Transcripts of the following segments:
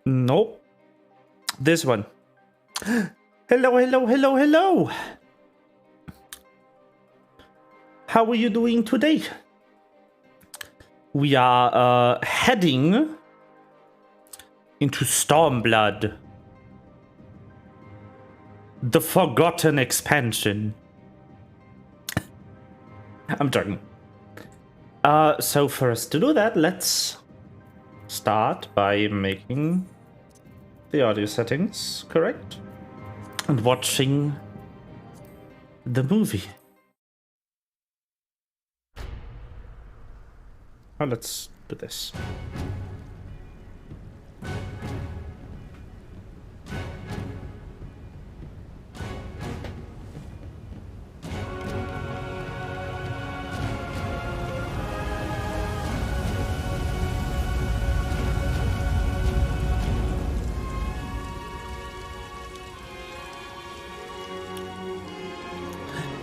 Nope. This one. Hello, hello, hello, hello. How are you doing today? We are heading into Stormblood. The Forgotten Expansion. I'm joking. So for us to do that, let's start by making the audio settings correct and watching the movie. Oh, let's do this.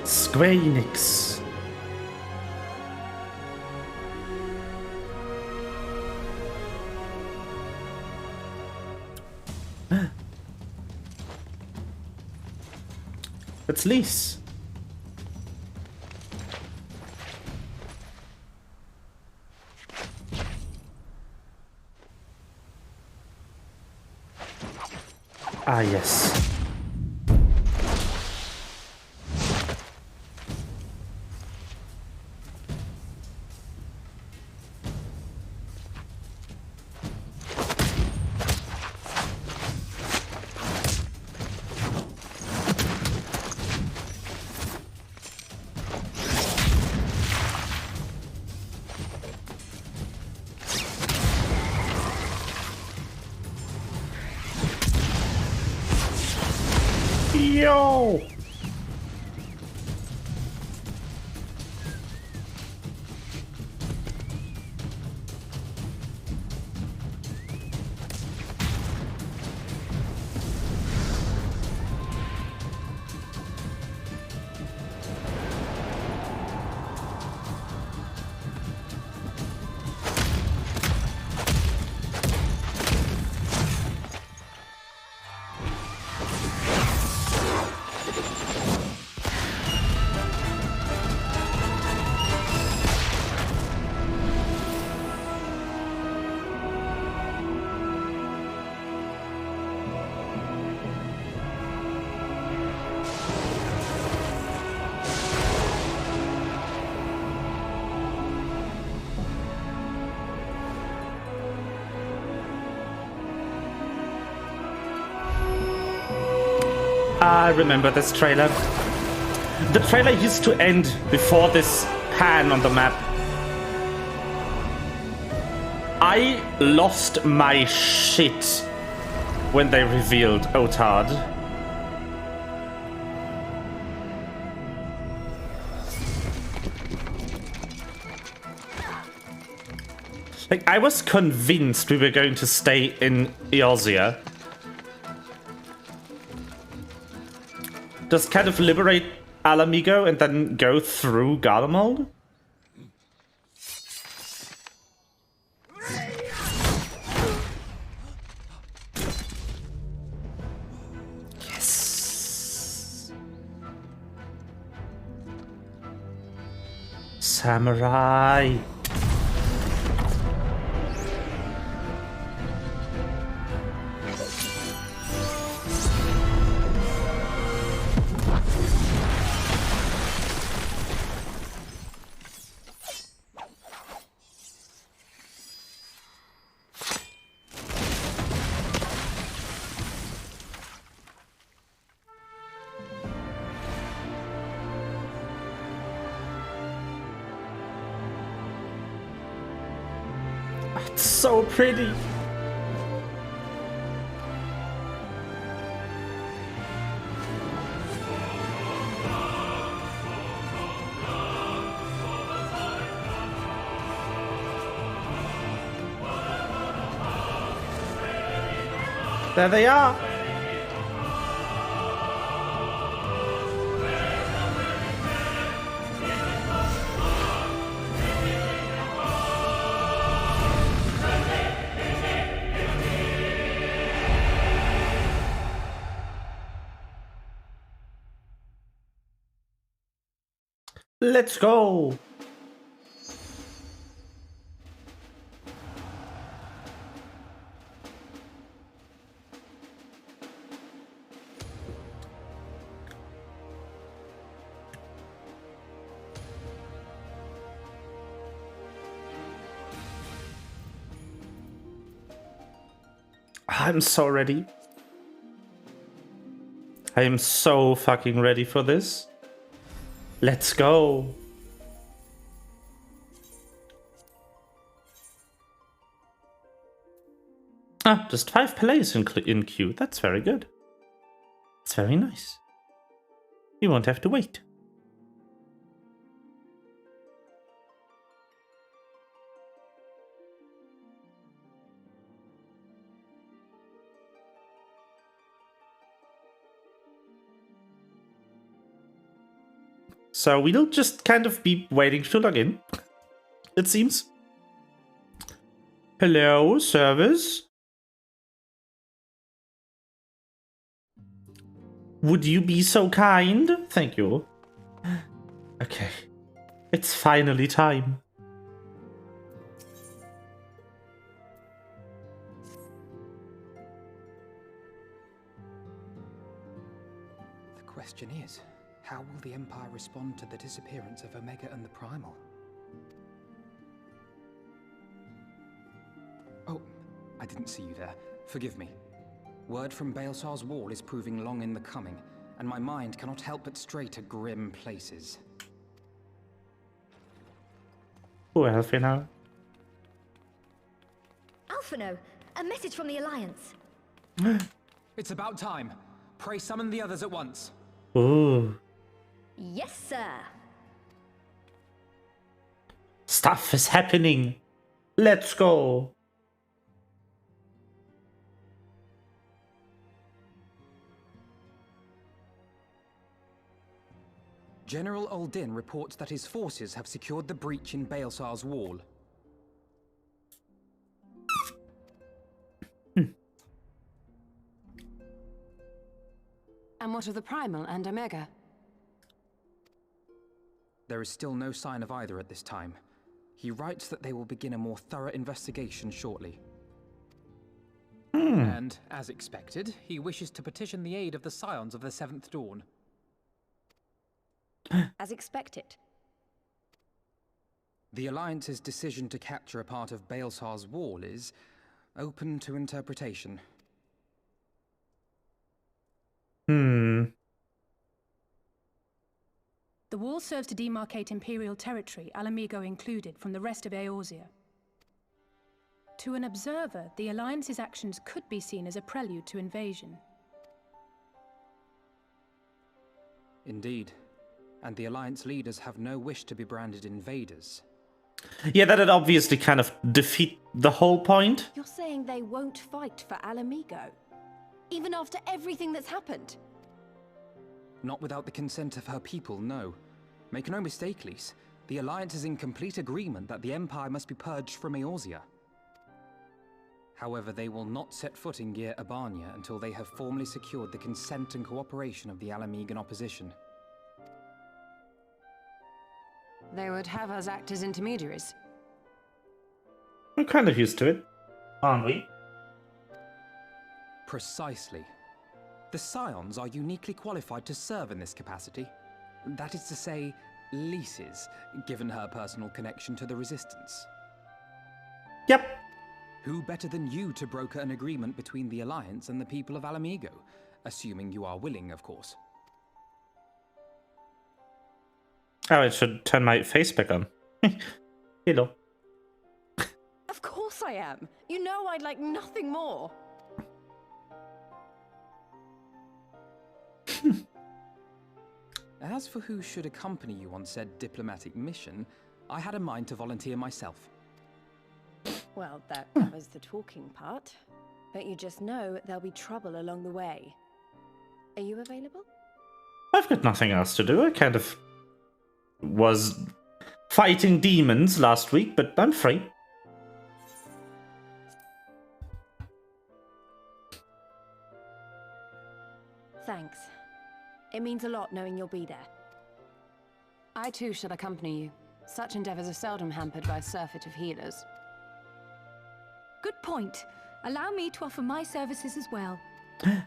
Square Enix. It's Lise. Ah, yes. Yo! I remember this trailer. The trailer used to end before this pan on the map. I lost my shit when they revealed Otard. Like, I was convinced we were going to stay in Eorzea. Just kind of liberate Alamigo and then go through Garlemald? Yes. Samurai. It's so pretty. There they are. Let's go! I'm so ready. I am so fucking ready for this. Let's go. Ah, just 5 plays in queue. That's very good. It's very nice. You won't have to wait. So we'll just kind of be waiting to log in, it seems. Hello, service. Would you be so kind? Thank you. Okay. It's finally time. The question is, how will the Empire respond to the disappearance of Omega and the Primal? Oh, I didn't see you there. Forgive me. Word from Baelsar's wall is proving long in the coming, and my mind cannot help but stray to grim places. Oh, Alfina. Alphino, a message from the Alliance. It's about time. Pray summon the others at once. Ooh. Yes, sir. Stuff is happening. Let's go. General Uldin reports that his forces have secured the breach in Baelsar's wall. And what of the Primal and Omega? There is still no sign of either at this time. He writes that they will begin a more thorough investigation shortly. And, as expected, he wishes to petition the aid of the Scions of the Seventh Dawn. As expected. The Alliance's decision to capture a part of Baelsar's wall is open to interpretation. The wall serves to demarcate Imperial territory, Alamigo included, from the rest of Eorzea. To an observer, the Alliance's actions could be seen as a prelude to invasion. Indeed. And the Alliance leaders have no wish to be branded invaders. Yeah, that'd obviously kind of defeat the whole point. You're saying they won't fight for Alamigo? Even after everything that's happened? Not without the consent of her people, no. Make no mistake, Lise. The Alliance is in complete agreement that the Empire must be purged from Eorzea. However, they will not set foot in Gyr Abania until they have formally secured the consent and cooperation of the Alamigan opposition. They would have us act as intermediaries. We're kind of used to it, aren't we? Precisely. The Scions are uniquely qualified to serve in this capacity. That is to say, Lise's, given her personal connection to the Resistance. Yep. Who better than you to broker an agreement between the Alliance and the people of Alamigo? Assuming you are willing, of course. Oh, I should turn my face back on. Hello. Of course I am. You know I'd like nothing more. As for who should accompany you on said diplomatic mission, I had a mind to volunteer myself. Well, that covers the talking part. But you just know there'll be trouble along the way. Are you available? I've got nothing else to do. I kind of was fighting demons last week, but I'm free. Thanks. It means a lot knowing you'll be there. I too shall accompany you. Such endeavors are seldom hampered by a surfeit of healers. Good point. Allow me to offer my services as well. I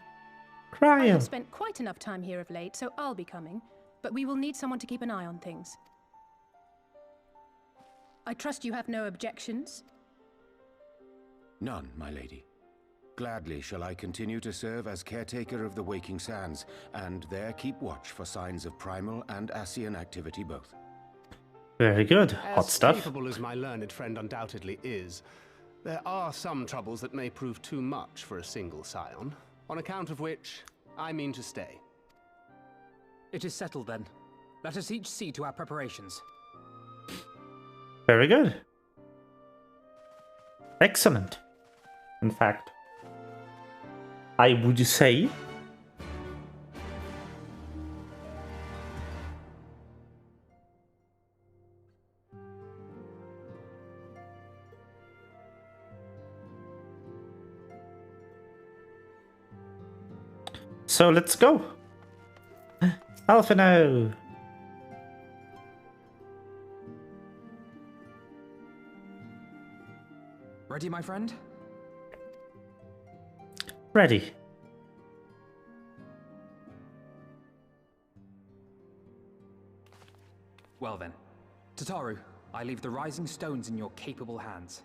Cryo. have spent quite enough time here of late, so I'll be coming. But we will need someone to keep an eye on things. I trust you have no objections? None, my lady. Gladly shall I continue to serve as caretaker of the Waking Sands, and there keep watch for signs of primal and Ascian activity both. Very good. Hot As stuff. capable as my learned friend undoubtedly is, there are some troubles that may prove too much for a single scion, on account of which I mean to stay. It is settled then. Let us each see to our preparations. Very good. Excellent. In fact, I would say so let's go. Alphino. Ready, my friend? Ready. Well then. Tataru, I leave the rising stones in your capable hands.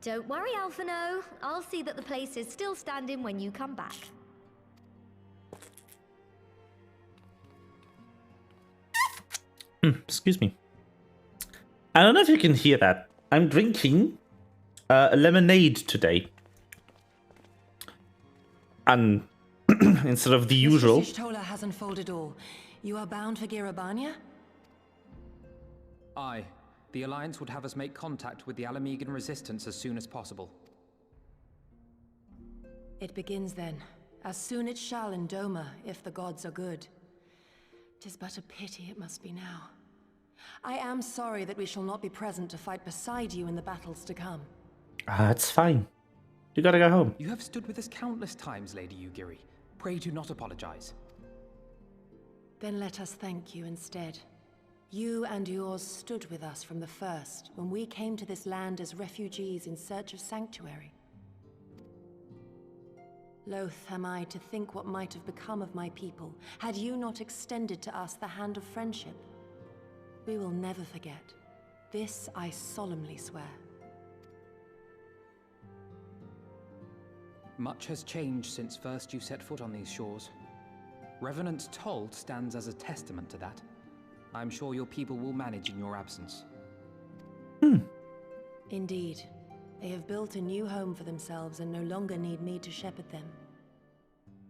Don't worry, Alphino. I'll see that the place is still standing when you come back. Excuse me. I don't know if you can hear that. I'm drinking a lemonade today. And instead of the usual. Shtola has unfolded all. You are bound for Girabania? Aye. The Alliance would have us make contact with the Alamegan resistance as soon as possible. It begins then. As soon it shall in Doma, if the gods are good. 'Tis but a pity it must be now. I am sorry that we shall not be present to fight beside you in the battles to come. It's fine. You gotta go home. You have stood with us countless times, Lady Yugiri. Pray do not apologize. Then let us thank you instead. You and yours stood with us from the first, when we came to this land as refugees in search of sanctuary. Loath am I to think what might have become of my people, had you not extended to us the hand of friendship. We will never forget. This I solemnly swear. Much has changed since first you set foot on these shores. Revenant Told stands as a testament to that. I'm sure your people will manage in your absence. Indeed. They have built a new home for themselves and no longer need me to shepherd them.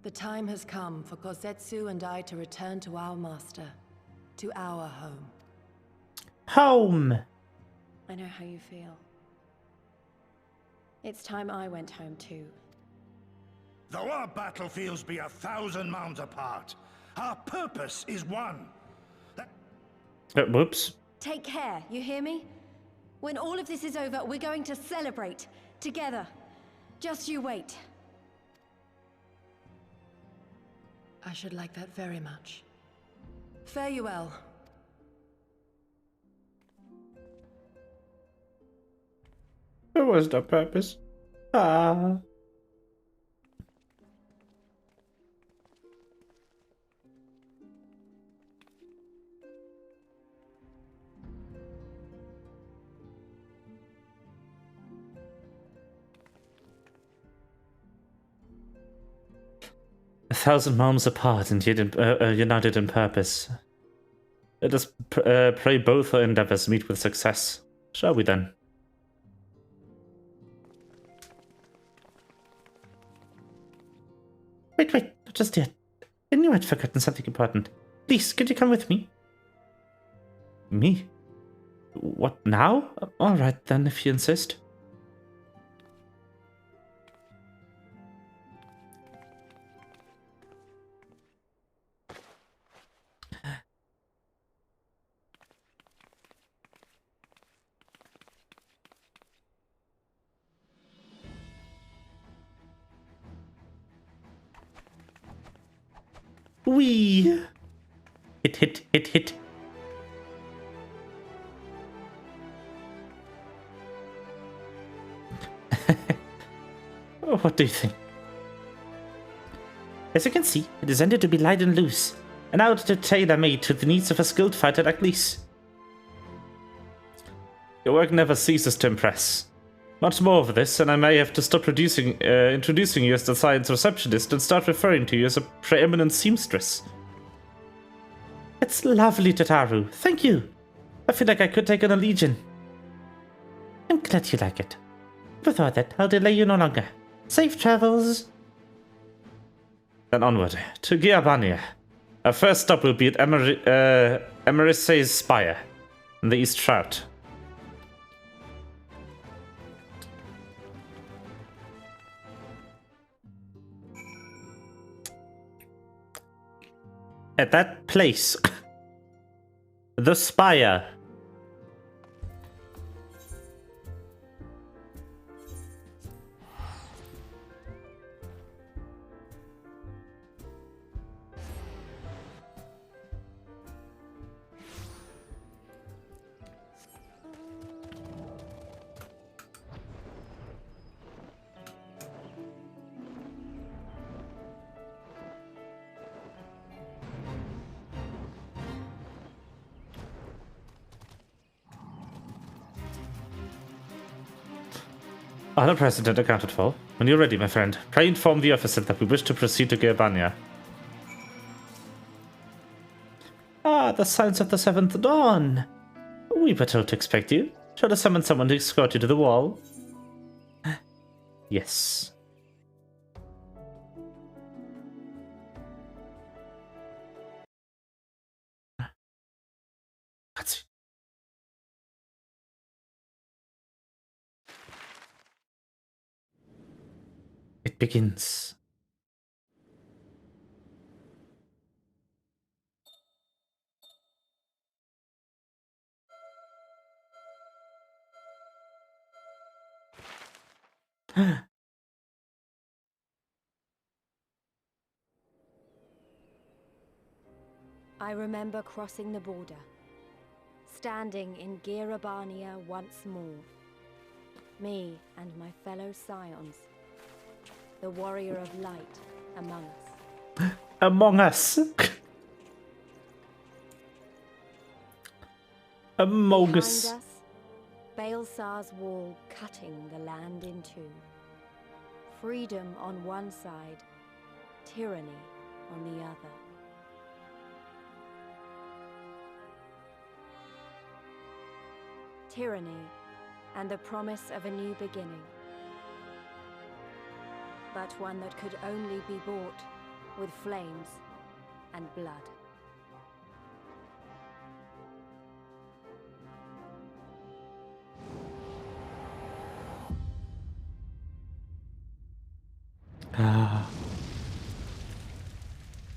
The time has come for Kozetsu and I to return to our master, to our home. Home! I know how you feel. It's time I went home too. Though our battlefields be 1,000 miles apart, our purpose is one. Whoops. Take care, you hear me? When all of this is over, we're going to celebrate together. Just you wait. I should like that very much. Fare you well. What was the purpose? Ah. A 1,000 miles apart and yet united in purpose. Let us pray both our endeavors meet with success. Shall we then? Wait, not just yet. I knew I'd forgotten something important. Please, could you come with me? Me? What, now? Alright then, if you insist. Wee! Hit. What do you think? As you can see, it is intended to be light and loose, and out to tailor-made to the needs of a skilled fighter like Lise. Your work never ceases to impress. Much more of this, and I may have to stop introducing you as the science receptionist and start referring to you as a preeminent seamstress. It's lovely, Tataru. Thank you. I feel like I could take on a legion. I'm glad you like it. Without that, I'll delay you no longer. Safe travels. Then onward, to Giabania. Our first stop will be at Emerisse's Spire, in the East Shroud. At that place, the Spire. Other precedent accounted for. When you're ready, my friend, pray inform the officer that we wish to proceed to Giabania. Ah, the signs of the 7th dawn. We were told to expect you. Shall I summon someone to escort you to the wall? Yes. Let's see. It begins. I remember crossing the border, standing in Giabania once more. Me and my fellow scions, the warrior of light among us. Among us. Among us. Behind us, Baelsar's wall cutting the land in two. Freedom on one side, tyranny on the other. Tyranny and the promise of a new beginning. But one that could only be bought with flames and blood.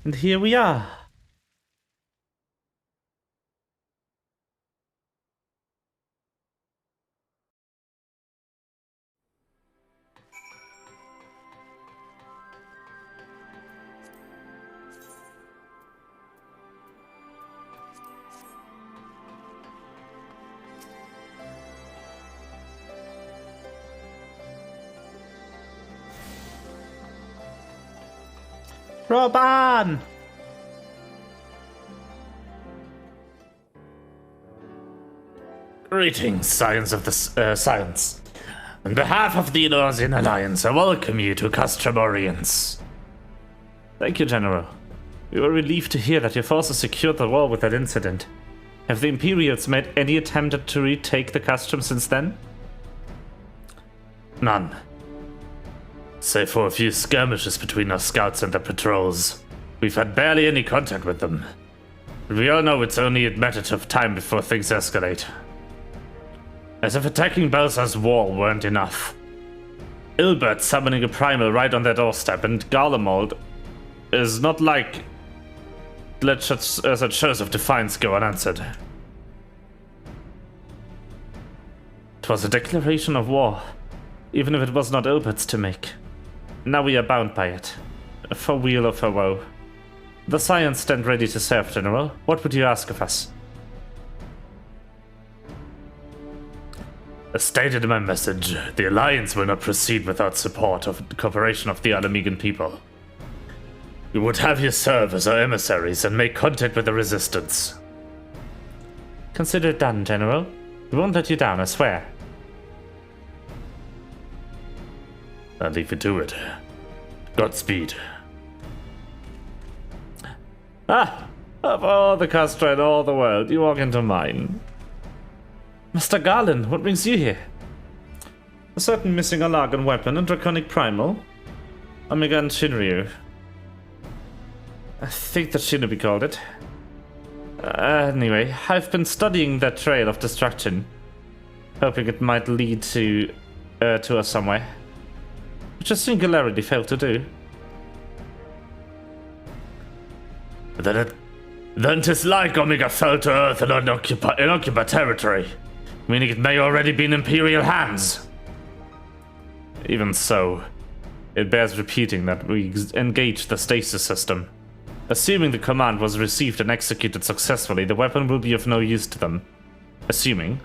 And here we are. Roban! Greetings, Scions of the Science. On behalf of the Eorzean Alliance, I welcome you to Castromorians. Thank you, General. We were relieved to hear that your forces secured the wall with that incident. Have the Imperials made any attempt to retake the Castrum since then? None. Save for a few skirmishes between our scouts and their patrols. We've had barely any contact with them. But we all know it's only a matter of time before things escalate. As if attacking Baelsar's wall weren't enough. Ilbert summoning a primal right on their doorstep, and Garlemald is not like such shows of defiance go unanswered. It was a declaration of war, even if it was not Ilbert's to make. Now we are bound by it, for weal or for woe. The Scions stand ready to serve, General. What would you ask of us? As stated in my message, the Alliance will not proceed without support of the cooperation of the Alamegan people. We would have you serve as our emissaries and make contact with the Resistance. Consider it done, General. We won't let you down, I swear. I'll leave you to it. Godspeed. Ah! Of all the Castra in all the world, you walk into mine. Mr. Garland, what brings you here? A certain missing Alagan weapon and draconic primal. Omega and Shinryu. I think that Shinobi called it. Anyway, I've been studying that trail of destruction, hoping it might lead to us somewhere, which a singularity failed to do. Then 'tis like Omega fell to Earth in unoccupied territory, meaning it may already be in Imperial hands. Even so, it bears repeating that we engaged the stasis system. Assuming the command was received and executed successfully, the weapon will be of no use to them. Assuming,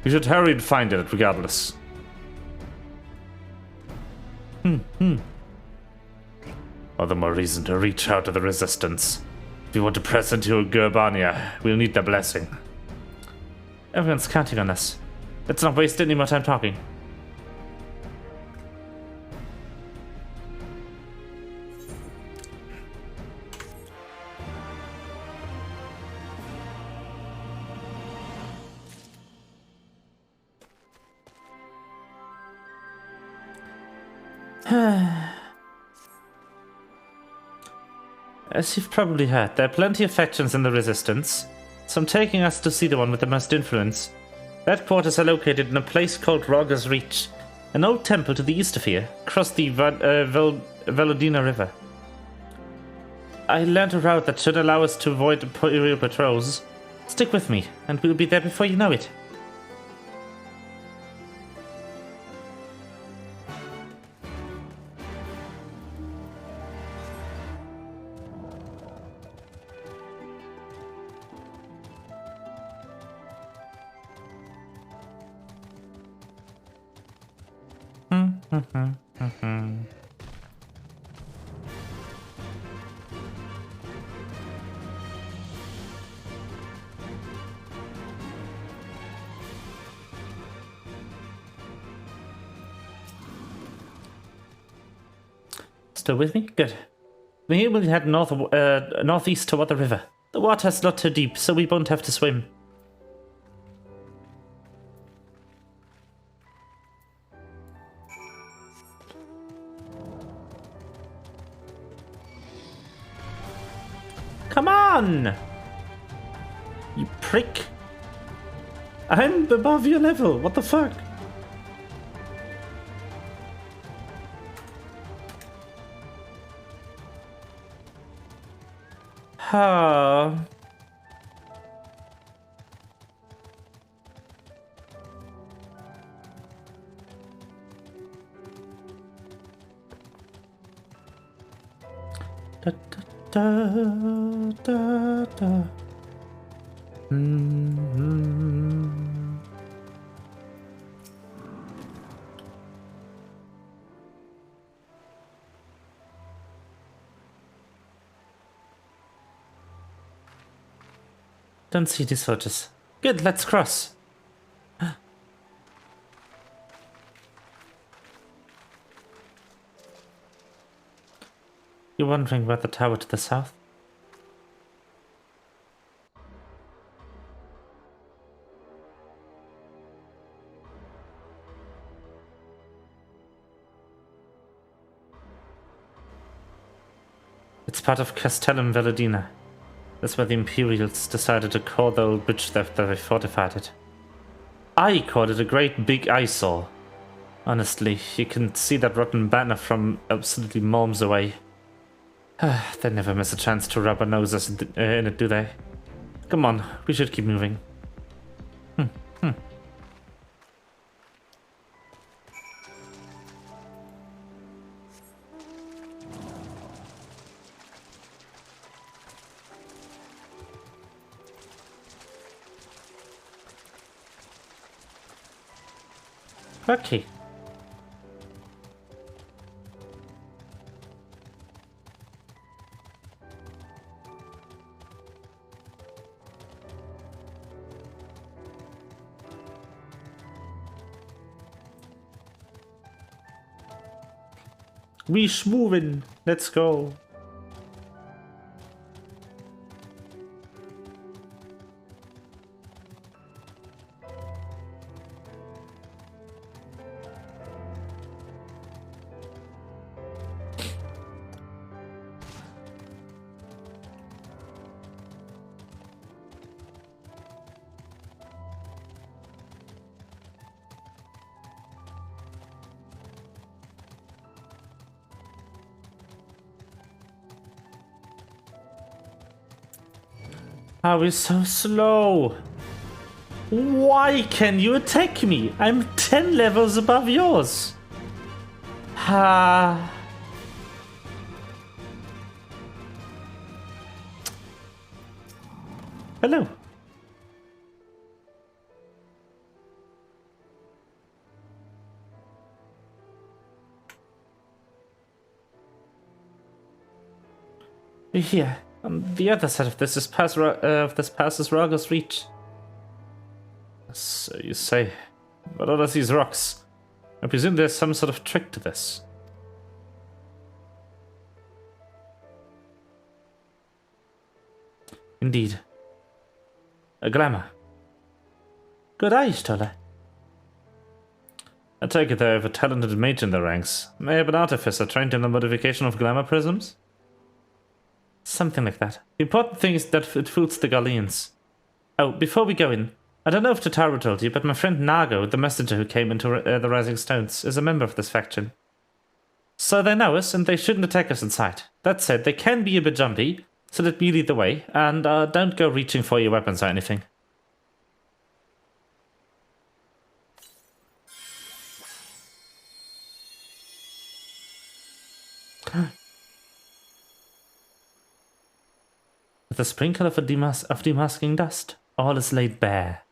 we should hurry and find it regardless. All the more reason to reach out to the Resistance. If we want to press into Gurbania, we'll need their blessing. Everyone's counting on us. Let's not waste any more time talking. As you've probably heard, there are plenty of factions in the Resistance, so I'm taking us to see the one with the most influence. That quarters are located in a place called Rogger's Reach, an old temple to the east of here, across the Velodina River. I learned a route that should allow us to avoid Imperial patrols. Stick with me, and we'll be there before you know it. Still with me? Good. From here we'll head northeast toward the river. The water's not too deep, so we won't have to swim. Come on! You prick! I'm above your level, what the fuck? Oh. Da, da, da, da. Don't see these photos. Good, let's cross. You're wondering about the tower to the south? It's part of Castellum Velodina. That's where the Imperials decided to call the old bridge after they fortified it. I called it a great big eyesore. Honestly, you can see that rotten banner from absolutely miles away. They never miss a chance to rub our noses in it, do they? Come on, we should keep moving. Okay. We schmovin'. Let's go. How is so slow? Why can you attack me? I'm 10 levels above yours. Ha. Hello. Here, on the other side of this is pass is Raga's reach. So you say. But what are these rocks? I presume there's some sort of trick to this. Indeed. A glamour. Good eyes, Tola. I take it they have a talented mage in their ranks. May have an artificer trained in the modification of glamour prisms? Something like that. The important thing is that it fools the Galleans. Oh, before we go in, I don't know if Tataru told you, but my friend Nago, the messenger who came into the Rising Stones, is a member of this faction. So they know us, and they shouldn't attack us inside. That said, they can be a bit jumpy, so let me lead the way, and don't go reaching for your weapons or anything. With a sprinkle of demasking dust, all is laid bare.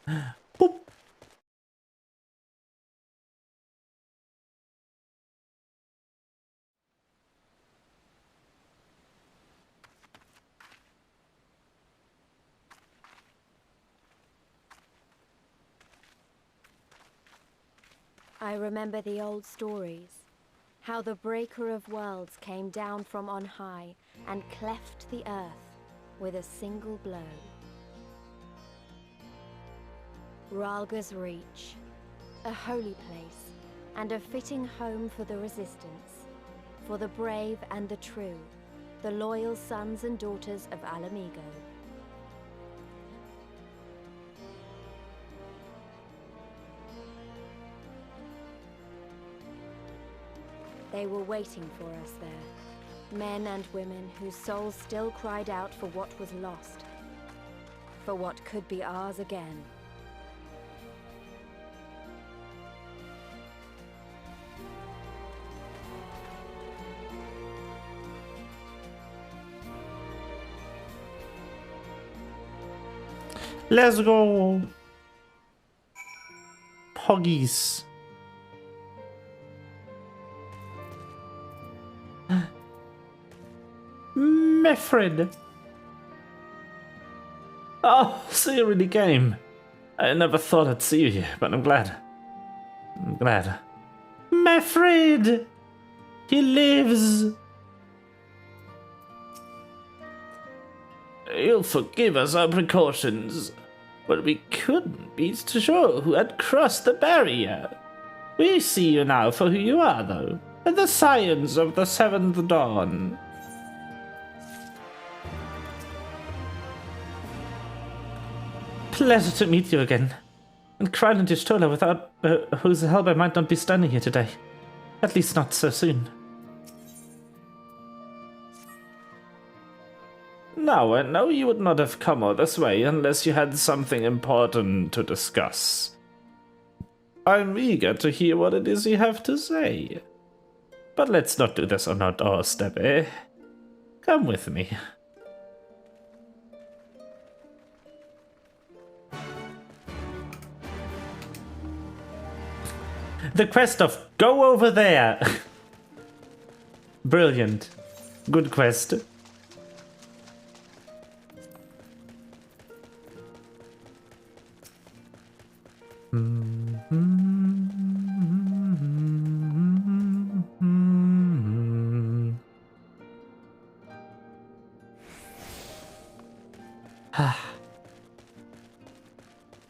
Boop. I remember the old stories. How the Breaker of Worlds came down from on high and cleft the earth with a single blow. Ralga's Reach, a holy place and a fitting home for the resistance, for the brave and the true, the loyal sons and daughters of Alamigo. They were waiting for us there, men and women whose souls still cried out for what was lost, for what could be ours again. Let's go! Poggies. Mefred! Oh, so you really came. I never thought I'd see you here, but I'm glad. I'm glad. Mefred! He lives! You'll forgive us our precautions, but we couldn't be sure who had crossed the barrier. We see you now for who you are, though. The Scions of the Seventh Dawn. Pleasure to meet you again. And Kryn and Y'shtola, without whose help I might not be standing here today. At least not so soon. Now, I know you would not have come all this way unless you had something important to discuss. I'm eager to hear what it is you have to say. But let's not do this on our doorstep, eh? Come with me. the quest of go over there. Brilliant. Good quest.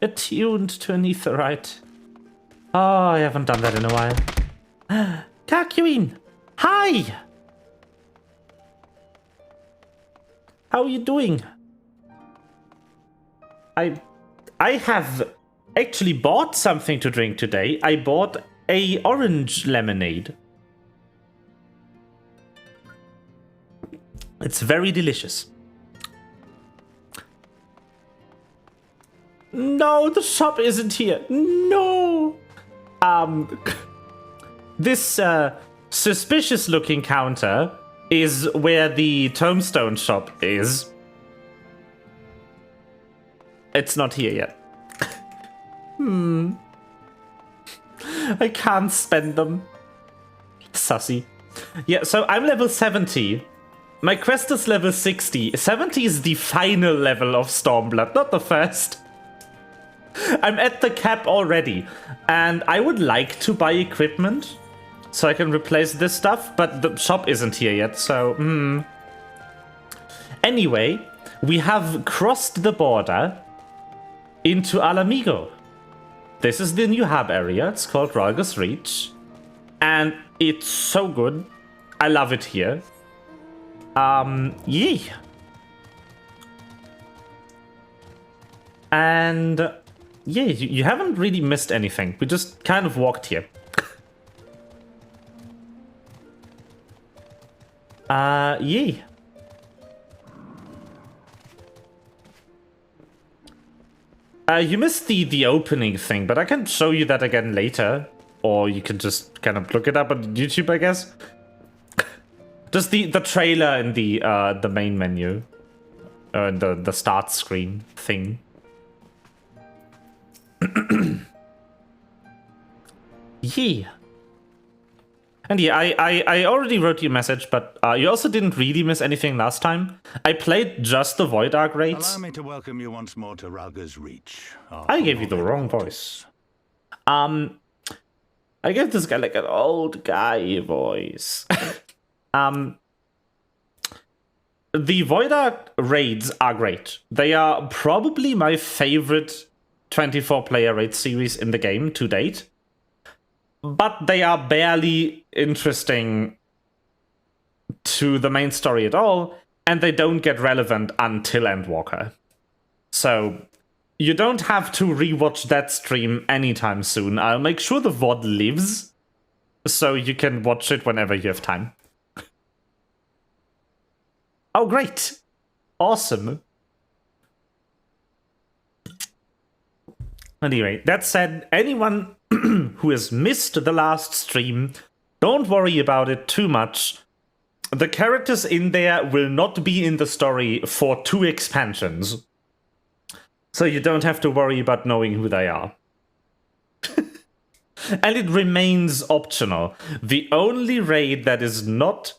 Attuned to an aetherite. Oh, I haven't done that in a while. Tarquin! Hi! How are you doing? I have actually bought something to drink today. I bought a orange lemonade. It's very delicious. No, the shop isn't here. No. This suspicious looking counter is where the tombstone shop is. It's not here yet. I can't spend them. Sussy. Yeah, so I'm level 70. My quest is level 60. 70 is the final level of Stormblood, not the first. I'm at the cap already, and I would like to buy equipment so I can replace this stuff, but the shop isn't here yet, so Anyway, we have crossed the border into Alamigo. This is the new hub area. It's called Ralgus Reach, and it's so good. I love it here. Yeah. And yeah, you haven't really missed anything. We just kind of walked here. Yeah. You missed the opening thing, but I can show you that again later. Or you can just kind of look it up on YouTube, I guess. Just the trailer in the main menu. The start screen thing. Yeah. And yeah, I already wrote you a message, but you also didn't really miss anything last time. I played just the Void Arc raids. Allow me to welcome you once more to Ralgus Reach. I gave you the wrong voice. I gave this guy like an old guy voice. The Void Arc raids are great. They are probably my favorite 24-player raid series in the game to date. But they are barely interesting to the main story at all, and they don't get relevant until Endwalker. So you don't have to rewatch that stream anytime soon. I'll make sure the VOD lives, so you can watch it whenever you have time. Oh, great. Awesome. Anyway, that said, anyone who has missed the last stream, don't worry about it too much. The characters in there will not be in the story for 2 expansions. So you don't have to worry about knowing who they are. And it remains optional. The only raid that is not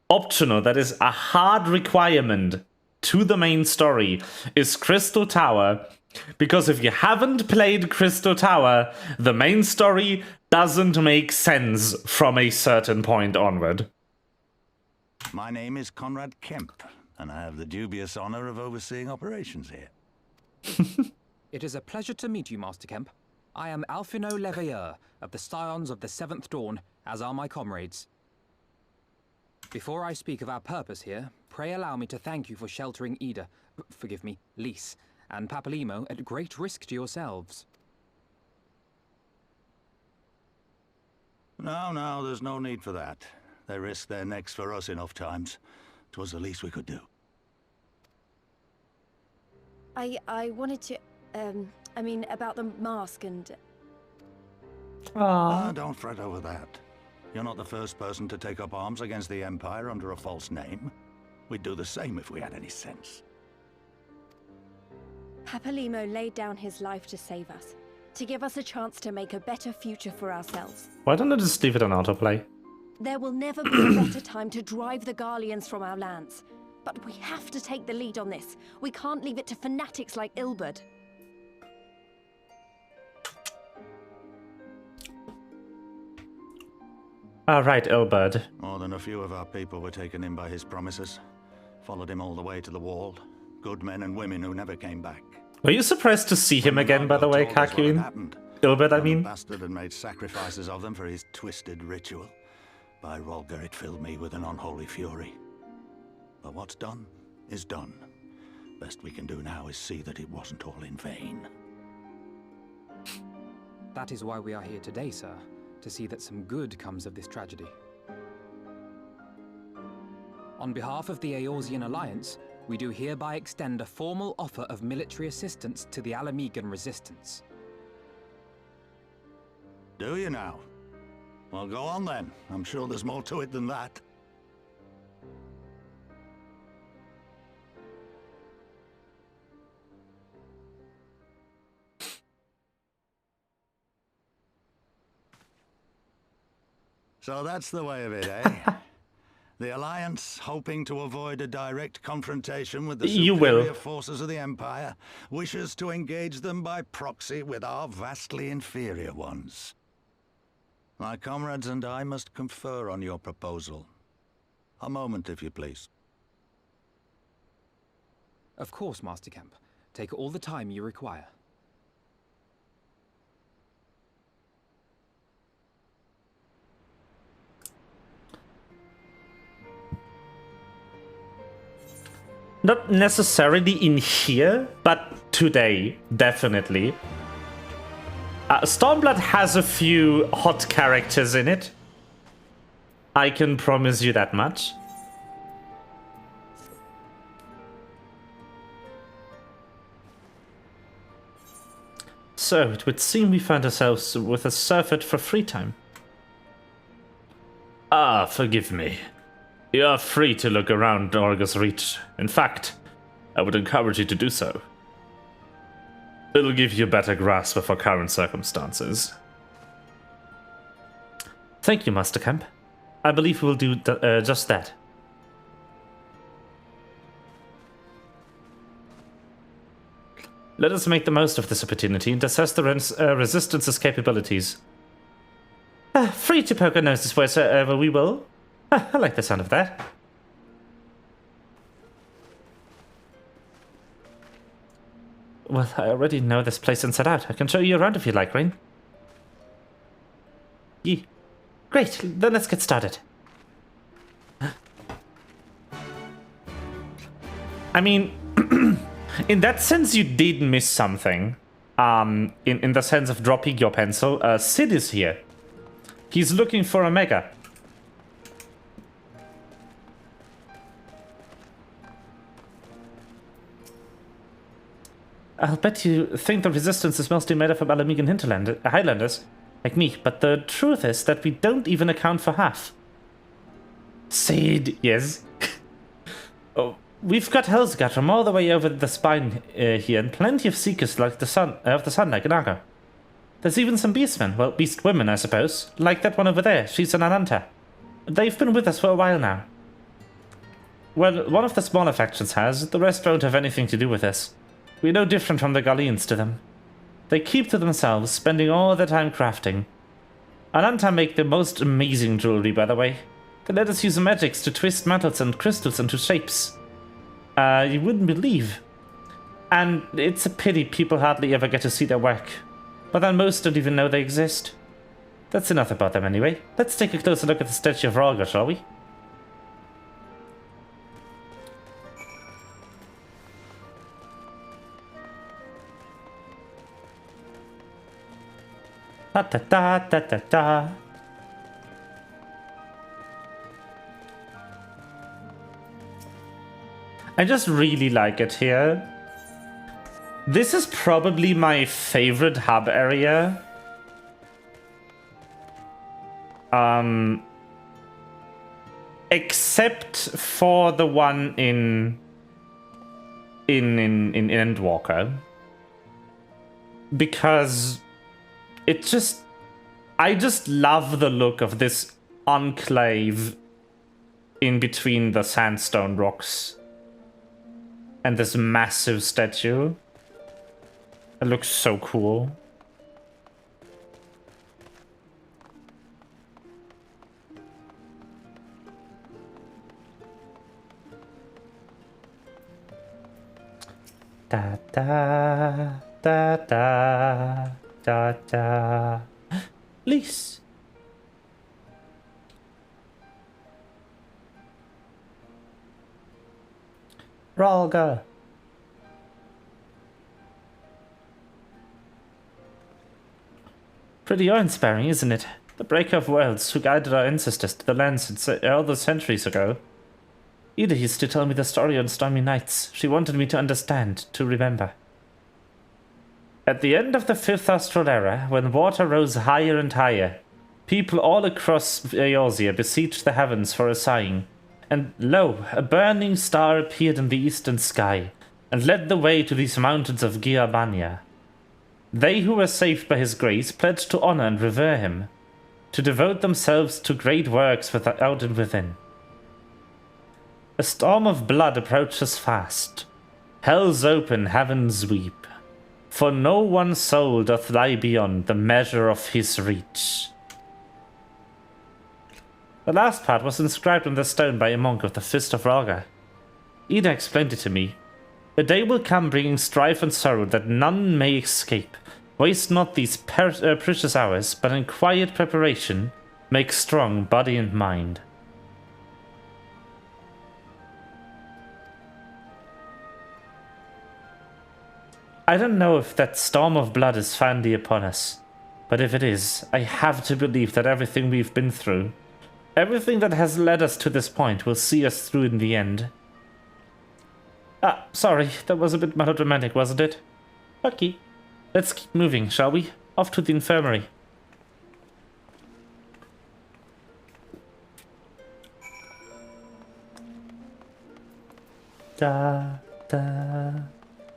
optional, that is a hard requirement to the main story, is Crystal Tower. Because if you haven't played Crystal Tower, the main story doesn't make sense from a certain point onward. My name is Conrad Kemp, and I have the dubious honor of overseeing operations here. It is a pleasure to meet you, Master Kemp. I am Alphino Leveilleur of the Scions of the Seventh Dawn, as are my comrades. Before I speak of our purpose here, pray allow me to thank you for sheltering Ida, forgive me, Lys, and Papalymo at great risk to yourselves. No, there's no need for that. They risked their necks for us enough times. 'Twas the least we could do. I wanted to, I mean, about the mask and... Don't fret over that. You're not the first person to take up arms against the Empire under a false name. We'd do the same if we had any sense. Papalymo laid down his life to save us. To give us a chance to make a better future for ourselves. Why don't I just leave it on autoplay? There will never be a better time to drive the Garleans from our lands. But we have to take the lead on this. We can't leave it to fanatics like Ilberd. Right, Ilberd. More than a few of our people were taken in by his promises. Followed him all the way to the wall. Good men and women who never came back. Were you surprised to see him again, by the way, Kakuin? Ilberd, I mean? The bastard had made sacrifices of them for his twisted ritual. By Rolger, it filled me with an unholy fury. But what's done is done. Best we can do now is see that it wasn't all in vain. That is why we are here today, sir. To see that some good comes of this tragedy. On behalf of the Eorzean Alliance, we do hereby extend a formal offer of military assistance to the Alamegan resistance. Do you now? Well, go on then. I'm sure there's more to it than that. So that's the way of it, eh? The Alliance, hoping to avoid a direct confrontation with the superior forces of the Empire, wishes to engage them by proxy with our vastly inferior ones. My comrades and I must confer on your proposal. A moment, if you please. Of course, Master Kemp. Take all the time you require. Not necessarily in here, but today, definitely. Stormblood has a few hot characters in it. I can promise you that much. So, it would seem we find ourselves with a surfeit for free time. Ah, forgive me. You are free to look around Norga's Reach. In fact, I would encourage you to do so. It'll give you a better grasp of our current circumstances. Thank you, Master Kemp. I believe we will do just that. Let us make the most of this opportunity and assess the Resistance's capabilities. Free to poke our noses wherever we will. I like the sound of that. Well, I already know this place inside out. I can show you around if you like, Rain. Great, then let's get started. I mean, in that sense you did miss something. In the sense of dropping your pencil. Sid is here. He's looking for a mega. I'll bet you think the Resistance is mostly made up of Alamegan Highlanders, like me, but the truth is that we don't even account for half. Sid, yes. Oh, we've got Hellsguard from all the way over the spine here, and plenty of Seekers like the sun, like Naga. There's even some Beastmen, well, Beast women, I suppose, like that one over there. She's an Ananta. They've been with us for a while now. Well, one of the smaller factions has, the rest won't have anything to do with this. We're no different from the Garleans to them. They keep to themselves, spending all their time crafting. Ananta make the most amazing jewelry, by the way. They let us use magics to twist metals and crystals into shapes. You wouldn't believe. And it's a pity people hardly ever get to see their work. But then most don't even know they exist. That's enough about them anyway. Let's take a closer look at the statue of Rolga, shall we? Da da da da da da. I just really like it here. This is probably my favorite hub area. Except for the one in Endwalker. Because I just love the look of this enclave in between the sandstone rocks and this massive statue. It looks so cool. Da da da da da da. Lise. Ralga. Pretty awe-inspiring, isn't it? The breaker of worlds who guided our ancestors to the lands all those centuries ago. Ida used to tell me the story on stormy nights. She wanted me to understand, to remember. At the end of the 5th Astral Era, when water rose higher and higher, people all across Eorzea besieged the heavens for a sign. And lo, a burning star appeared in the eastern sky, and led the way to these mountains of Giabania. They who were saved by his grace pledged to honor and revere him, to devote themselves to great works without and within. A storm of blood approaches fast. Hell's open, heavens weep. For no one soul doth lie beyond the measure of his reach. The last part was inscribed on the stone by a monk of the Fist of Ralga. Ida explained it to me. A day will come bringing strife and sorrow that none may escape. Waste not these precious hours, but in quiet preparation, make strong body and mind. I don't know if that storm of blood is finally upon us, but if it is, I have to believe that everything we've been through, everything that has led us to this point, will see us through in the end. Ah, sorry, that was a bit melodramatic, wasn't it? Okay, let's keep moving, shall we? Off to the infirmary. Da, da.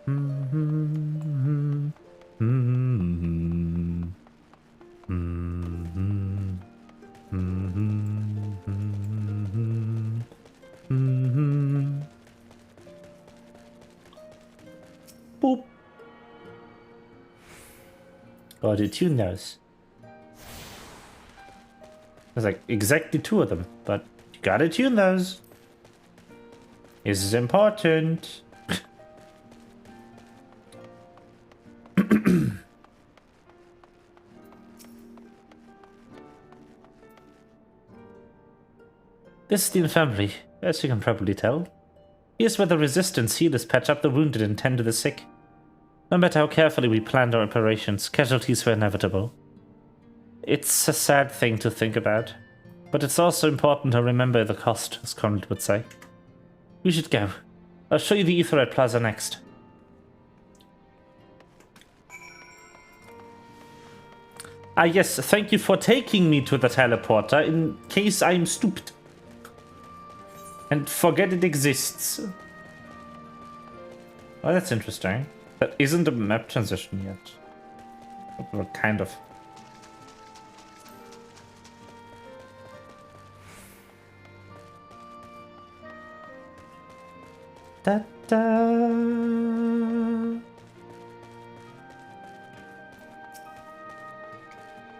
Mm-hmm. Mm-hmm. Mm-hmm. Mm-hmm. Mm-hmm. Boop. Gotta tune those. There's like exactly 2 of them, but you gotta tune those. This is important. This is the infirmary, as you can probably tell. Here's where the resistance healers patch up the wounded and tend to the sick. No matter how carefully we planned our operations, casualties were inevitable. It's a sad thing to think about, but it's also important to remember the cost, as Conrad would say. We should go. I'll show you the Aetheryte Plaza next. Ah yes, thank you for taking me to the teleporter in case I'm stupid. And forget it exists. Oh, that's interesting. That isn't a map transition yet. Well, kind of. Da da.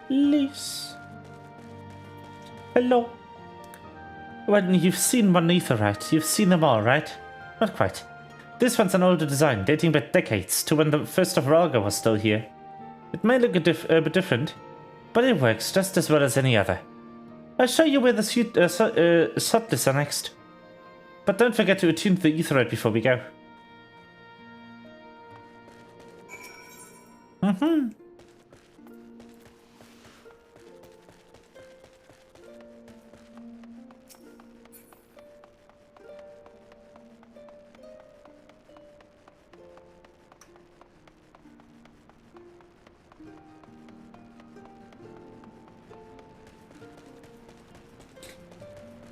Lise. Hello. When you've seen one Aetheryte, you've seen them all, right? Not quite. This one's an older design, dating back decades to when the Fist of Ralga was still here. It may look a bit different, but it works just as well as any other. I'll show you where the subtleties are next. But don't forget to attune to the Aetheryte before we go. Mm-hmm.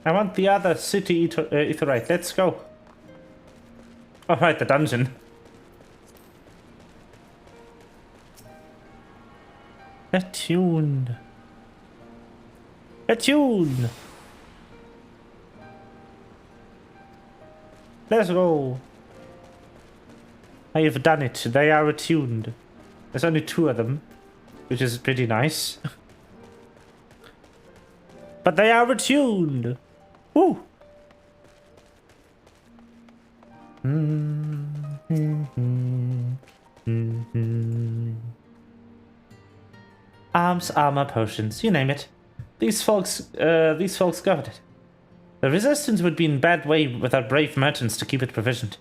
I want the other city Aetheryte. Let's go. Oh, right, the dungeon. Attuned. Attuned. Let's go. I've done it. They are attuned. There's only 2 of them, which is pretty nice. But they are attuned. Woo. Arms, armor, potions, you name it. These folks got it. The resistance would be in bad way without brave merchants to keep it provisioned.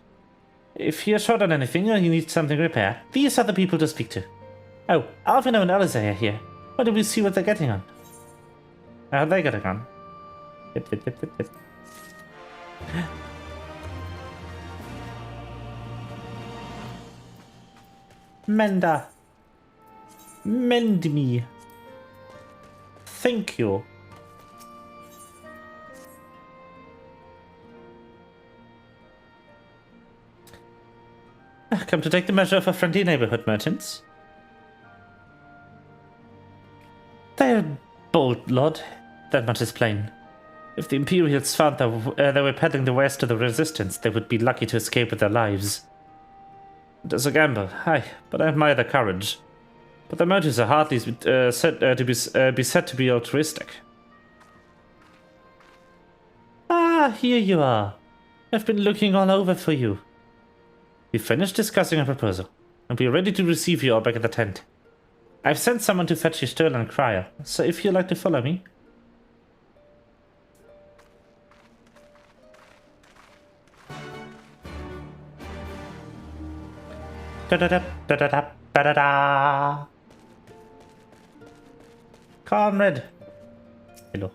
If you're short on anything or you need something repaired, these are the people to speak to. Oh, Alvino and Alizé are here. Why don't we see what they're getting on? How are they getting on? Fit. Menda. Mend me. Thank you. Come to take the measure of our friendly neighborhood merchants. They're bold, Lord. That much is plain. If the Imperials found that they were peddling the wares to the Resistance, they would be lucky to escape with their lives. It is a gamble, aye, but I admire their courage. But their motives are hardly said to be altruistic. Ah, here you are. I've been looking all over for you. We finished discussing a proposal, and we are ready to receive you all back at the tent. I've sent someone to fetch your stolen crier, so if you'd like to follow me. Da-da-da-da-da-da-da-da. Comrade. Hello.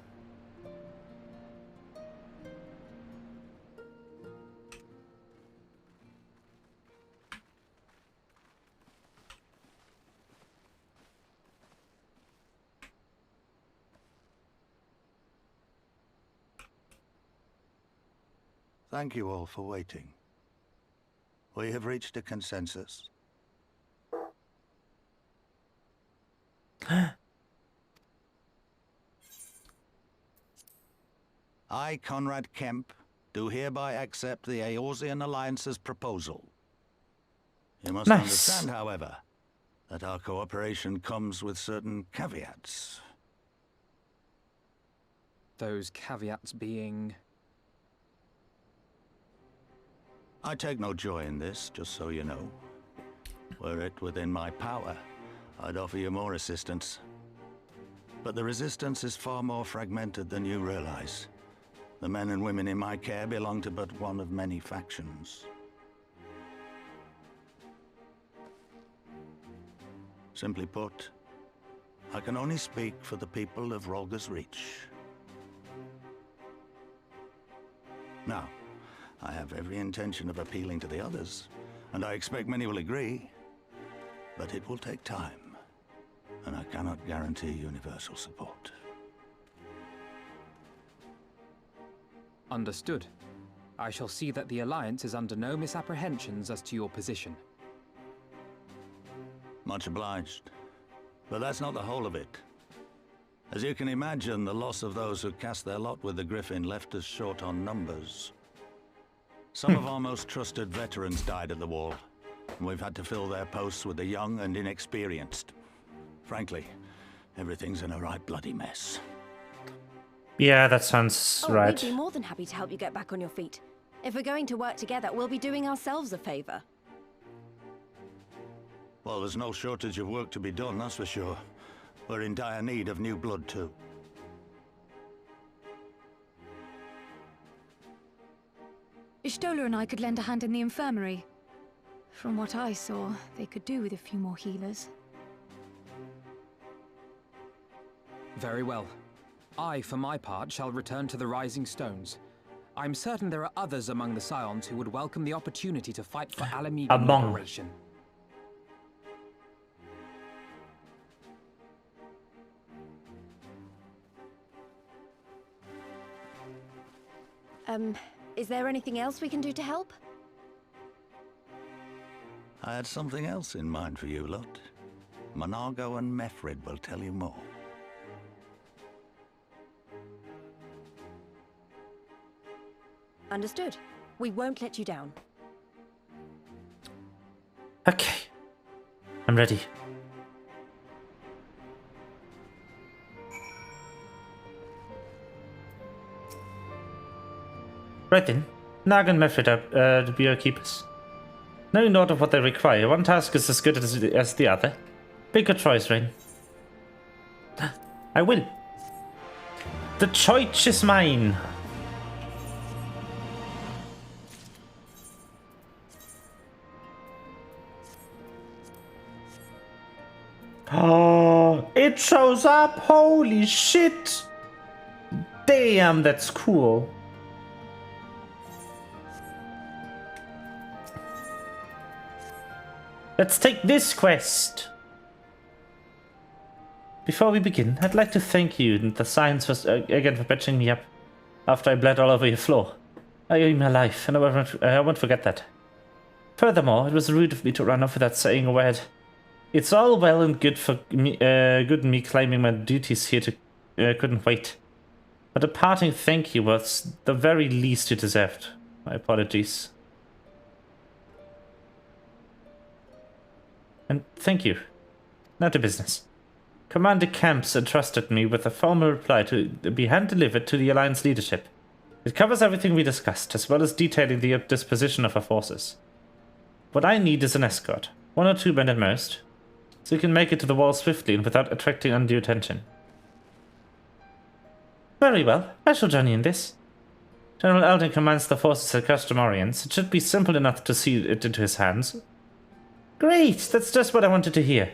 Thank you all for waiting. We have reached a consensus. I, Conrad Kemp, do hereby accept the Eorzean Alliance's proposal. You must understand, however, that our cooperation comes with certain caveats. Those caveats being... I take no joy in this, just so you know. Were it within my power, I'd offer you more assistance. But the Resistance is far more fragmented than you realize. The men and women in my care belong to but one of many factions. Simply put, I can only speak for the people of Rolga's Reach. Now, I have every intention of appealing to the others, and I expect many will agree. But it will take time, and I cannot guarantee universal support. Understood. I shall see that the Alliance is under no misapprehensions as to your position. Much obliged. But that's not the whole of it. As you can imagine, the loss of those who cast their lot with the Griffin left us short on numbers. Some of our most trusted veterans died at the wall, and we've had to fill their posts with the young and inexperienced. Frankly, everything's in a right bloody mess. Yeah, that sounds right. We'd be more than happy to help you get back on your feet. If we're going to work together, we'll be doing ourselves a favor. Well, there's no shortage of work to be done, that's for sure. We're in dire need of new blood, too. Ishtola and I could lend a hand in the infirmary. From what I saw, they could do with a few more healers. Very well. I, for my part, shall return to the Rising Stones. I'm certain there are others among the Scions who would welcome the opportunity to fight for Alamiga liberation. Is there anything else we can do to help? I had something else in mind for you lot. Monargo and Mefrid will tell you more. Understood. We won't let you down. Okay. I'm ready. Right then. Nag and Mefrid are to be our keepers. Knowing not of what they require, one task is as good as the other. Pick a choice, Rain. I will. The choice is mine. Oh, it shows up. Holy shit. Damn, that's cool. Let's take this quest. Before we begin, I'd like to thank you and the Scions again for patching me up after I bled all over your floor. I owe you my life, and I won't forget that. Furthermore, it was rude of me to run off without saying a word. It's all well and good for me claiming my duties here couldn't wait. But a parting thank you was the very least you deserved. My apologies. And thank you. Now to business. Commander Camps entrusted me with a formal reply to be hand-delivered to the Alliance leadership. It covers everything we discussed, as well as detailing the disposition of our forces. What I need is an escort, 1 or 2 men at most, so you can make it to the wall swiftly and without attracting undue attention. Very well, I shall join you in this. General Eldon commands the forces at Customarians. It should be simple enough to see it into his hands. Great, that's just what I wanted to hear.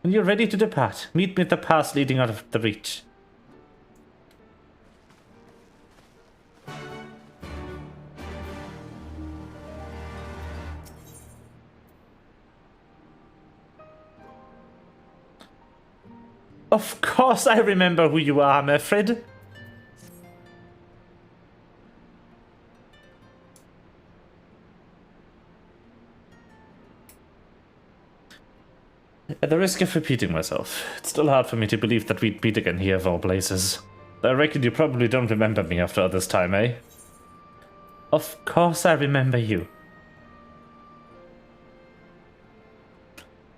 When you're ready to depart, meet me at the pass leading out of the Reach. Of course I remember who you are, Mefrid. At the risk of repeating myself, it's still hard for me to believe that we'd meet again here of all places. I reckon you probably don't remember me after all this time, eh? Of course I remember you.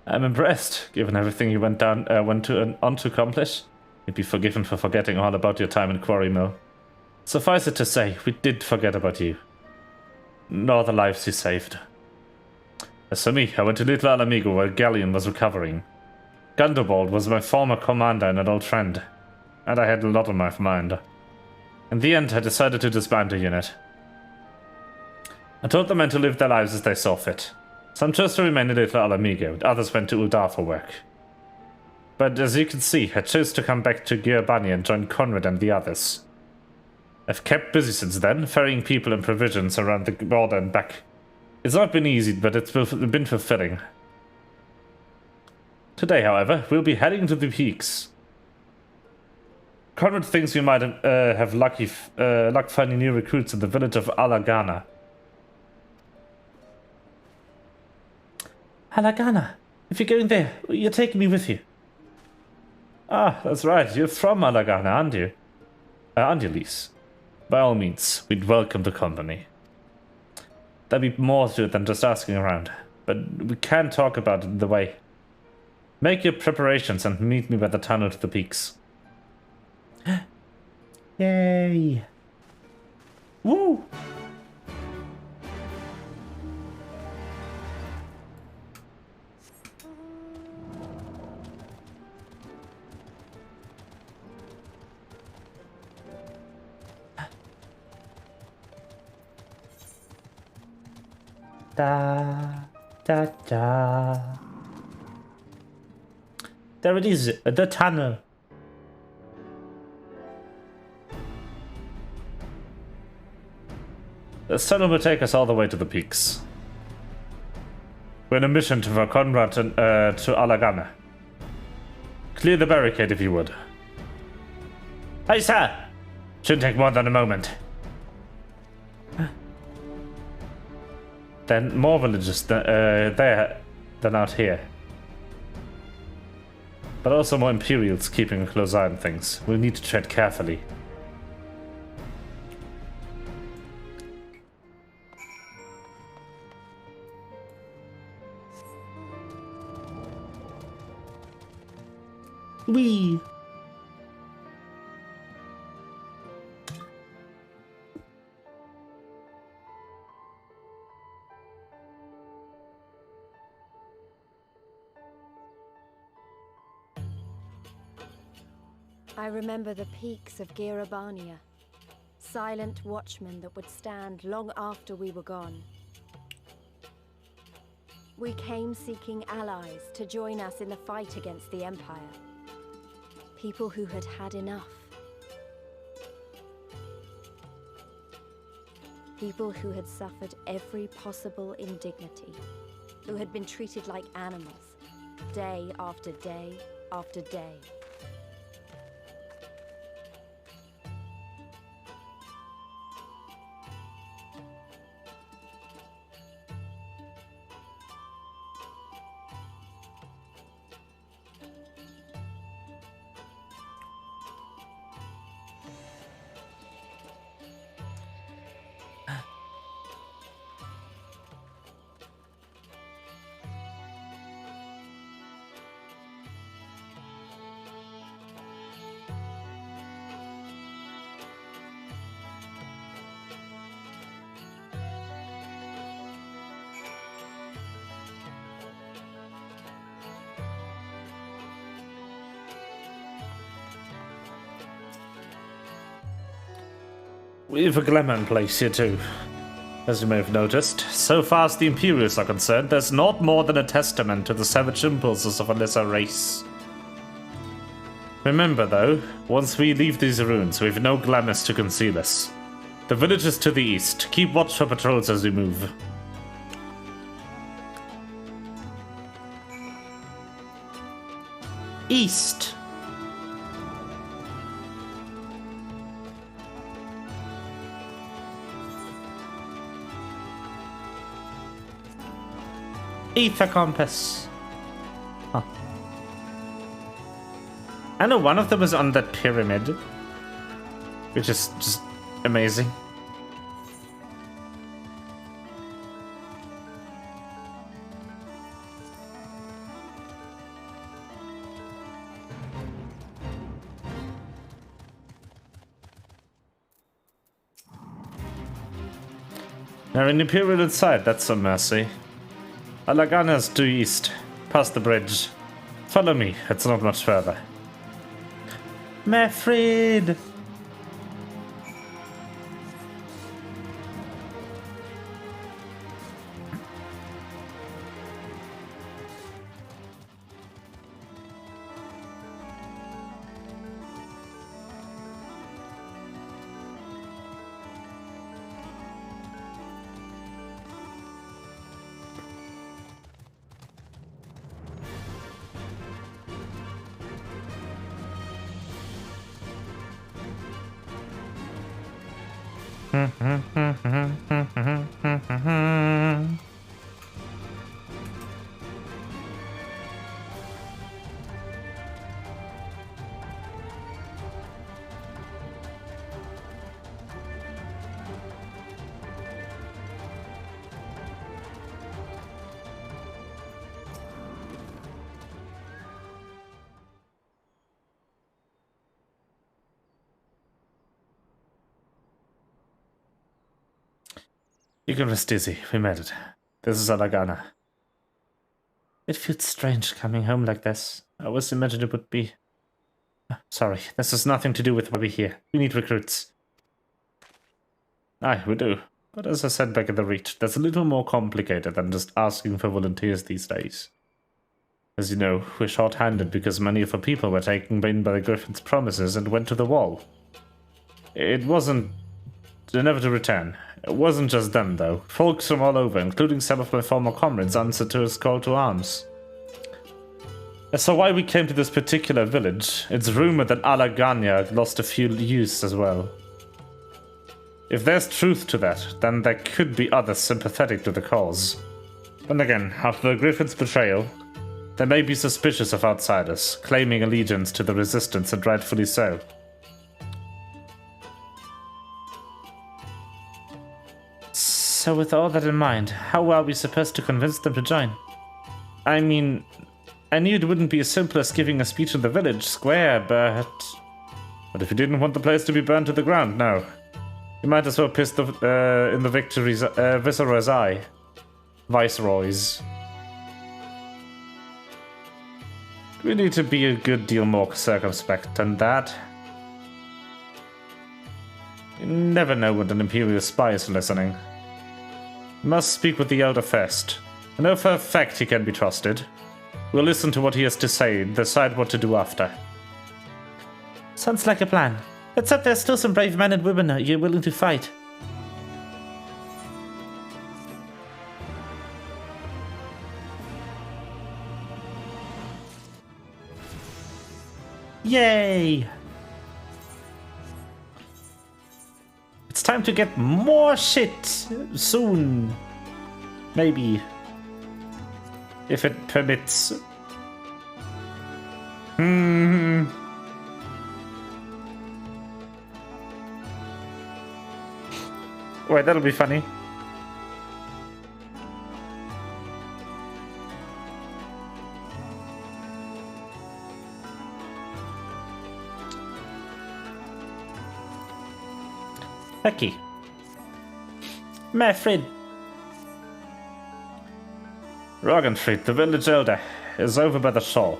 I'm impressed, given everything you went on to accomplish. You'd be forgiven for forgetting all about your time in Quarry Mill. Suffice it to say, we did forget about you. Nor the lives you saved. As for me, I went to Little Alamigo while Galleon was recovering. Gundobald was my former commander and an old friend, and I had a lot on my mind. In the end, I decided to disband the unit. I told the men to live their lives as they saw fit. Some chose to remain in Little Alamigo, and others went to Uldar for work. But as you can see, I chose to come back to Girbani and join Conrad and the others. I've kept busy since then, ferrying people and provisions around the border and back. It's not been easy, but it's been fulfilling. Today, however, we'll be heading to the peaks. Conrad thinks we might have luck finding new recruits in the village of Alagana. Alagana? If you're going there, you're taking me with you. Ah, that's right. You're from Alagana, aren't you? Aren't you, Lise? By all means, we'd welcome the company. There'd be more to it than just asking around, but we can talk about it the way. Make your preparations and meet me by the tunnel to the peaks. Yay! Woo! Da, da, da. There it is, the tunnel. The tunnel will take us all the way to the peaks. We're on a mission for Conrad to Alagana. Clear the barricade if you would. Aye, sir! Shouldn't take more than a moment. Then more villages there than out here. But also more Imperials keeping a close eye on things. We'll need to tread carefully. Wee. I remember the peaks of Girabania, silent watchmen that would stand long after we were gone. We came seeking allies to join us in the fight against the Empire. People who had had enough. People who had suffered every possible indignity, who had been treated like animals, day after day after day. We have a glamour in place here too. As you may have noticed, so far as the Imperials are concerned, there's not more than a testament to the savage impulses of a lesser race. Remember though, once we leave these ruins, we have no glamours to conceal us. The village is to the east. Keep watch for patrols as we move. East. Ether compass. Huh. I know one of them is on that pyramid, which is just amazing. Now in Imperial inside, that's some mercy. Alagana's due east, past the bridge. Follow me, it's not much further. Mefrid! You can rest easy. We made it. This is Alagana. It feels strange coming home like this. I always imagined it would be... Sorry, this has nothing to do with why we're here. We need recruits. Aye, we do. But as I said back at the Reach, that's a little more complicated than just asking for volunteers these days. As you know, we're short-handed because many of our people were taken in by the Griffin's promises and went to the wall. It wasn't... They're never to return. It wasn't just them, though. Folks from all over, including some of my former comrades, answered to his call to arms. As for why we came to this particular village, it's rumored that Alagana lost a few youths as well. If there's truth to that, then there could be others sympathetic to the cause. Then again, after the Griffin's betrayal, They may be suspicious of outsiders, claiming allegiance to the resistance, and rightfully so. So with all that in mind, how are we supposed to convince them to join? I mean, I knew it wouldn't be as simple as giving a speech in the village square, but... What if you didn't want the place to be burned to the ground? No. You might as well piss in the Viceroy's eye. Viceroy's. We need to be a good deal more circumspect than that. You never know when an Imperial spy is listening. You must speak with the Elder first. I know for a fact he can be trusted. We'll listen to what he has to say and decide what to do after. Sounds like a plan. Let's hope there's still some brave men and women you're willing to fight. Yay! It's time to get more shit soon. Maybe. If it permits. Wait, that'll be funny. Becky. Mefrid. Rogenfried, the village elder, is over by the shore.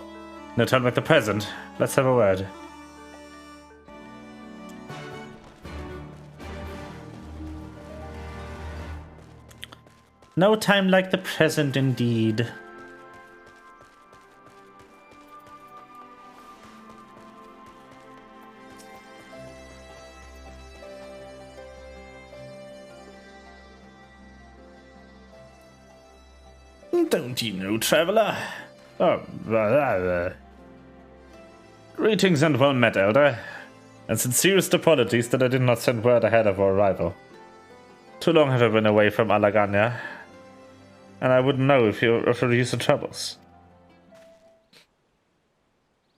No time like the present. Let's have a word. No time like the present, indeed. Don't you know, traveler? Greetings and well met, Elder. And sincerest apologies that I did not send word ahead of our arrival. Too long have I been away from Alagania, and I wouldn't know if you're used to troubles.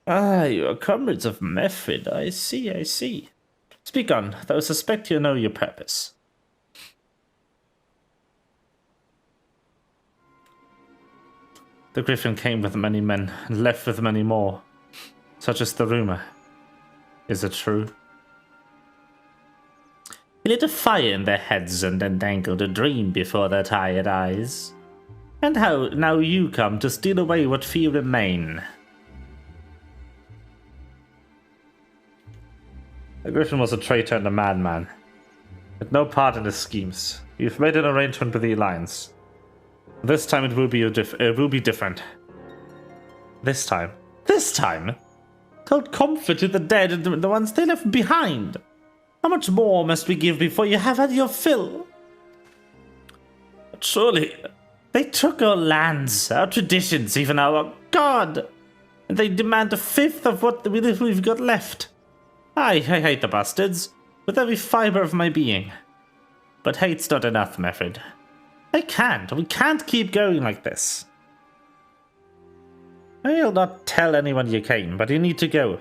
Ah, you are comrades of Mefrid. I see. Speak on, though I suspect you know your purpose. The Griffin came with many men, and left with many more. Such is the rumor. Is it true? He lit a fire in their heads and then dangled a dream before their tired eyes. And how now you come to steal away what few remain. The Griffin was a traitor and a madman. Had no part in his schemes. You've made an arrangement with the Alliance. This time it will be different. This time? Told comfort to the dead and the ones they left behind. How much more must we give before you have had your fill? But surely, they took our lands, our traditions, even our god. And they demand a fifth of what little we've got left. I hate the bastards, with every fibre of my being. But hate's not enough, Mefrid. We can't keep going like this. I'll not tell anyone you came, but you need to go.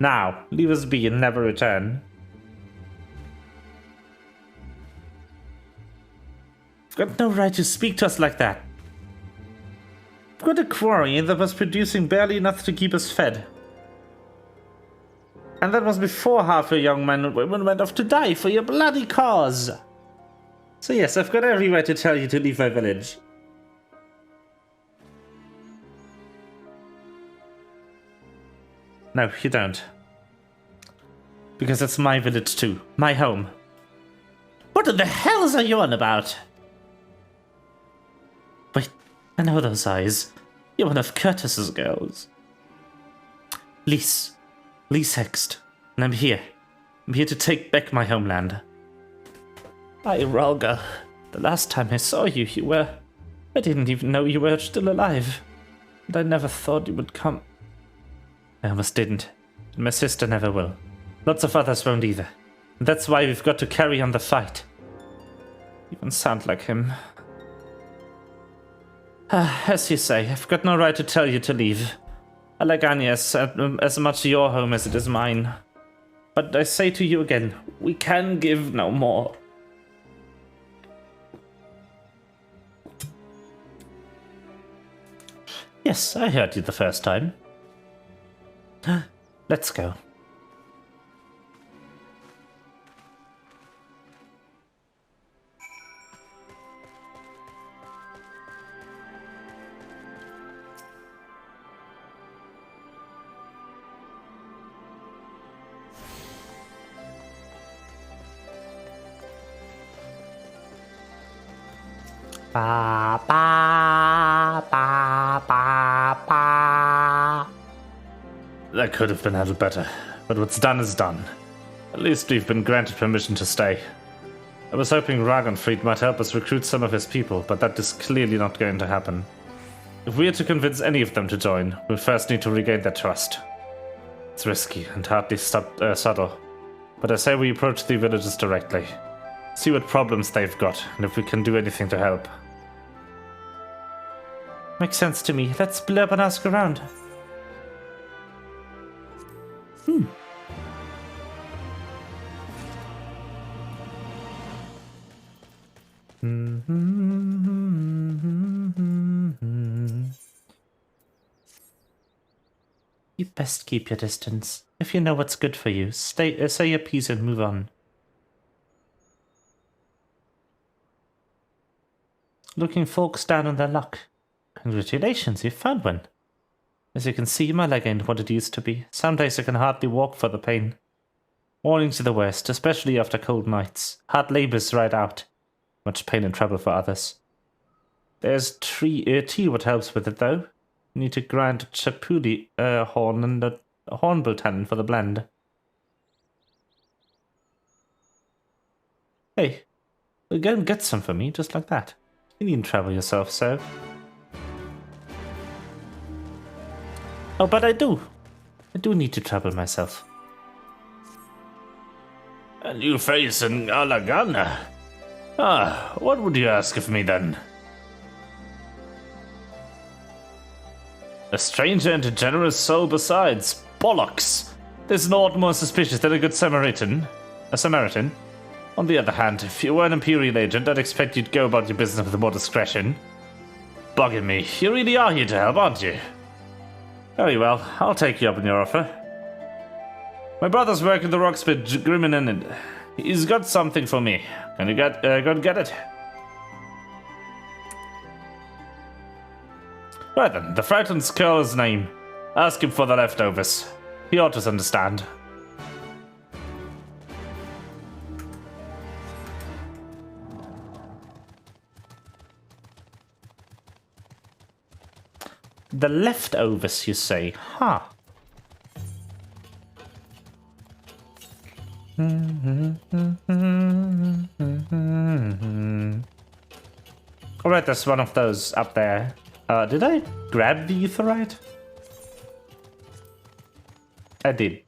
Now, leave us be and never return. You've got no right to speak to us like that. We've got a quarry that was producing barely enough to keep us fed. And that was before half your young men and women went off to die for your bloody cause. So yes, I've got every right to tell you to leave my village. No, you don't. Because it's my village too. My home. What the hells are you on about? Wait, I know those eyes. You're one of Curtis's girls. Lise Hext. And I'm here. I'm here to take back my homeland. Hi, Ralga. The last time I saw you, I didn't even know you were still alive. And I never thought you would come. I almost didn't. And my sister never will. Lots of others won't either. And that's why we've got to carry on the fight. You even sound like him. As you say, I've got no right to tell you to leave. Alagania is as much your home as it is mine. But I say to you again, we can give no more. Yes, I heard you the first time. Let's go. Ba ba ba ba ba. That could have been handled better, but what's done is done. At least we've been granted permission to stay. I was hoping Ragnfried might help us recruit some of his people, but that is clearly not going to happen. If we are to convince any of them to join, we'll first need to regain their trust. It's risky and hardly subtle, but I say we approach the villagers directly. See what problems they've got, and if we can do anything to help. Makes sense to me. Let's split up and ask around. You best keep your distance. If you know what's good for you, say your piece and move on. Looking folks down on their luck. Congratulations, you found one. As you can see, my leg ain't what it used to be. Some days I can hardly walk for the pain. Warning to the worst, especially after cold nights. Hard labor's right out. Much pain and trouble for others. There's tea what helps with it, though. You need to grind a chapuli horn and a hornbill tannin for the blend. Hey, go and get some for me, just like that. You needn't trouble yourself, so. Oh, but I do. I do need to trouble myself. A new face in Alagana? Ah, what would you ask of me then? A stranger and a generous soul besides. Bollocks! There's naught more suspicious than a good Samaritan. A Samaritan? On the other hand, if you were an Imperial agent, I'd expect you'd go about your business with more discretion. Bugging me. You really are here to help, aren't you? Very well, I'll take you up on your offer. My brother's working the Rocksmith Grimmin, and he's got something for me. Can you go and get it? Right then, the frightened skull's name. Ask him for the leftovers. He ought to understand. The leftovers, you say? Huh. Alright, there's one of those up there. Did I grab the etherite? I did.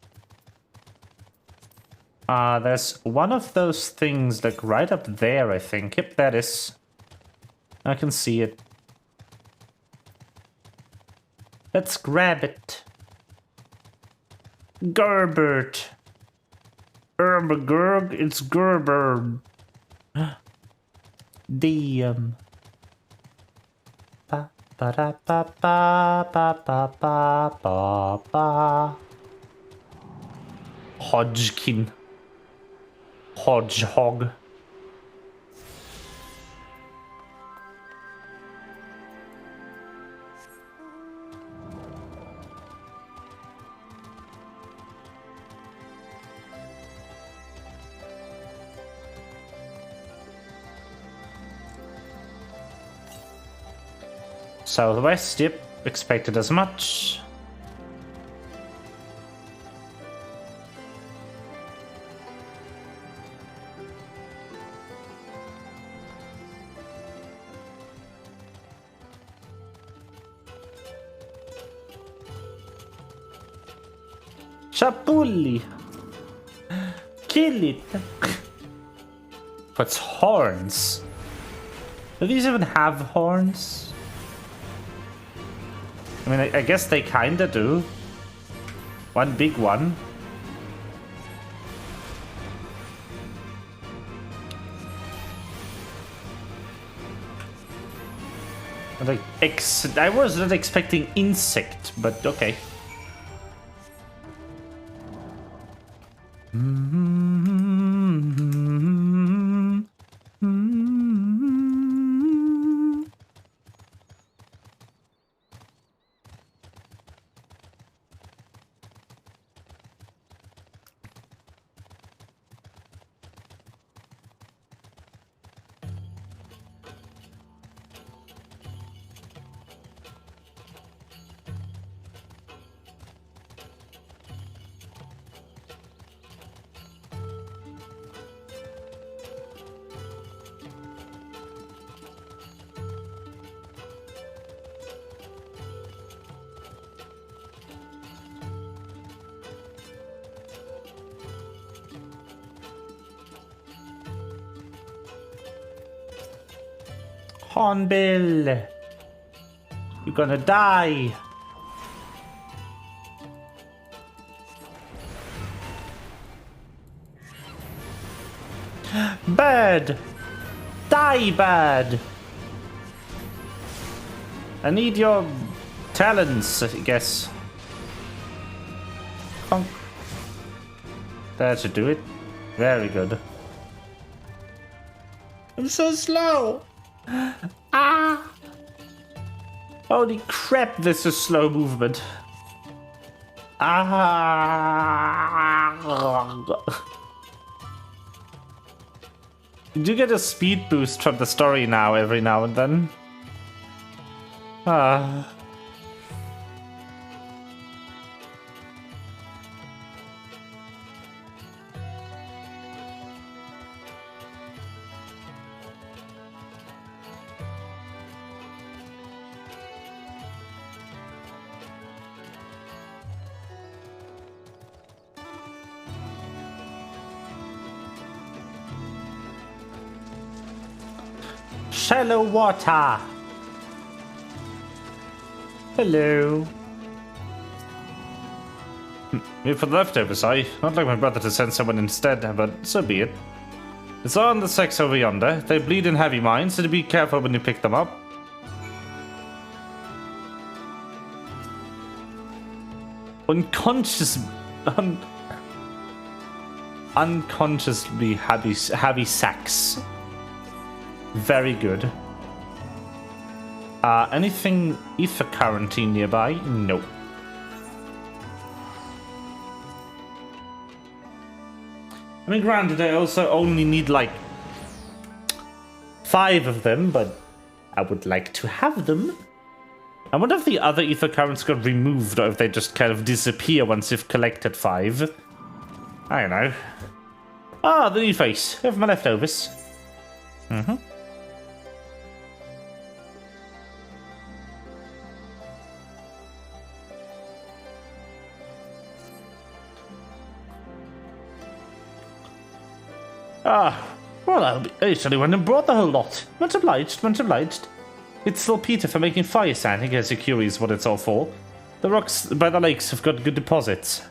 There's one of those things like right up there, I think. Yep, that is. I can see it. Let's grab it. Gerbert. Gerg, it's Gerber. Ba ba da ba ba ba ba ba ba ba. Hodgkin. Hodgehog. Southwest, yep, expected as much. Chapuli! Kill it! What's horns? Do these even have horns? I mean, I guess they kinda do. One big one. Like I was not expecting insect, but okay. Hornbill, you're gonna die. Bird, die, bird. I need your talents, I guess. Conk. That should do it. Very good. I'm so slow. Ah! Holy crap, this is slow movement. Ah! You do get a speed boost from the story now, every now and then. Ah. Shallow water. Hello. Me for the leftovers, I'd like my brother to send someone instead, but so be it. It's on the sex over yonder. They bleed in heavy mines, so be careful when you pick them up. Unconsciously heavy sacks. Very good. Anything ether currency nearby? No. I mean, granted, I also only need like 5 of them, but I would like to have them. I wonder if the other ether currents got removed or if they just kind of disappear once you've collected 5. I don't know. Ah, the new face. I have my leftovers. Well, I actually went and brought the whole lot. Much obliged, much obliged. It's still Peter for making fire sand, in case you're curious what it's all for. The rocks by the lakes have got good deposits.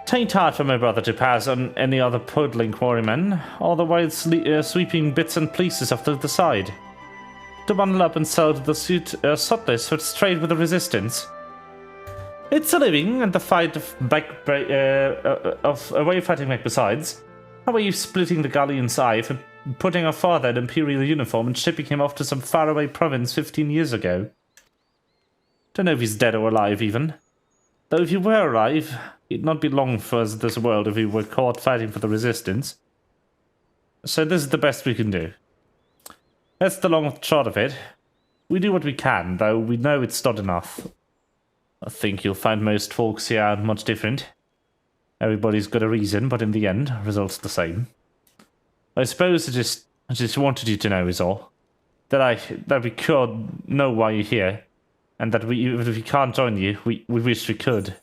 Tain't hard for my brother to pass on any other puddling quarrymen, all the while sweeping bits and pieces off to the side. To bundle up and sell to the sutlers who'd trade with the resistance. It's a living, and the fight of away fighting back besides. How are you splitting the galleon's eye for putting our father in imperial uniform and shipping him off to some faraway province 15 years ago? Don't know if he's dead or alive, even. Though if he were alive, it'd not be long for us this world if we were caught fighting for the resistance. So this is the best we can do. That's the long shot of it. We do what we can, though we know it's not enough. I think you'll find most folks here aren't much different. Everybody's got a reason, but in the end, results the same. I suppose I just wanted you to know is all. That we could know why you're here, and that if we can't join you, we wish we could.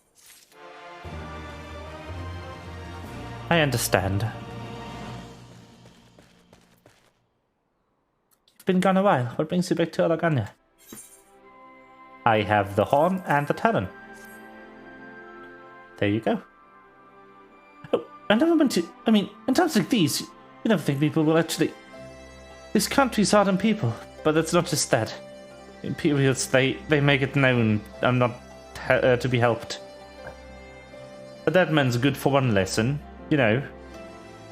I understand. You've been gone a while. What brings you back to Alagania? I have the horn and the talon. There you go. Oh, I never meant to... I mean, in times like these, you never think people will actually... This country's hard on people, but it's not just that. Imperials, they make it known I'm not to be helped. A dead man's good for one lesson, you know,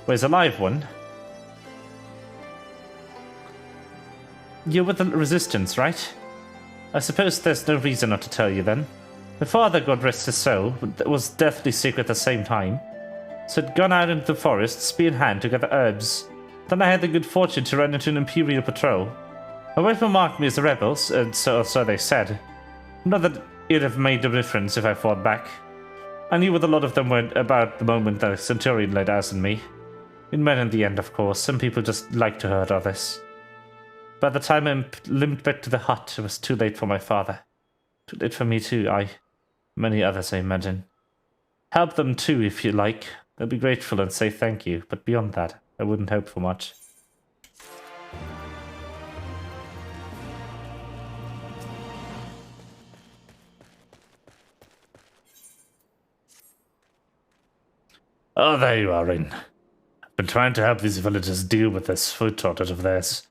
whereas a live one... You're with the Resistance, right? I suppose there's no reason not to tell you then. My father, God rest his soul, was deathly sick at the same time, so had gone out into the forest, spear in hand, to gather herbs. Then I had the good fortune to run into an Imperial patrol. My wife marked me as the rebels, and so they said. Not that it'd have made a difference if I fought back. I knew what a lot of them were about the moment that Centurion laid eyes on me. It met in the end, of course. Some people just like to hurt others. By the time I limped back to the hut, it was too late for my father. Too late for me too, many others, I imagine. Help them too, if you like. They'll be grateful and say thank you, but beyond that, I wouldn't hope for much. Oh, there you are, Rin. I've been trying to help these villagers deal with this food shortage of theirs.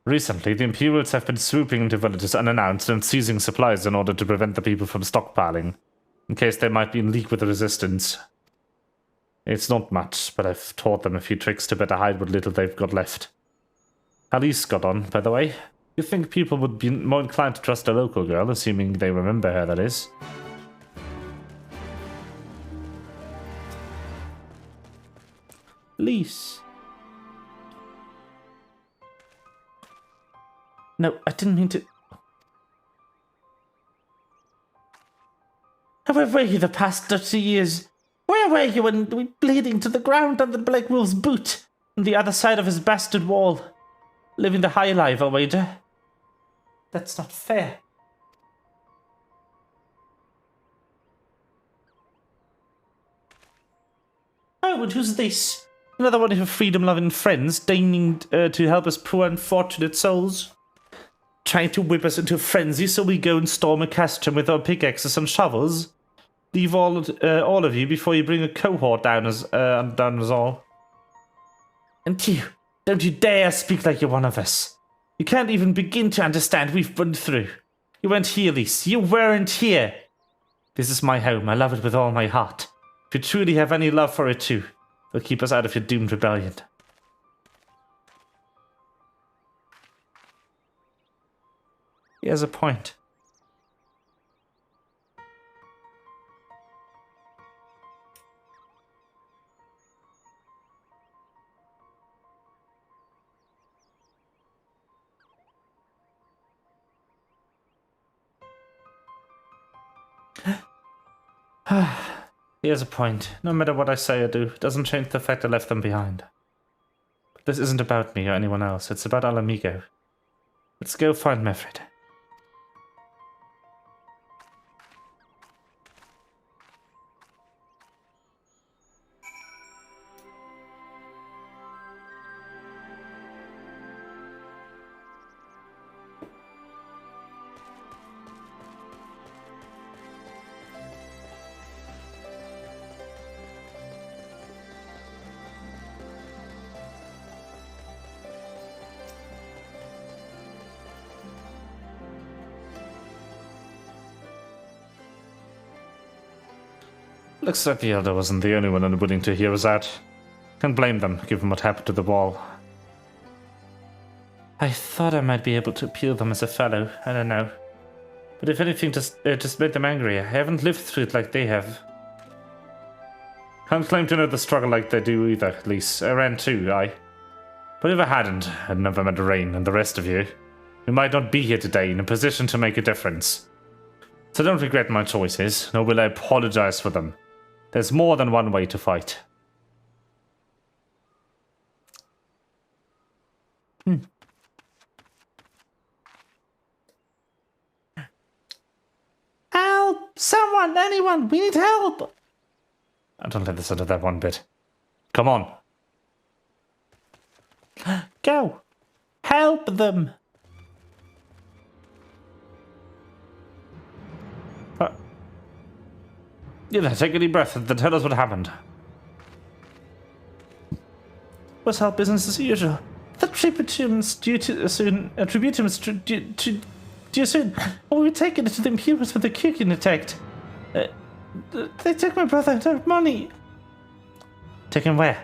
Recently, the Imperials have been swooping into villages unannounced and seizing supplies in order to prevent the people from stockpiling, in case they might be in league with the Resistance. It's not much, but I've taught them a few tricks to better hide what little they've got left. Alice got on, by the way. You think people would be more inclined to trust a local girl, assuming they remember her, that is. Alice. No, I didn't mean to... Where were you the past 30 years? Where were you when we bleeding to the ground under the Black Wolf's boot, on the other side of his bastard wall? Living the high life, I'll wager. That's not fair. Oh, and who's this? Another one of your freedom-loving friends, deigning to help us poor unfortunate souls? Trying to whip us into a frenzy so we go and storm a castrum with our pickaxes and shovels? Leave all of you before you bring a cohort down us all. And you, don't you dare speak like you're one of us. You can't even begin to understand what we've been through. You weren't here, Lise. You weren't here. This is my home. I love it with all my heart. If you truly have any love for it too, it'll keep us out of your doomed rebellion. He has a point. He has a point. No matter what I say or do, it doesn't change the fact I left them behind. But this isn't about me or anyone else. It's about Alamigo. Let's go find Mefred. Looks like the Elder wasn't the only one unwilling to hear us out. Can't blame them, given what happened to the wall. I thought I might be able to appeal them as a fellow, I don't know. But if anything, just made them angry. I haven't lived through it like they have. Can't claim to know the struggle like they do either, at least. I ran too, But if I hadn't, I'd never met Rain and the rest of you. We might not be here today in a position to make a difference. So don't regret my choices, nor will I apologize for them. There's more than one way to fight. Help! Someone! Anyone! We need help! I don't let this under that one bit. Come on. Go! Help them! Yeah, take a deep breath and then tell us what happened. Was our business as usual. The tributiums due soon. We were taken into the Imperials when the Kyrgyz attacked. They took my brother and our money. Took him where?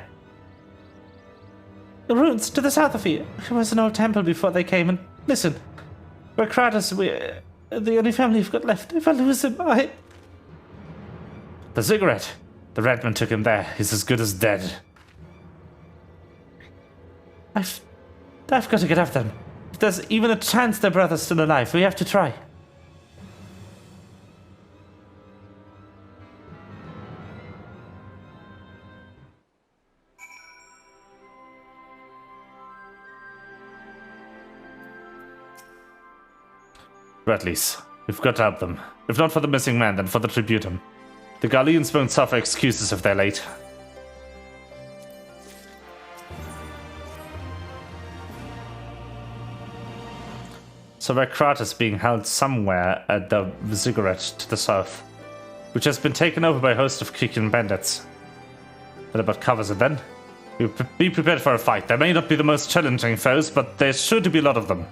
The ruins to the south of here. There was an old temple before they came, and listen, we're Kratos, we're the only family we've got left. If I lose him, The cigarette. The Redman took him there. He's as good as dead. I've got to get after them. If there's even a chance their brother's still alive, we have to try. Bradley's. We've got to help them. If not for the missing man, then for the tributum. The Garleans won't suffer excuses if they're late. So Kratos is being held somewhere at the ziggurat to the south, which has been taken over by a host of Kyrgyz bandits. That about covers it then. Be prepared for a fight. There may not be the most challenging foes, but there's sure to be a lot of them.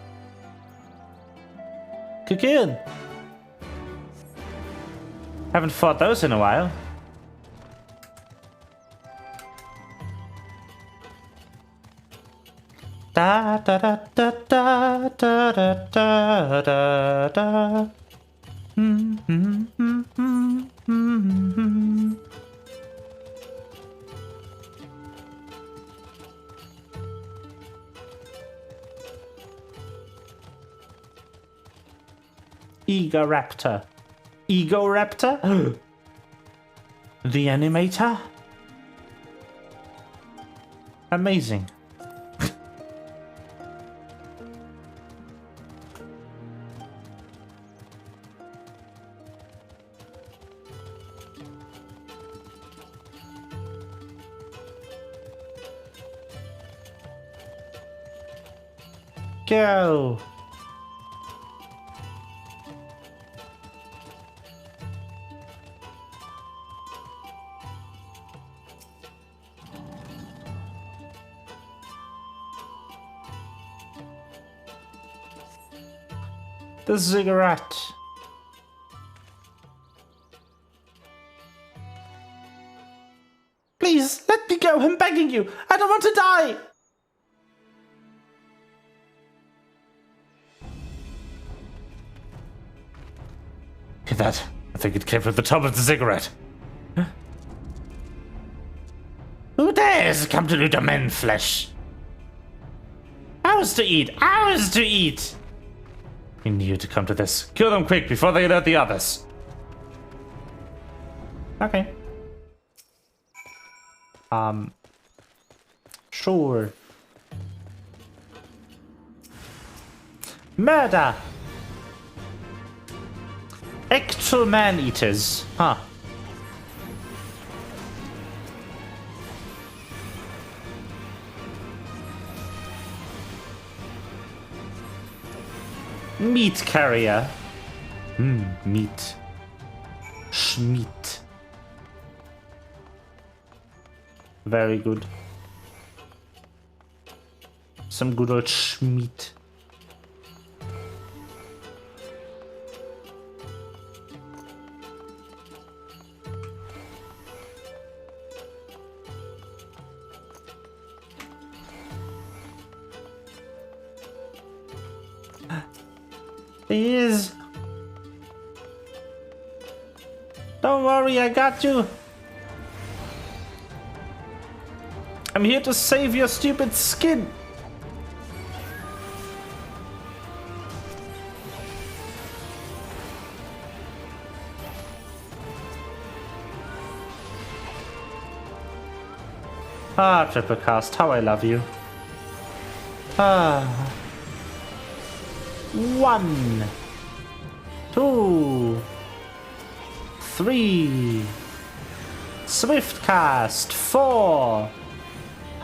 Kyrgyz! Haven't fought those in a while. Da da da da da da da da da. Egoraptor. Egoraptor? The animator? Amazing. Go! The ziggurat. Please, let me go. I'm begging you. I don't want to die. Hear that? I think it came from the top of the ziggurat. Huh? Who dares come to loot a man's flesh? Ours to eat. Ours to eat. We knew you to come to this. Kill them quick before they alert the others. Okay. Sure. Murder! Actual man-eaters. Huh. Meat carrier. Meat. Schmeat. Very good. Some good old schmeat. He is. Don't worry, I got you. I'm here to save your stupid skin. Ah, Triple Cast, how I love you. Ah. 1, 2, 3. Swift cast 4.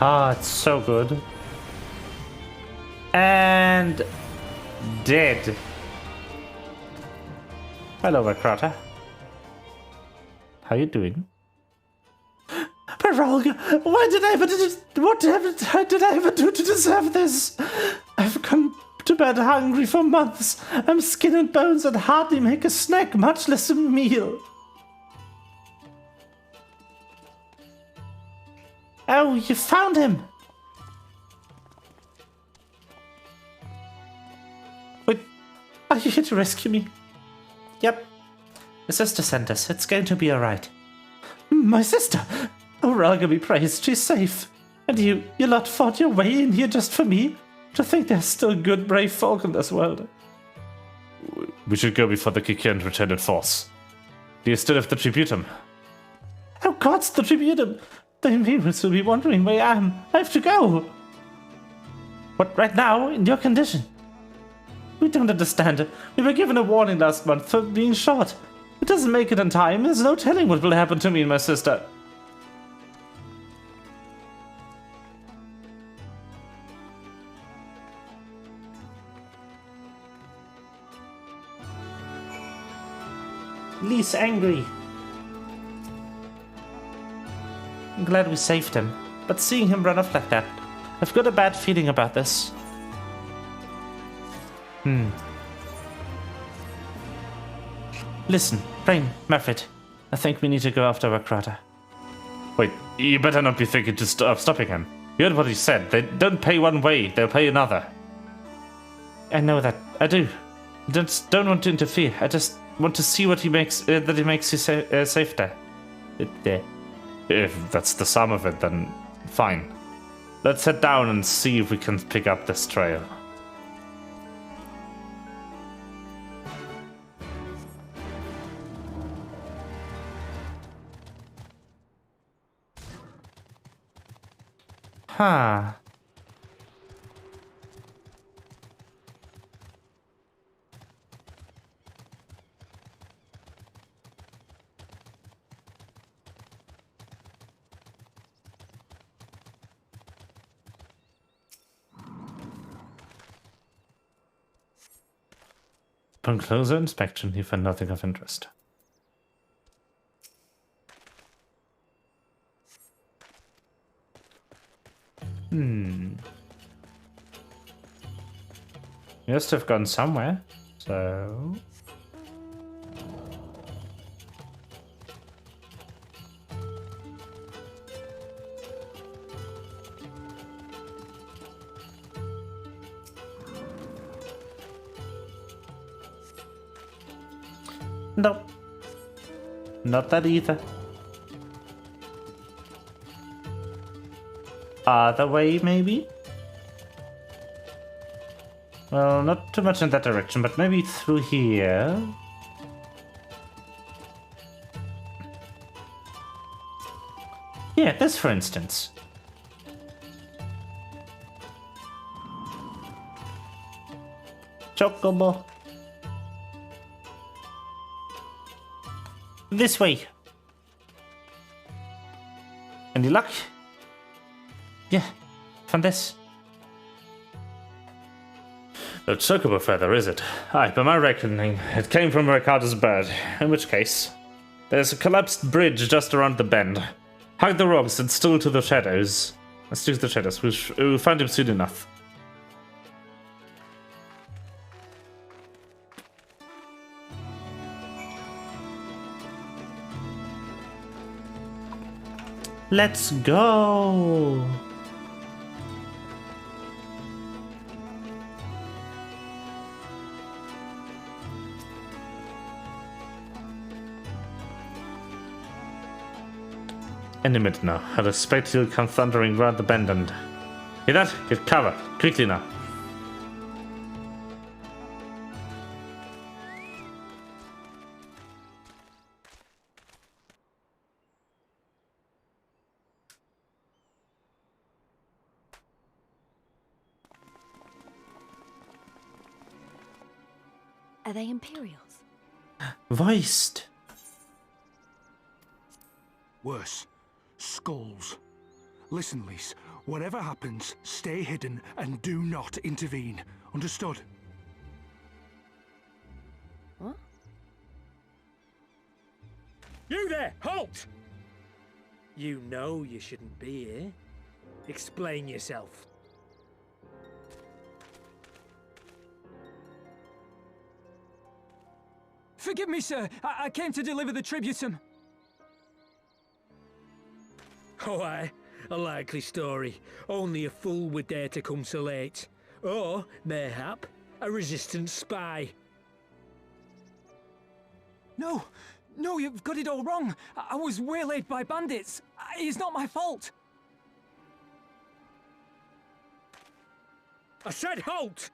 Ah, it's so good. And dead. Hello, Crota. How you doing? But Rolga, what did I ever do to deserve this? I've come to bed hungry for months. I'm skin and bones and hardly make a snack, much less a meal. Oh, you found him! Wait, are you here to rescue me? Yep. The sister sent us. It's going to be alright. My sister! Oh, Rolga be praised, she's safe. And you lot fought your way in here just for me? To think there's still good, brave folk in this world. We should go before the Kiki and return in force. Do you still have the tributum? Oh gods, the tributum! The Imperials will be wondering where I am. I have to go! What, right now, in your condition? We don't understand. We were given a warning last month for being shot. It doesn't make it in time. There's no telling what will happen to me and my sister. Lee's angry. I'm glad we saved him, but seeing him run off like that, I've got a bad feeling about this. Listen, Brain, Maverick, I think we need to go after Wakrata. Wait, you better not be thinking to stopping him. You heard what he said. They don't pay one way, they'll pay another. I know that. I do. Don't want to interfere. I just want to see what he makes, that he makes you safe there. If that's the sum of it, then fine. Let's head down and see if we can pick up this trail. Huh. Upon closer inspection, he found nothing of interest. He must have gone somewhere, so... No. Not that either. Other way, maybe? Well, not too much in that direction, but maybe through here. Yeah, this for instance. Chocobo. This way. Any luck? Yeah, found this. No chocobo feather, is it? Aye, by my reckoning, it came from Ricardo's bird. In which case, there's a collapsed bridge just around the bend. Hug the rocks and still to the shadows. Let's do the shadows. We'll find him soon enough. Let's go! Any minute now, I'd expect he'll come thundering round the bend and... Hear that? Get cover! Quickly now! Are they Imperials? Voiced! Worse. Skulls. Listen, Lise. Whatever happens, stay hidden and do not intervene. Understood? What? You there! Halt! You know you shouldn't be here. Explain yourself. Forgive me, sir. I came to deliver the tributum. Oh, aye. A likely story. Only a fool would dare to come so late. Or, mayhap, a resistance spy. No, you've got it all wrong. I was waylaid by bandits. It's not my fault. I said halt!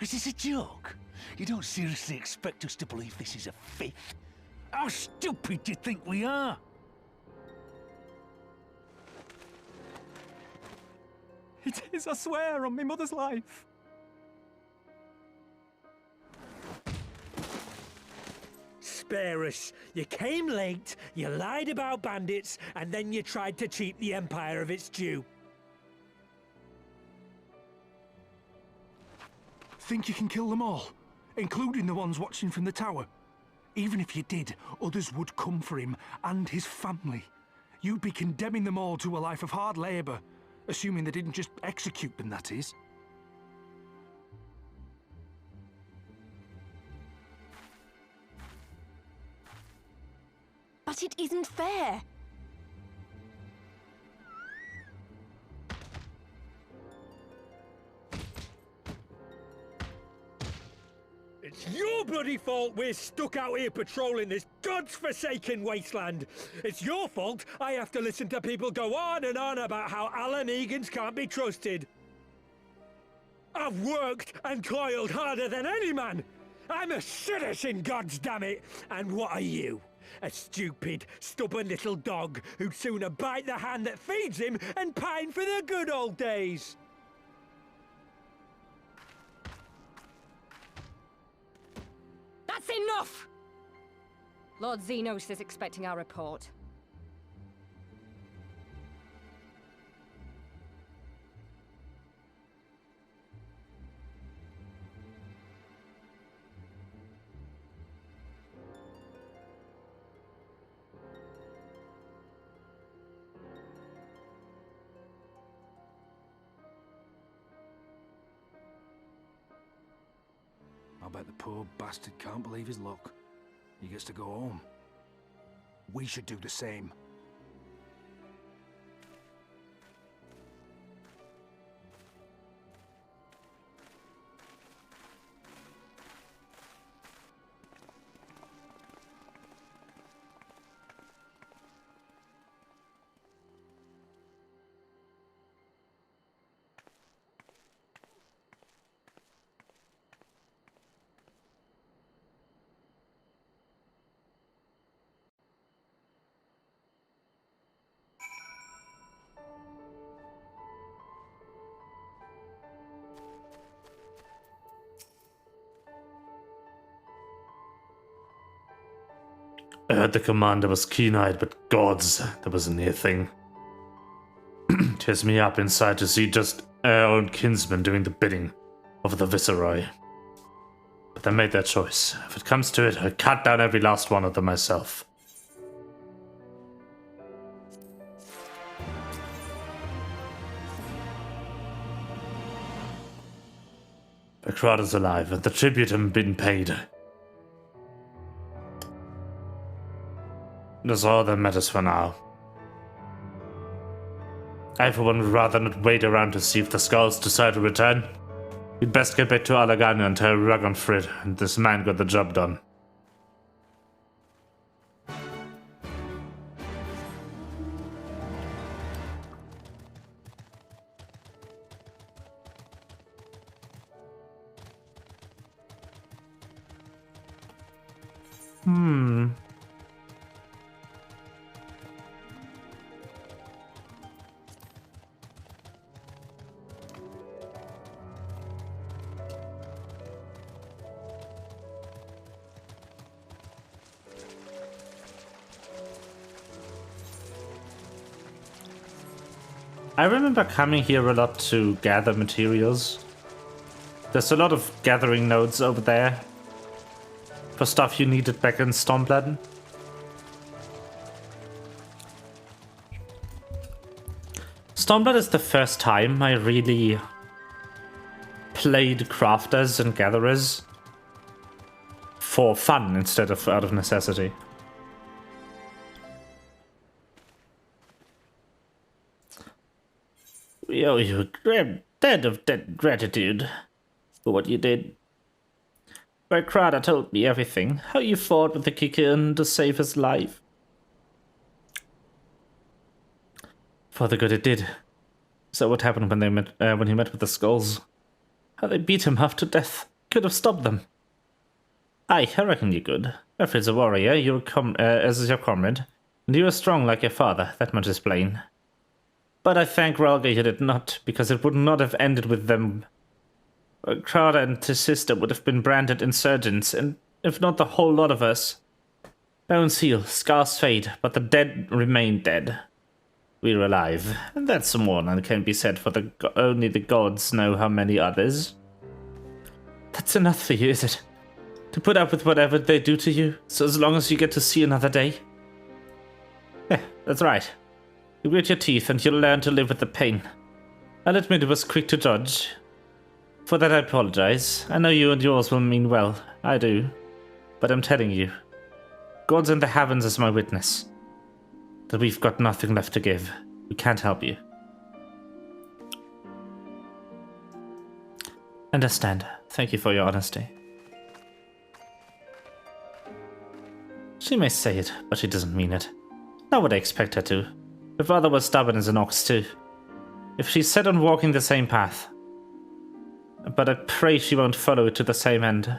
Is this a joke? You don't seriously expect us to believe this is a fifth? How stupid do you think we are? It is, I swear, on my mother's life. Spare us. You came late, you lied about bandits, and then you tried to cheat the Empire of its due. Think you can kill them all? Including the ones watching from the tower? Even if you did, others would come for him and his family. You'd be condemning them all to a life of hard labor. Assuming they didn't just execute them, that is. But it isn't fair. It's your bloody fault we're stuck out here patrolling this god's-forsaken wasteland. It's your fault I have to listen to people go on and on about how Alamegans can't be trusted. I've worked and toiled harder than any man. I'm a citizen, goddammit. And what are you? A stupid, stubborn little dog who'd sooner bite the hand that feeds him and pine for the good old days. That's enough! Lord Xenos is expecting our report. I bet the poor bastard can't believe his luck. He gets to go home. We should do the same. I heard the commander was keen-eyed, but gods, that was a near thing. Tears me up inside to see just our own kinsmen doing the bidding of the Viceroy. But they made their choice. If it comes to it, I cut down every last one of them myself. The crowd is alive, and the tribute has been paid. That's all that matters for now. I for one would rather not wait around to see if the Skulls decide to return. We'd best get back to Alagania and tell Ragon Frid, and this man got the job done. I remember coming here a lot to gather materials. There's a lot of gathering nodes over there for stuff you needed back in Stormblood. Stormblood is the first time I really played crafters and gatherers for fun instead of out of necessity. We owe you a debt of gratitude for what you did. Crowder told me everything, how you fought with the Kikin to save his life. For the good it did. So what happened when he met with the skulls? How they beat him half to death. Could have stopped them. Aye, I reckon you could. Alfred's a warrior, as is your comrade, and you are strong like your father, that much is plain. But I thank Ralga you did not, because it would not have ended with them. Crowder and his sister would have been branded insurgents, and if not the whole lot of us. Bones heal, scars fade, but the dead remain dead. We're alive, and that's more than can be said for only the gods know how many others. That's enough for you, is it? To put up with whatever they do to you, so as long as you get to see another day? Yeah, that's right. You grit your teeth and you'll learn to live with the pain. I'll admit it was quick to judge. For that I apologize. I know you and yours will mean well. I do. But I'm telling you, God's in the heavens is my witness. That we've got nothing left to give. We can't help you. Understand. Thank you for your honesty. She may say it, but she doesn't mean it. Not what I expect her to. Her father was stubborn as an ox too. If she's set on walking the same path, but I pray she won't follow it to the same end.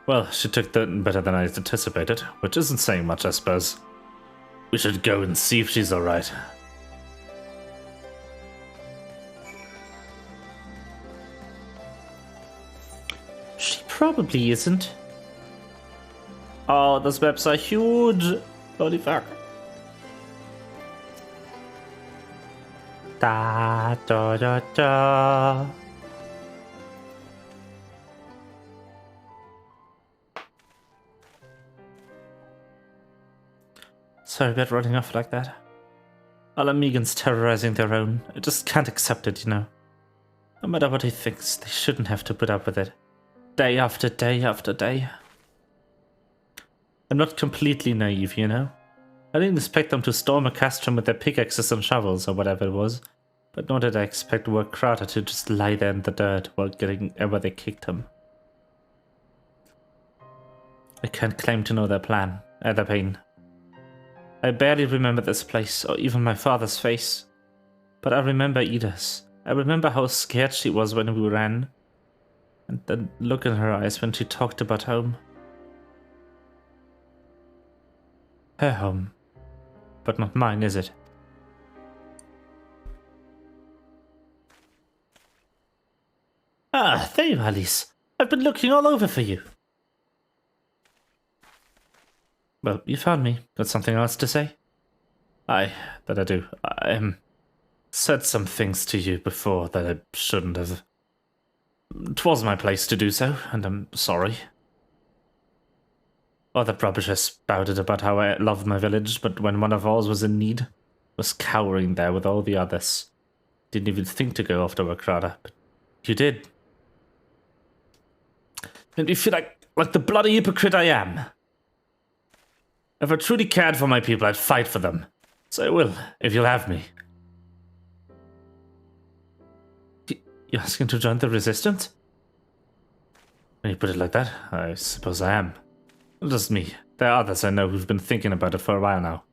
Well, she took that better than I anticipated, which isn't saying much, I suppose. We should go and see if she's alright. She probably isn't. Oh, those maps are huge! Holy fuck. Da da da da. Sorry about running off like that. All Amigans terrorizing their own. I just can't accept it, you know. No matter what he thinks, they shouldn't have to put up with it. Day after day after day. I'm not completely naive, you know. I didn't expect them to storm a castrum with their pickaxes and shovels or whatever it was, but nor did I expect Work Crowder to just lie there in the dirt while they kicked him. I can't claim to know their plan, their pain. I barely remember this place, or even my father's face. But I remember Ida's. I remember how scared she was when we ran. And the look in her eyes when she talked about home. Her home. But not mine, is it? Ah, there you are, Alice. I've been looking all over for you. Well, you found me. Got something else to say? Aye, that I do. I said some things to you before that I shouldn't have. 'Twas my place to do so, and I'm sorry. Other rubbish I spouted about how I loved my village, but when one of ours was in need, was cowering there with all the others. Didn't even think to go after Wakrada, but you did. Made me feel like the bloody hypocrite I am. If I truly cared for my people, I'd fight for them. So I will, if you'll have me. You asking to join the resistance? When you put it like that, I suppose I am. Not just me. There are others I know who've been thinking about it for a while now.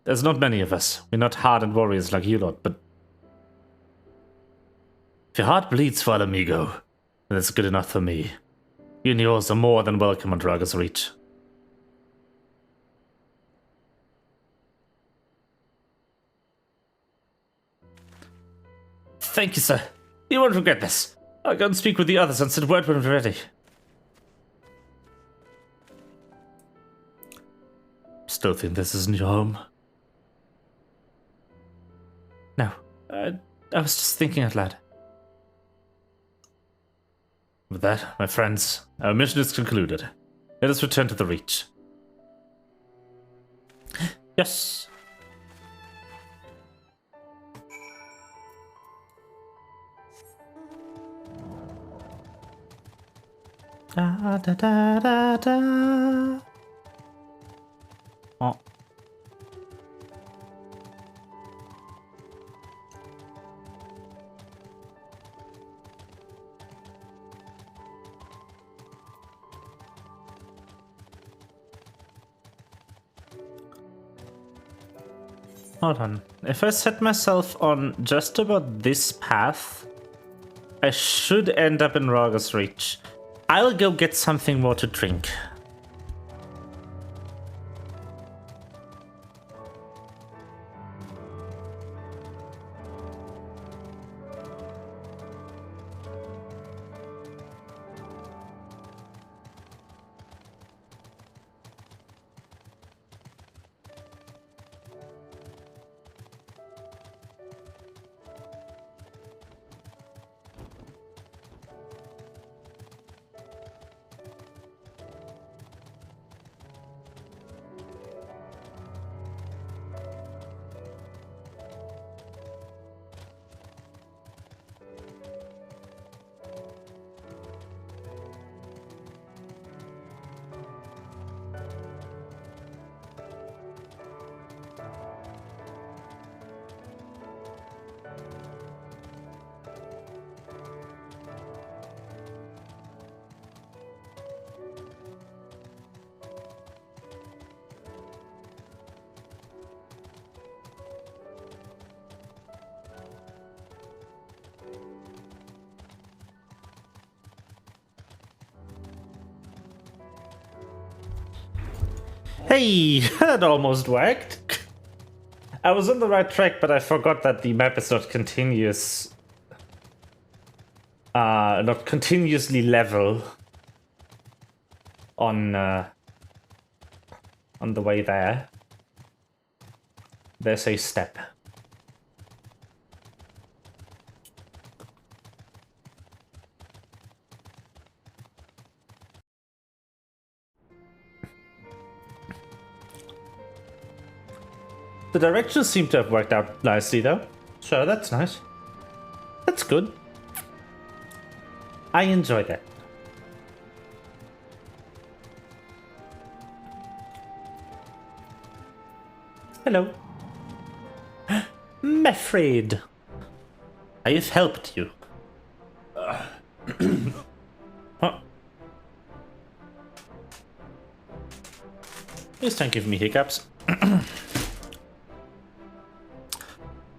There's not many of us. We're not hardened warriors like you lot, but... if your heart bleeds for El Amigo, then that's good enough for me. You and yours are more than welcome on Draga's Reach. Thank you, sir. You won't regret this. I'll go and speak with the others and send word when we're ready. Still think this isn't your home? No, I was just thinking out loud. With that, my friends, our mission is concluded. Let us return to the Reach. Yes. Da da da da da. Oh. Hold on. If I set myself on just about this path, I should end up in Raga's Reach. I'll go get something more to drink. Hey, that almost worked. I was on the right track, but I forgot that the map is not continuous. Not continuously level on the way there. There's a step. The directions seem to have worked out nicely, though. So that's nice. That's good. I enjoy that. Hello. Mefred. I have helped you. Huh. Please don't give me hiccups.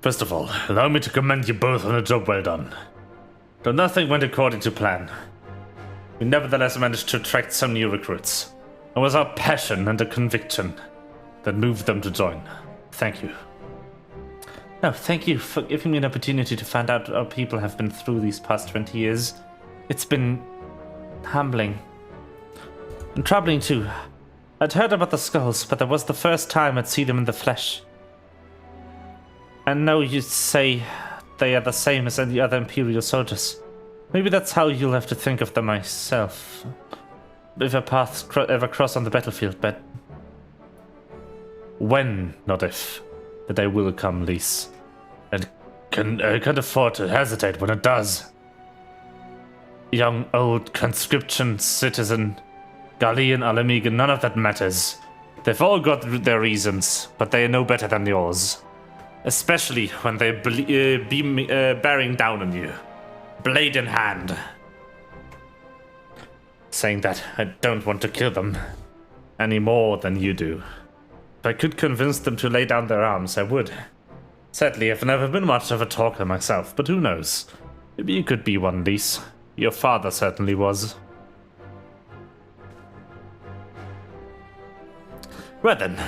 First of all, allow me to commend you both on a job well done. Though nothing went according to plan, we nevertheless managed to attract some new recruits. It was our passion and a conviction that moved them to join. Thank you. No, thank you for giving me an opportunity to find out how people have been through these past 20 years. It's been humbling. And troubling too. I'd heard about the skulls, but that was the first time I'd seen them in the flesh. I know you say they are the same as any other Imperial soldiers. Maybe that's how you'll have to think of them myself. If our paths ever cross on the battlefield, but... when, not if, the day will come, Lise. And can't afford to hesitate when it does. Young, old, conscription, citizen, Gallian, Alamegan, none of that matters. They've all got their reasons, but they are no better than yours. Especially when they be bearing down on you, blade in hand. Saying that, I don't want to kill them any more than you do. If I could convince them to lay down their arms, I would. Sadly, I've never been much of a talker myself, but who knows? Maybe you could be one, Lise. Your father certainly was. Well then,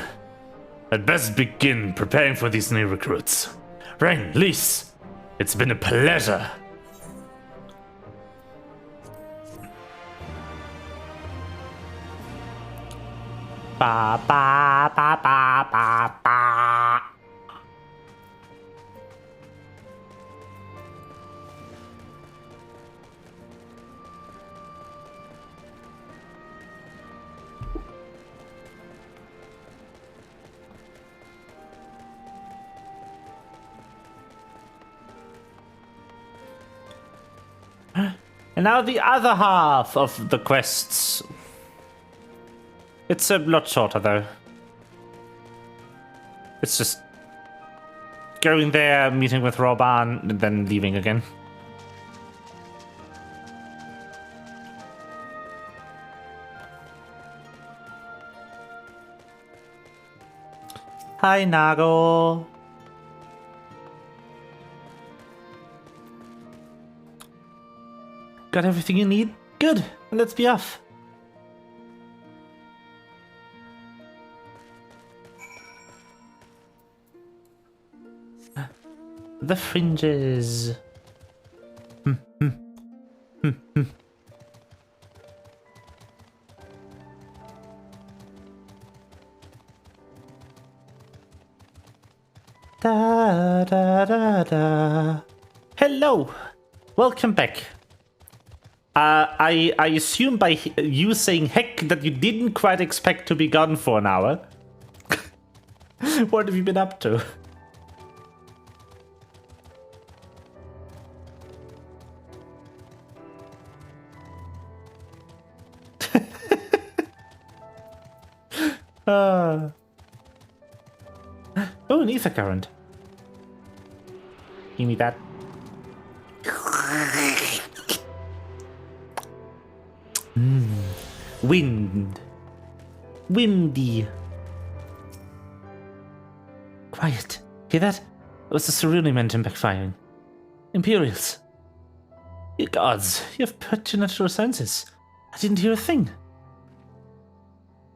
I'd best begin preparing for these new recruits. Rain, Lise, it's been a pleasure. Ba ba ba ba ba ba. And now the other half of the quests. It's a lot shorter though. It's just going there, meeting with Roban, and then leaving again. Hi, Nago. Got everything you need? Good. Let's be off. The fringes. Da da da da. Hello. Welcome back. I assume by you saying heck that you didn't quite expect to be gone for an hour. What have you been up to? Oh, an ether current. Give me that. Wind. Windy. Quiet. Hear that? It was the cerulean engine backfiring. Imperials. You gods, you have put your natural senses. I didn't hear a thing.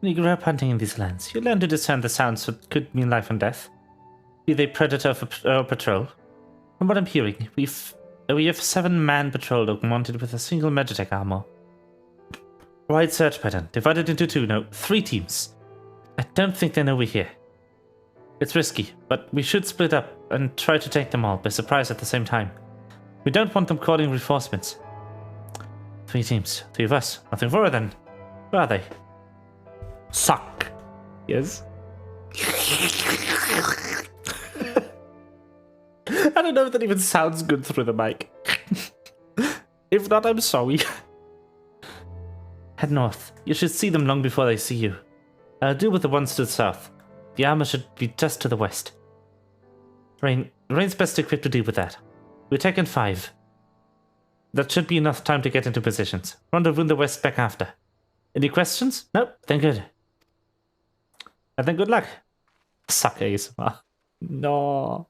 When you grew up hunting in these lands, you learned to discern the sounds that could mean life and death. Be they predator or patrol. From what I'm hearing, we have 7-man patrol dog mounted with a single Magitech armor. Wide search pattern, divided into 3 teams. I don't think they know we're here. It's risky, but we should split up and try to take them all by surprise at the same time. We don't want them calling reinforcements. 3 teams, 3 of us. Nothing for it then. Where are they? Suck. Yes? I don't know if that even sounds good through the mic. If not, I'm sorry. Head north. You should see them long before they see you. Deal with the ones to the south. The armor should be just to the west. Rain's best equipped to deal with that. We're taking 5. That should be enough time to get into positions. Rendezvous in the west back after. Any questions? Nope, then good. And then good luck. Suck ASMR. No.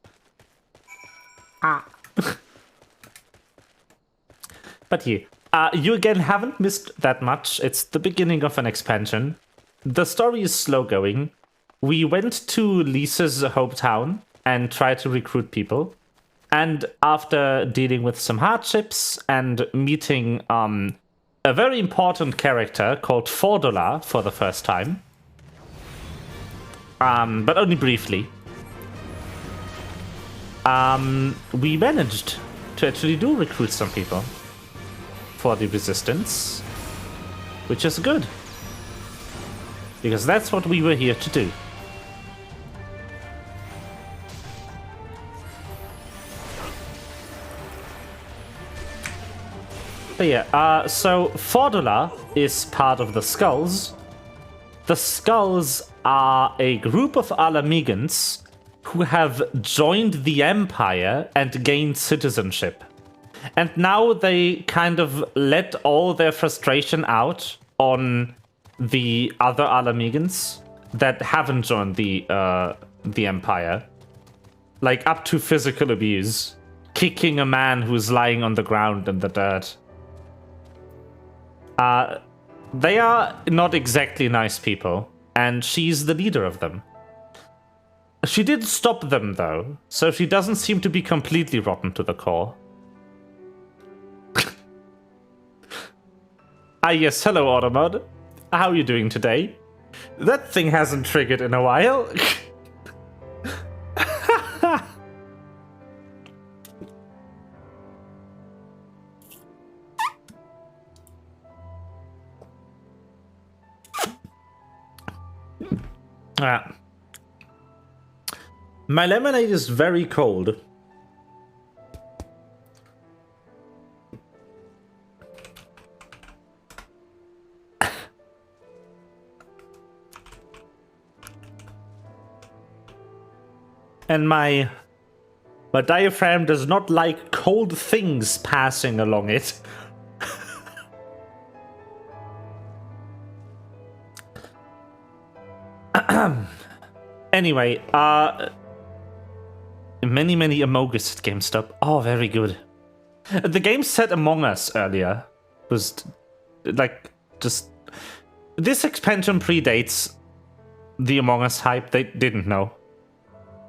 But yeah, you again haven't missed that much. It's the beginning of an expansion. The story is slow going. We went to Lisa's hometown and tried to recruit people. And after dealing with some hardships and meeting a very important character called Fordola for the first time, but only briefly, we managed to actually recruit some people for the resistance, which is good, because that's what we were here to do. But yeah, so Fordola is part of the Skulls. The Skulls are a group of Alamegans who have joined the Empire and gained citizenship. And now they kind of let all their frustration out on the other Alamegans that haven't joined the Empire. Like, up to physical abuse. Kicking a man who's lying on the ground in the dirt. They are not exactly nice people, and she's the leader of them. She did stop them, though, so she doesn't seem to be completely rotten to the core. Ah yes, hello Automod. How are you doing today? That thing hasn't triggered in a while. My lemonade is very cold. And my diaphragm does not like cold things passing along it. Anyway, many Amogus at GameStop. Oh, very good. The game said Among Us earlier. Was like just this expansion predates the Among Us hype. They didn't know.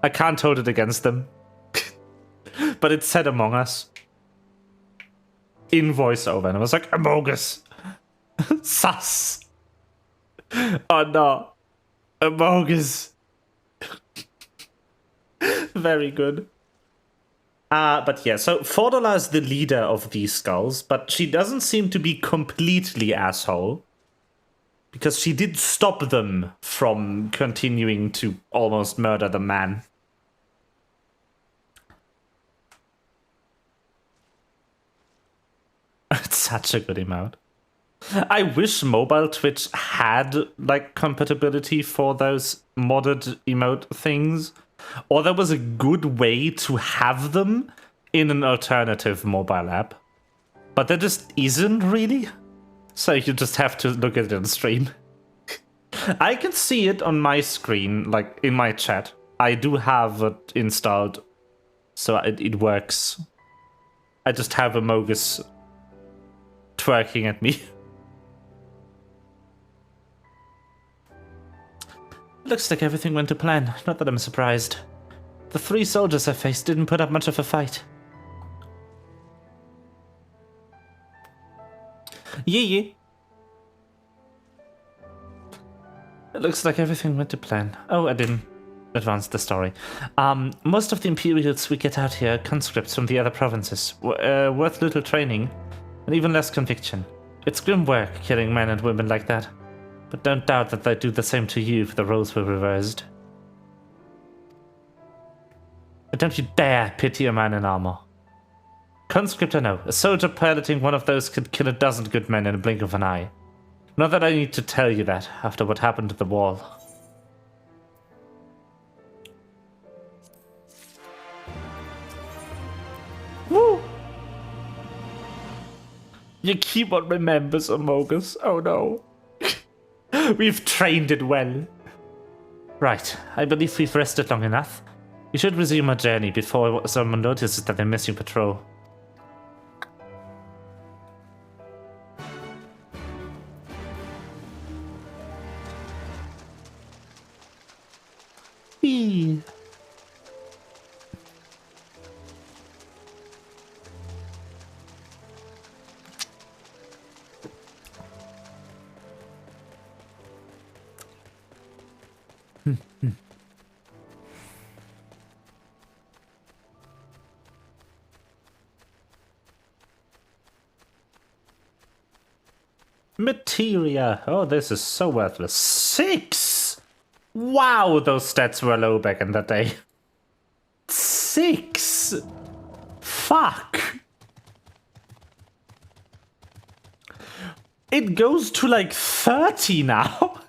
I can't hold it against them. But it said Among Us in voiceover, and I was like, Among Us. Sus. Oh no. Among Us. Very good. But yeah, so Fordola is the leader of these skulls, but she doesn't seem to be completely asshole. Because she did stop them from continuing to almost murder the man. It's such a good emote. I wish mobile Twitch had like compatibility for those modded emote things. Or there was a good way to have them in an alternative mobile app. But there just isn't really. So you just have to look at it on stream. I can see it on my screen, like in my chat. I do have it installed, so it works. I just have Amogus twerking at me. Looks like everything went to plan, not that I'm surprised. The 3 soldiers I faced didn't put up much of a fight. Yee. It looks like everything went to plan. Oh, I didn't advance the story. Most of the Imperials we get out here are conscripts from the other provinces, worth little training, and even less conviction. It's grim work killing men and women like that. But don't doubt that they'd do the same to you if the roles were reversed. But don't you dare pity a man in armor. Conscript I know, a soldier piloting one of those could kill a dozen good men in a blink of an eye. Not that I need to tell you that, after what happened at the wall. Woo! Your keyboard remembers Amogus. Oh no. We've trained it well. Right, I believe we've rested long enough. We should resume our journey before someone notices that they're missing patrol. Eee. Materia. Oh, this is so worthless. 6! Wow, those stats were low back in that day. 6! Fuck! It goes to like 30 now.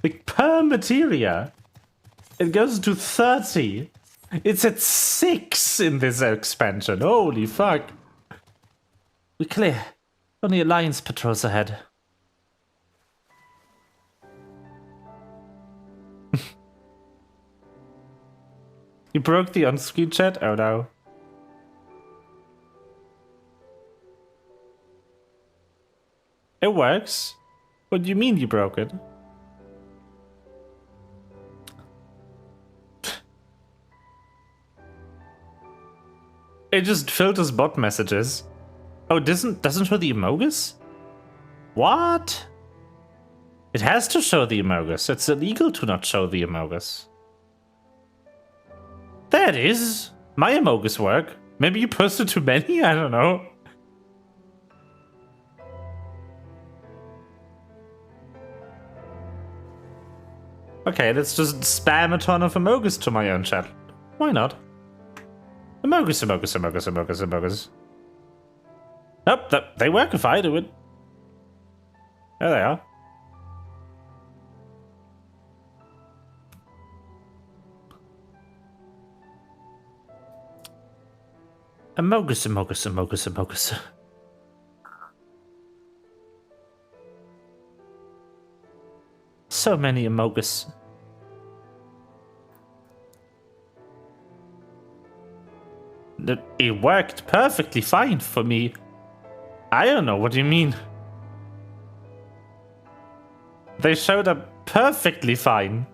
Like per materia. It goes to 30. It's at 6 in this expansion. Holy fuck. We're clear. Only Alliance patrols ahead. You broke the on-screen chat? Oh no. It works. What do you mean you broke it? It just filters bot messages. Oh, it doesn't show the Amogus? What? It has to show the Amogus. It's illegal to not show the Amogus. There it is. My Amogus work. Maybe you posted too many? I don't know. Okay, let's just spam a ton of Amogus to my own chat. Why not? Amogus, Amogus, Amogus, Amogus, Amogus. Nope, they work if I do it. There they are. Amogus, Amogus, Amogus, Amogus. So many Amogus. It worked perfectly fine for me. I don't know what you mean. They showed up perfectly fine.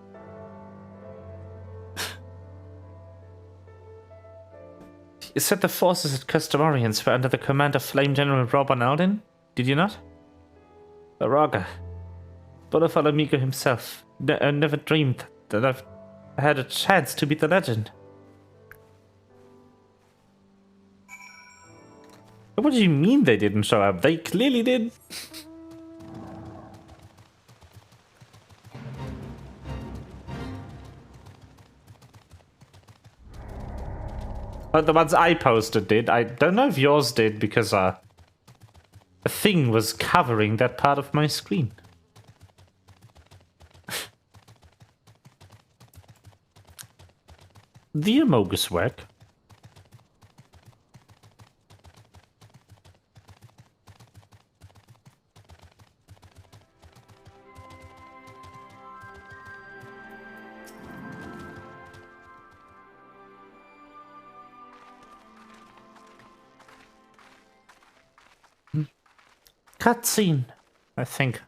You said the forces at Customarians were under the command of Flame General Robin Alden, did you not? Araga. But of Alamigo himself. I never dreamed that I've had a chance to beat the legend. What do you mean they didn't show up? They clearly did. But the ones I posted did. I don't know if yours did because a thing was covering that part of my screen. The Amogus work. Cutscene, I think.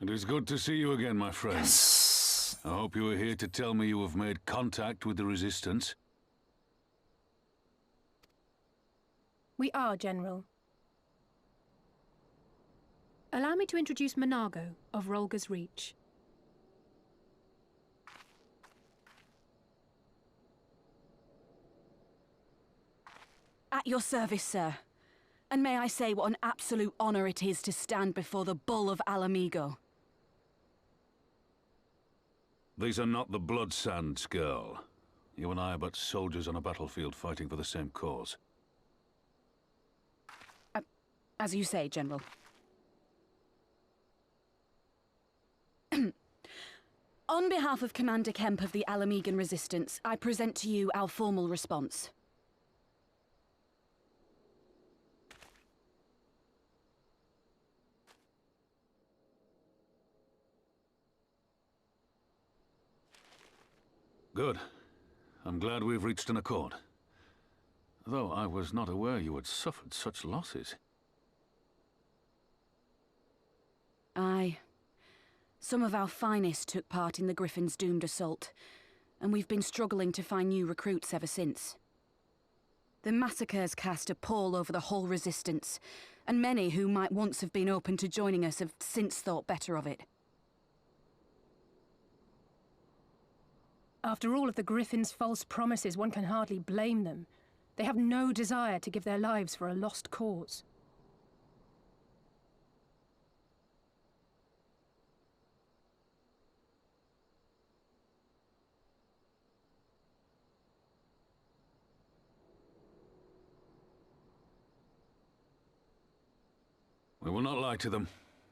It is good to see you again, my friend. Yes. I hope you are here to tell me you have made contact with the Resistance. We are, General. Allow me to introduce Monago of Rolga's Reach. At your service, sir. And may I say what an absolute honor it is to stand before the Bull of Alamigo. These are not the Blood Sands, girl. You and I are but soldiers on a battlefield fighting for the same cause. As you say, General. On behalf of Commander Kemp of the Alamigan Resistance, I present to you our formal response. Good. I'm glad we've reached an accord. Though I was not aware you had suffered such losses. Aye. Some of our finest took part in the Griffin's doomed assault, and we've been struggling to find new recruits ever since. The massacres cast a pall over the whole Resistance, and many who might once have been open to joining us have since thought better of it. After all of the Griffin's false promises, one can hardly blame them. They have no desire to give their lives for a lost cause. We will not lie to them.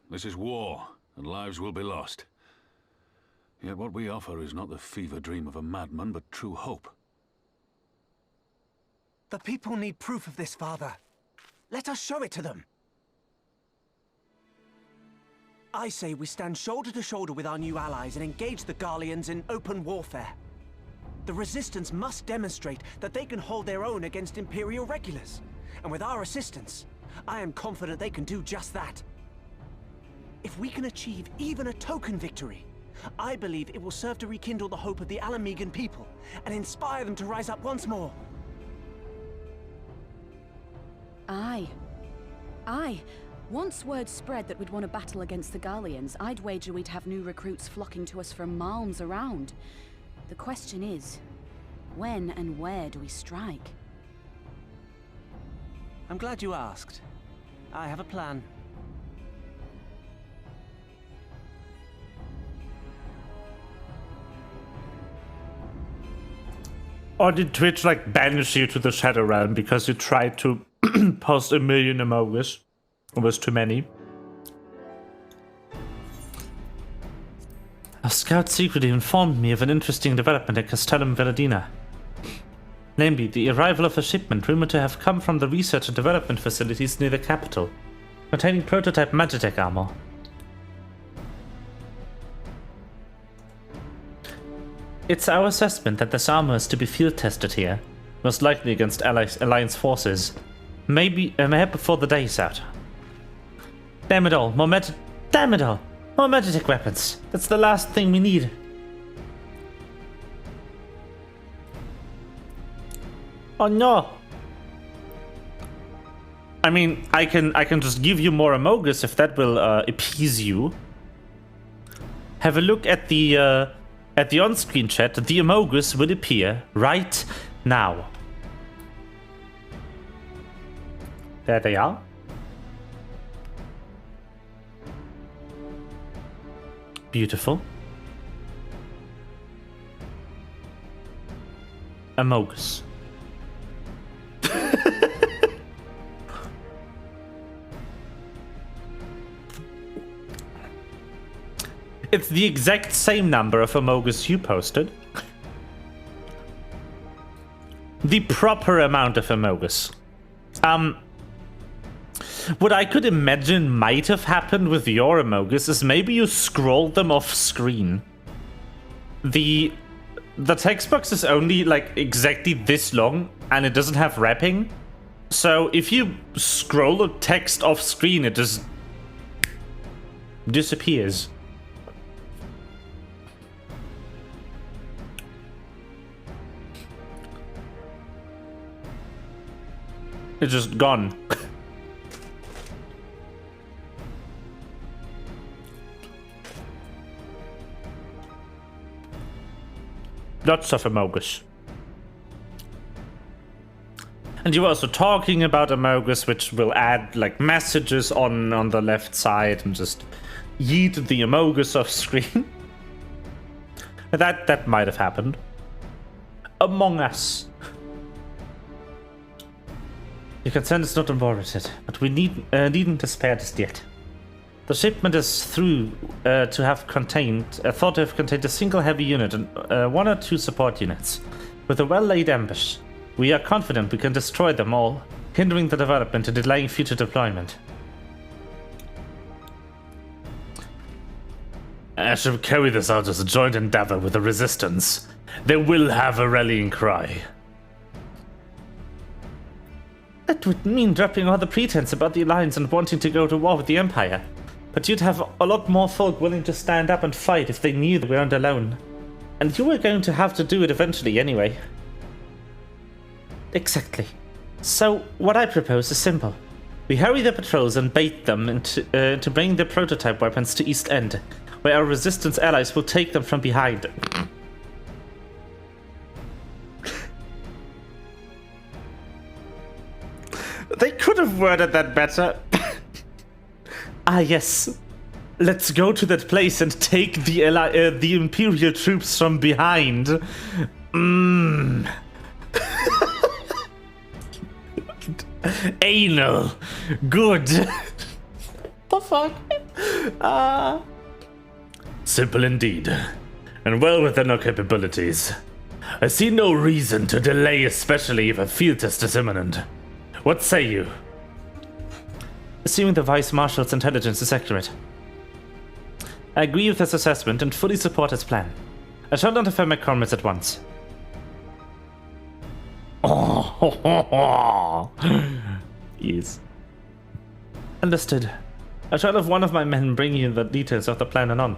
This is war, and lives will be lost. Yet what we offer is not the fever dream of a madman, but true hope. The people need proof of this, Father. Let us show it to them. I say we stand shoulder to shoulder with our new allies and engage the Garleans in open warfare. The Resistance must demonstrate that they can hold their own against Imperial regulars. And with our assistance, I am confident they can do just that. If we can achieve even a token victory, I believe it will serve to rekindle the hope of the Alamigan people and inspire them to rise up once more. Aye. Aye. Once word spread that we'd won a battle against the Garleans, I'd wager we'd have new recruits flocking to us from malms around. The question is, when and where do we strike? I'm glad you asked. I have a plan. Or did Twitch like banish you to the Shadow Realm because you tried to post 1 million emojis? It was too many. A scout secretly informed me of an interesting development at Castellum Veladina. Namely, the arrival of a shipment rumored to have come from the research and development facilities near the capital, containing prototype Magitech armor. It's our assessment that this armor is to be field tested here, most likely against Alliance forces. Maybe before the day is out. Damn it all, more Magitech weapons. That's the last thing we need. Oh no! I mean, I can just give you more Amogus if that will appease you. Have a look at the on-screen chat. The Amogus will appear right now. There they are. Beautiful. Amogus. It's the exact same number of Amogus you posted. The proper amount of Amogus. What I could imagine might have happened with your Amogus is maybe you scrolled them off screen. The text box is only like exactly this long and it doesn't have wrapping. So if you scroll the text off screen, it just disappears. It's just gone. Lots of Amogus. And you were also talking about Amogus, which will add like messages on the left side and just yeet the Amogus off screen. That might have happened. Among Us. Your concern is not unwarranted, but we needn't despair just yet. The shipment is thought to have contained a single heavy unit and 1 or 2 support units. With a well-laid ambush, we are confident we can destroy them all, hindering the development and delaying future deployment. I shall carry this out as a joint endeavor with the Resistance. They will have a rallying cry. That would mean dropping all the pretense about the Alliance and wanting to go to war with the Empire. But you'd have a lot more folk willing to stand up and fight if they knew that we weren't alone. And you were going to have to do it eventually anyway. Exactly. So, what I propose is simple. We hurry the patrols and bait them into bringing their prototype weapons to East End, where our Resistance allies will take them from behind. They could have worded that better. Ah, yes. Let's go to that place and take the Imperial troops from behind. Anal. Good. The fuck? Simple indeed. And well within our capabilities. I see no reason to delay, especially if a field test is imminent. What say you? Assuming the Vice Marshal's intelligence is accurate. I agree with his assessment and fully support his plan. I shall notify my comrades at once. Yes. Understood. I shall have one of my men bring you the details of the plan anon.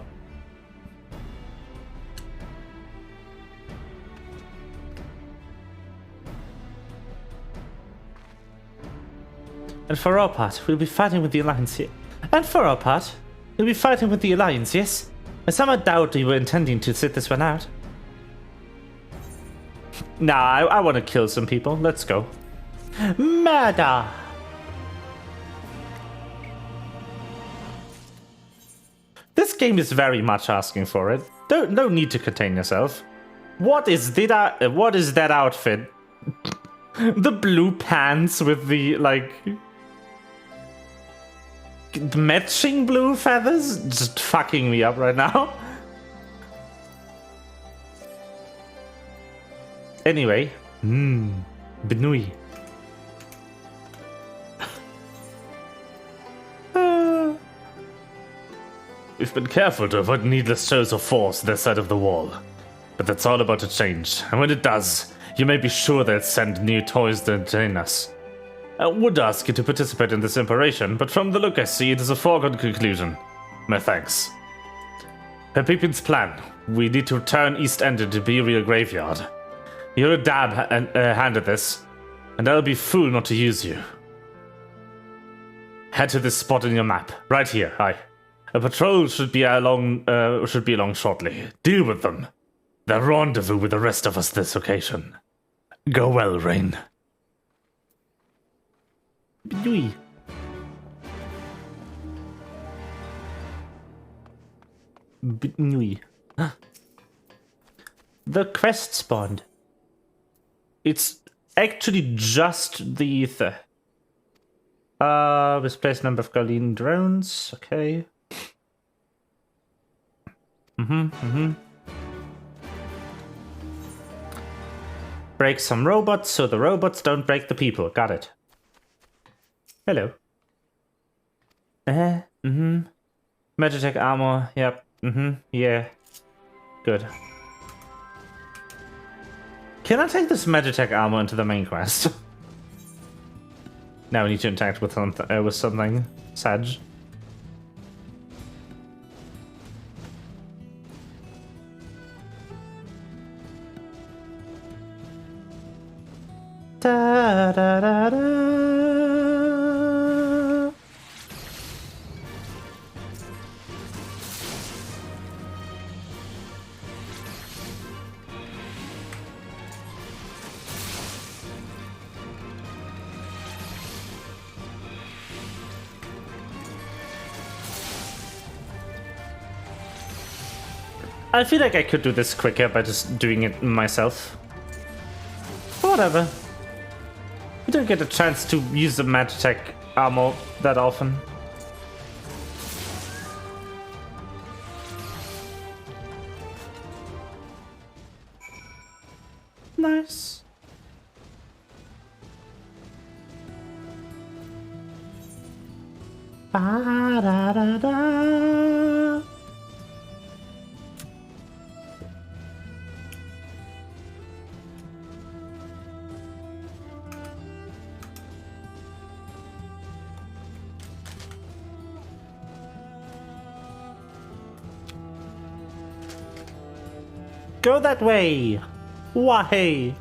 And for our part, we'll be fighting with the Alliance here. And for our part, we'll be fighting with the Alliance, yes? I somewhat doubt you were intending to sit this one out. Nah, I want to kill some people. Let's go. Murder! This game is very much asking for it. No need to contain yourself. What is that outfit? The blue pants with the, like, matching blue feathers? Just fucking me up right now. Anyway, Benui. We've been careful to avoid needless shows of force this side of the wall. But that's all about to change, and when it does, you may be sure they'll send new toys to entertain us. I would ask you to participate in this operation, but from the look I see, it is a foregone conclusion. My thanks. Per Pippin's plan, we need to turn East End into Imperial Graveyard. You're a hand at this, and I'll be fool not to use you. Head to this spot on your map, right here, aye. A patrol should be along shortly. Deal with them. They'll rendezvous with the rest of us this occasion. Go well, Rain. Benui. Benui. The quest spawned. It's actually just the ether. Misplaced number of Galeen drones. Okay. Break some robots so the robots don't break the people. Got it. Hello. Magitech armor. Yep. Yeah. Good. Can I take this Magitech armor into the main quest? Now we need to interact with something. Sag. Da, da, da, da. I feel like I could do this quicker by just doing it myself. Whatever. We don't get a chance to use the Magitech armor that often. Nice. Ba da da da. Go that way! Why?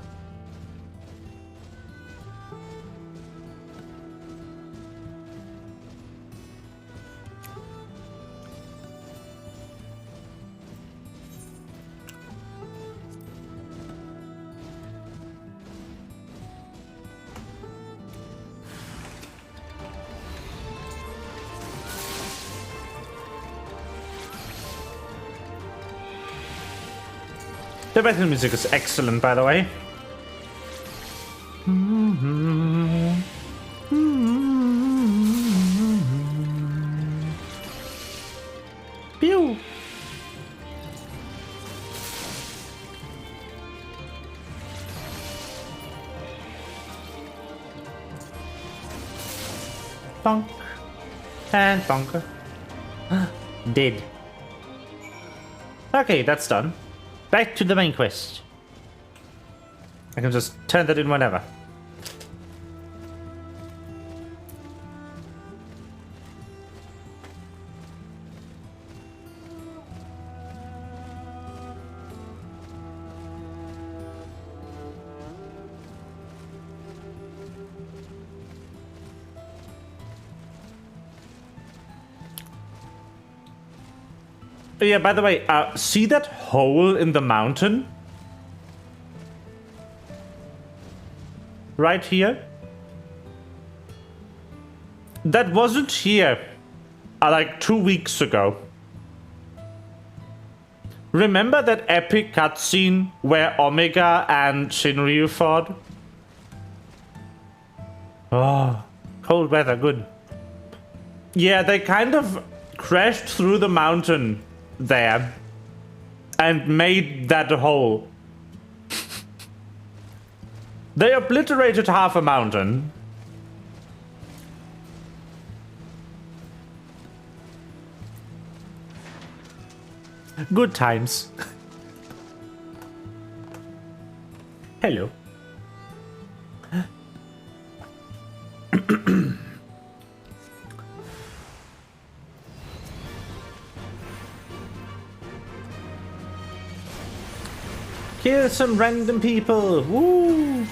The battle music is excellent, by the way. Pew! Bonk. And bonker. Dead. Okay, that's done. Back to the main quest. I can just turn that in whenever. Yeah, by the way, see that hole in the mountain? Right here? That wasn't here like 2 weeks ago. Remember that epic cutscene where Omega and Shinryu fought? Oh, cold weather, good. Yeah, they kind of crashed through the mountain there and made that hole. They obliterated half a mountain. Good times. Hello. Kill some random people. Woo!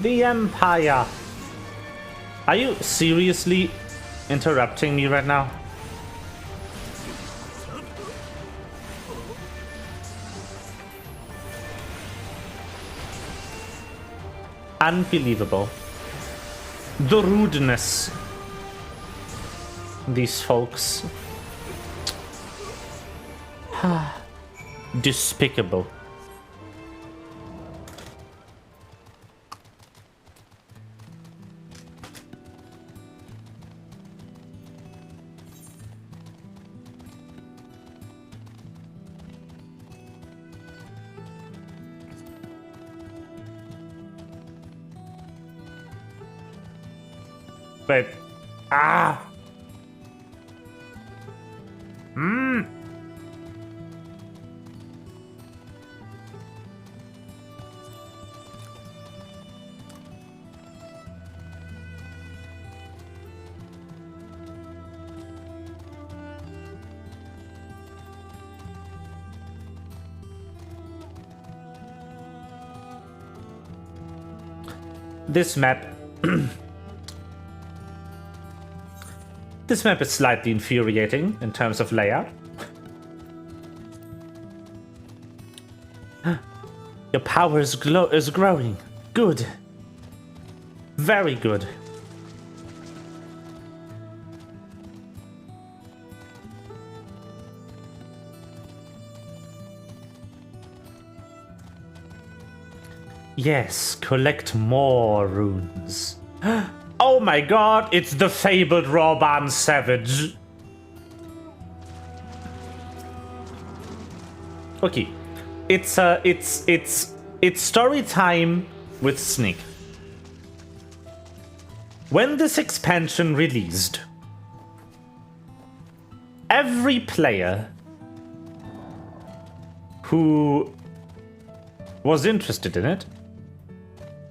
The Empire. Are you seriously interrupting me right now? Unbelievable. The rudeness. These folks. Despicable. Wait. Ah! This map... This map is slightly infuriating in terms of layout. Your power is growing. Good. Very good. Yes, collect more runes. Oh my god, it's the fabled Rawban Savage. Okay. It's story time with Sneak. When this expansion released, every player who was interested in it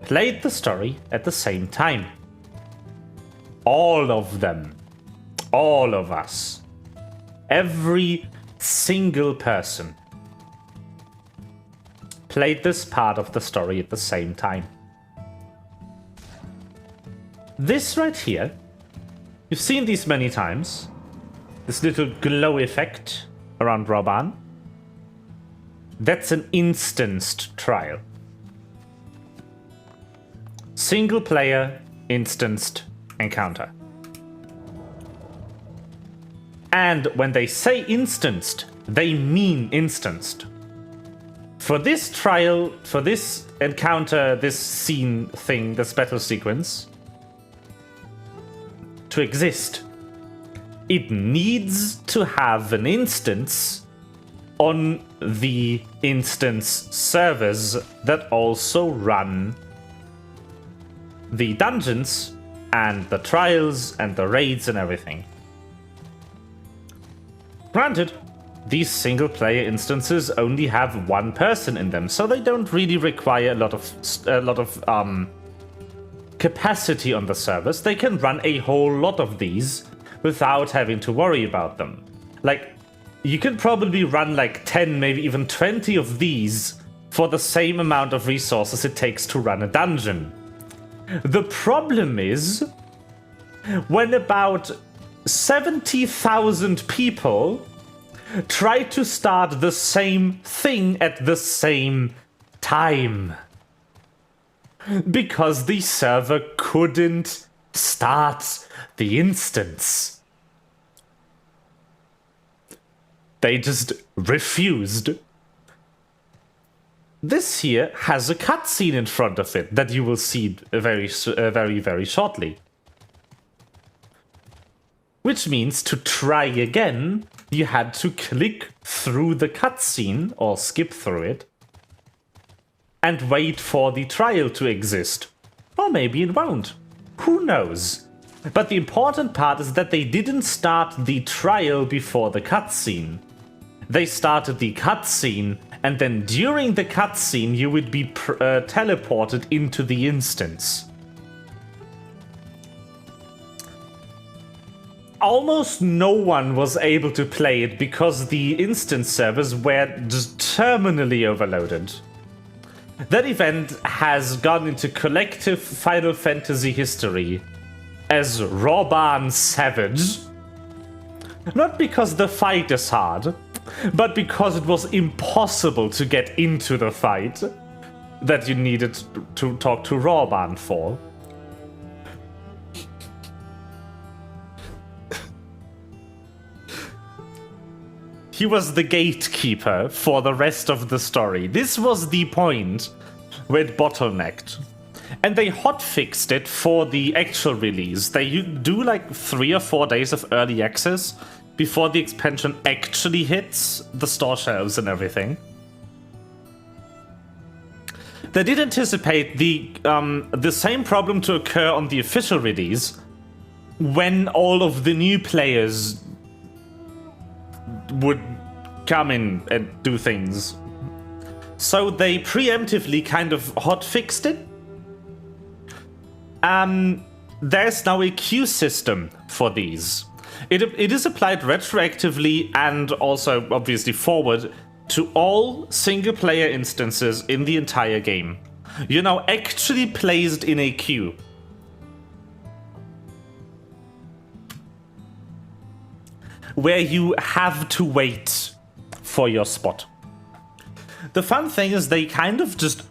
played the story at the same time. All of them. All of us. Every single person played this part of the story at the same time. This right here, you've seen these many times. This little glow effect around Rawban. That's an instanced trial. Single player, instanced encounter. And when they say instanced, they mean instanced. For this trial, for this encounter, this scene thing, this battle sequence to exist, it needs to have an instance on the instance servers that also run the dungeons and the trials and the raids and everything. Granted, these single-player instances only have one person in them, so they don't really require a lot of capacity on the servers. They can run a whole lot of these without having to worry about them. Like, you can probably run like 10, maybe even 20 of these for the same amount of resources it takes to run a dungeon. The problem is when about 70,000 people tried to start the same thing at the same time. Because the server couldn't start the instance. They just refused. This here has a cutscene in front of it that you will see very shortly. Which means to try again, you had to click through the cutscene, or skip through it, and wait for the trial to exist. Or maybe it won't. Who knows? But the important part is that they didn't start the trial before the cutscene. They started the cutscene, and then during the cutscene you would be teleported into the instance. Almost no one was able to play it because the instance servers were just terminally overloaded. That event has gone into collective Final Fantasy history as Rawban Savage. Not because the fight is hard, but because it was impossible to get into the fight that you needed to talk to Rawban for. He was the gatekeeper for the rest of the story. This was the point where it bottlenecked. And they hotfixed it for the actual release. They do like 3 or 4 days of early access before the expansion actually hits the store shelves and everything. They did anticipate the same problem to occur on the official release when all of the new players would come in and do things. So they preemptively kind of hotfixed it. There's now a queue system for these. It is applied retroactively and also obviously forward to all single player instances in the entire game. You're now actually placed in a queue. Where you have to wait for your spot. The fun thing is they kind of just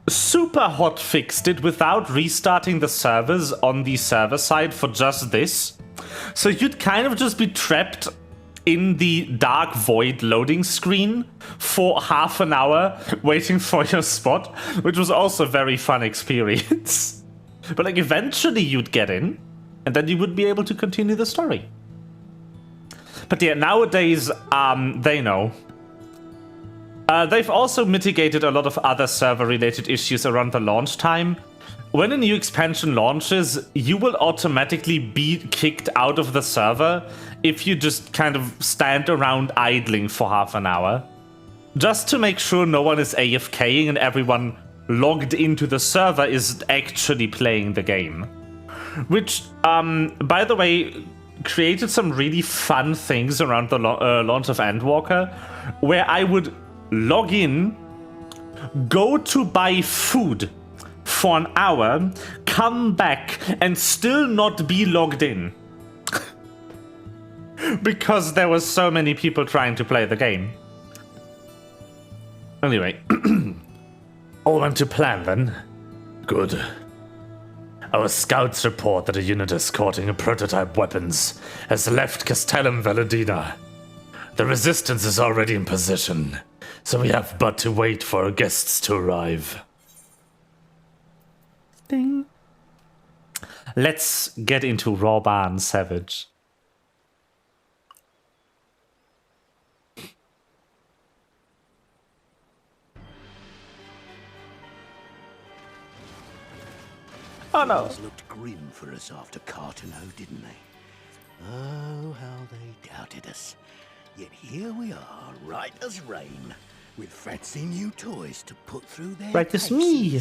super hotfixed it without restarting the servers on the server side for just this. So you'd kind of just be trapped in the dark void loading screen for half an hour waiting for your spot, which was also a very fun experience. But like eventually you'd get in and then you would be able to continue the story. But yeah, nowadays, they know. They've also mitigated a lot of other server-related issues around the launch time. When a new expansion launches, you will automatically be kicked out of the server if you just kind of stand around idling for half an hour. Just to make sure no one is AFKing and everyone logged into the server is actually playing the game. Which, by the way, created some really fun things around the launch of Endwalker, where I would log in, go to buy food for an hour, come back, and still not be logged in. Because there were so many people trying to play the game. Anyway, all went to plan then. Good. Our scouts report that a unit escorting a prototype weapons has left Castellum Valedina. The resistance is already in position, so we have but to wait for our guests to arrive. Ding. Let's get into Rawban Savage. Oh no. Things looked grim for us after Cartano, didn't they? Oh, how they doubted us. Yet here we are, right as rain, with fancy new toys to put through their Right as me.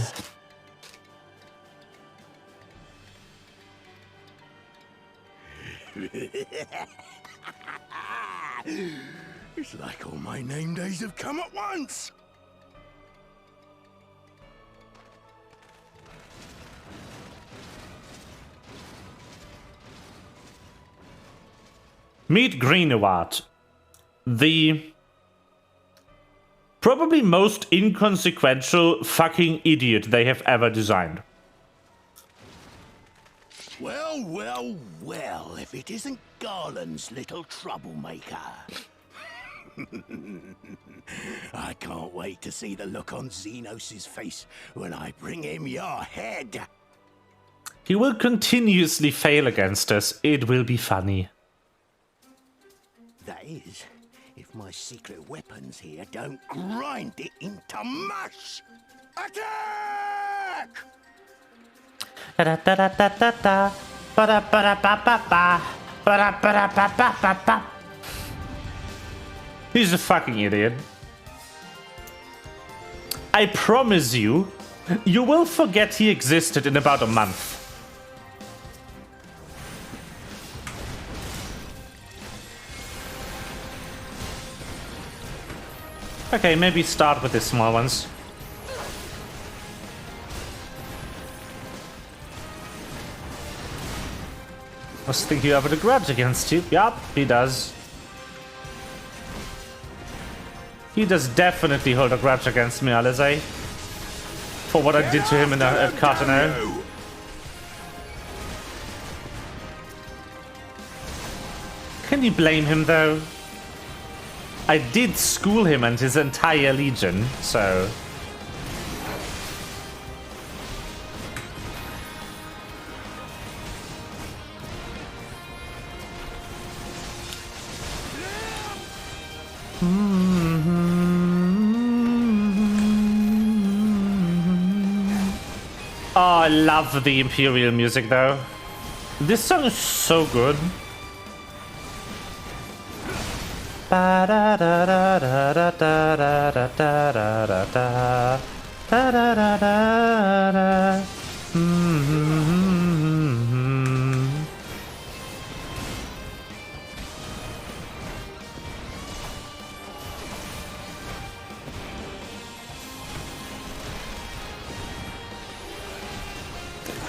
It's like all my name days have come at once. Meet Greenaward, the probably most inconsequential fucking idiot they have ever designed. Well, well, well, if it isn't Garland's little troublemaker. I can't wait to see the look on Xenos' face when I bring him your head. He will continuously fail against us. It will be funny. That is, if my secret weapons here don't grind it into mush. Attack! He's a fucking idiot. I promise you, you will forget he existed in about a month. Okay, maybe start with the small ones. Must think you have a grudge against you. Yup, he does. He does definitely hold a grudge against me, Alizé. For what I did to him at Cartano. Can you blame him, though? I did school him and his entire legion, so... Oh, I love the Imperial music, though. This song is so good.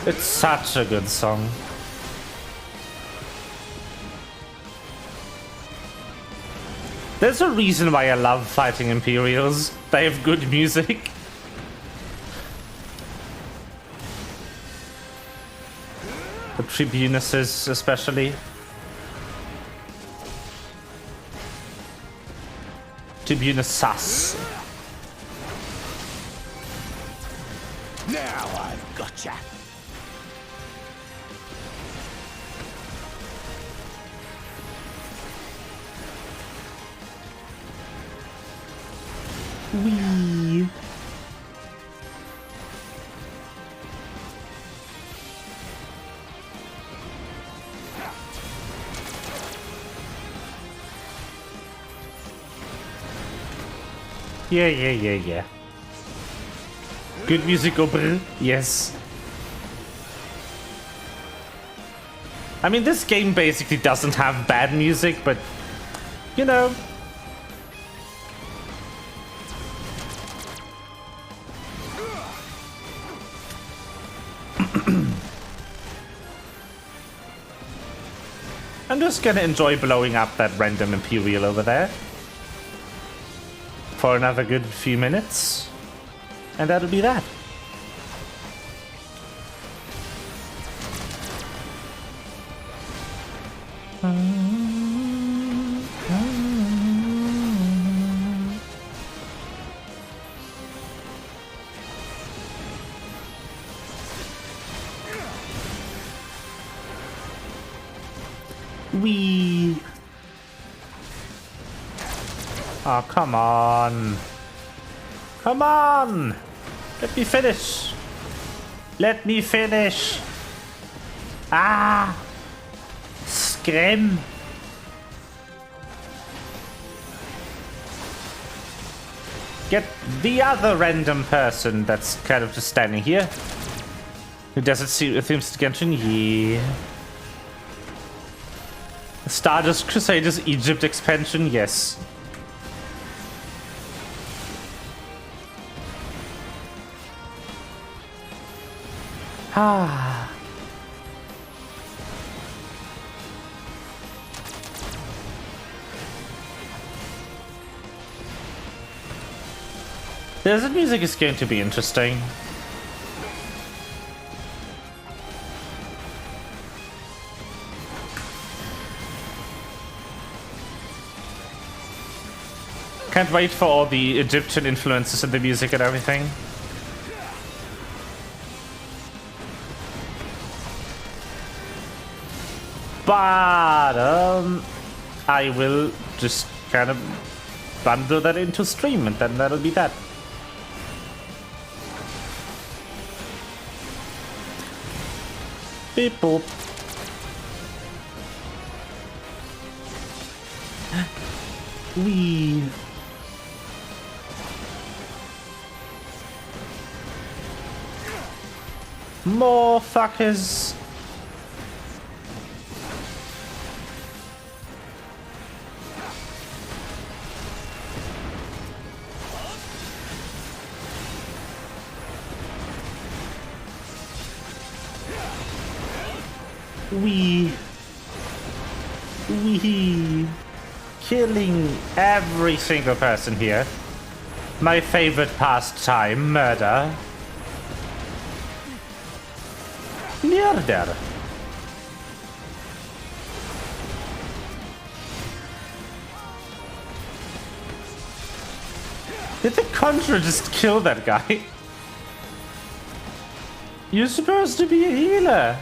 It's such a good song. There's a reason why I love fighting Imperials. They have good music. The Tribunuses especially. Tribunus sus. Now I've gotcha. Wee. Yeah. Good music, Obre. Yes. I mean, this game basically doesn't have bad music, but, you know... I'm just gonna enjoy blowing up that random Imperial over there for another good few minutes, and that'll be that. Wee. Oh, come on. Come on. Let me finish. Let me finish. Ah. Scrim. Get the other random person that's kind of just standing here. Who doesn't seems to get in. Yeah. Stardust Crusaders Egypt expansion, yes. Ah. Yeah, the music is going to be interesting. Can't wait for all the Egyptian influences in the music and everything. But I will just kind of bundle that into stream, and then that'll be that. Beep boop. Wee. More fuckers. Wee. Killing every single person here. My favorite pastime, murder. Murder. Did the Conjurer just kill that guy? You're supposed to be a healer.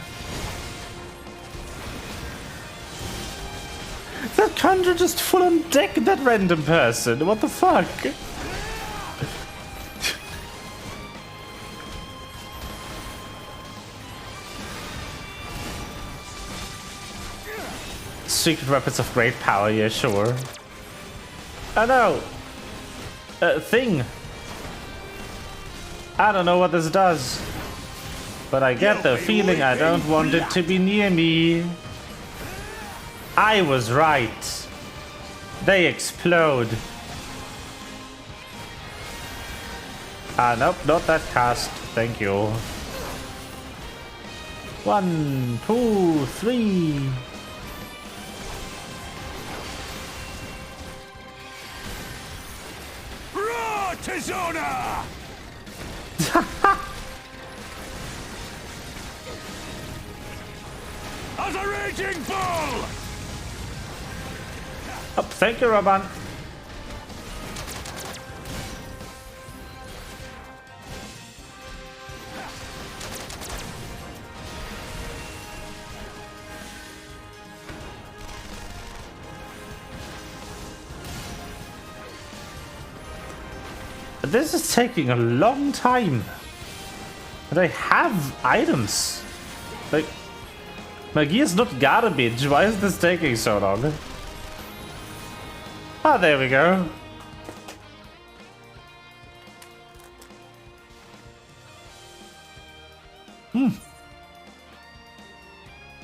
That Conjurer just full on decked that random person. What the fuck? Secret weapons of great power, yeah, sure. Oh no! Thing! I don't know what this does. But I get the feeling I don't want it to be near me. I was right. They explode. Ah, nope, not that cast. Thank you. 1, 2, 3. Tizona! As a raging bull! Oh, thank you, Raban. This is taking a long time. And I have items. Like, my gear's not garbage. Why is this taking so long? Ah, there we go.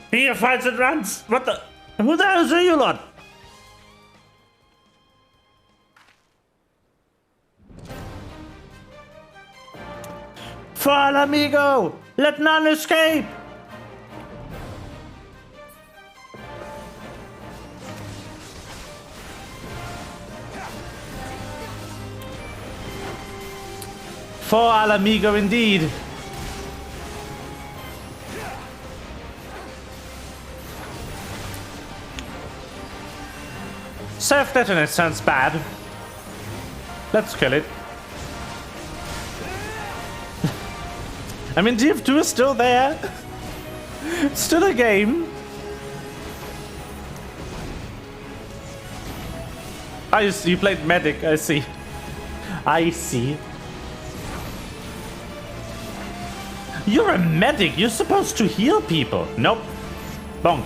Here fights and runs. What the? Who the hell are you lot? Fall, amigo! Let none escape! For al amigo indeed. Self-detonate sounds bad. Let's kill it. I mean, DF2 is still there. It's still a game. You played medic, I see. I see. You're a medic. You're supposed to heal people. Nope. Bonk.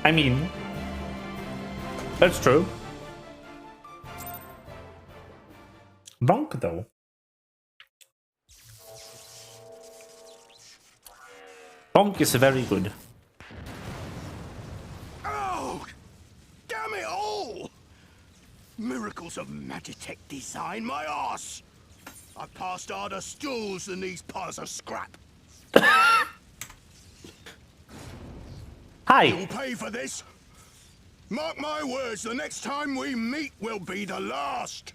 I mean, that's true. Bonk, though. Bonk is very good. Oh! Damn it all! Miracles of Magitech design, my arse! I've passed harder stools than these piles of scrap. Hi. You'll pay for this. Mark my words, the next time we meet will be the last!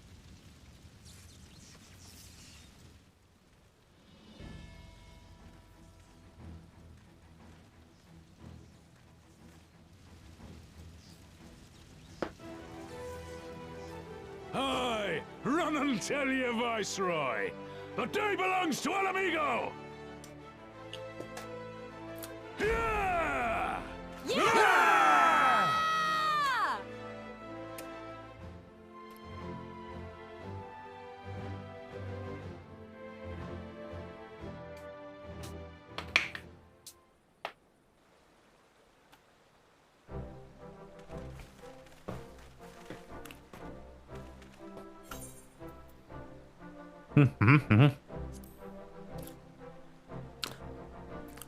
Aye! Run and tell your Viceroy! The day belongs to Al Amigo! Yeah! Yeah!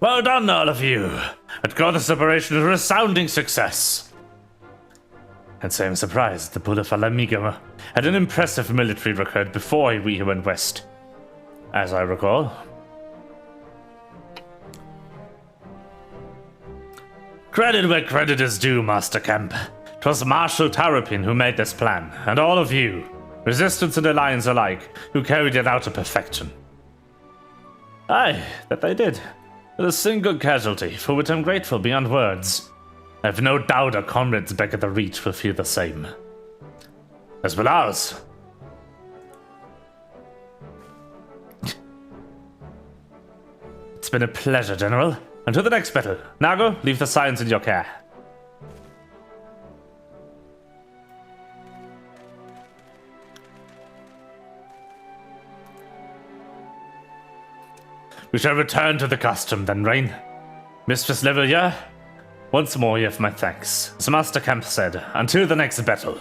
Well done, all of you. At God, this operation is a resounding success. And so I'm surprised the Bull of Al Amigo had an impressive military record before we went west. As I recall. Credit where credit is due, Master Kemp. 'Twas Marshal Tarapin who made this plan, and all of you, Resistance and Alliance alike, who carried it out to perfection. Aye, that they did. With a single casualty, for which I'm grateful beyond words. I have no doubt our comrades back at the Reach will feel the same. As will ours. It's been a pleasure, General. Until the next battle. Nago, leave the science in your care. We shall return to the custom then, Rain. Mistress Levelier, once more you have my thanks. As Master Kemp said, until the next battle.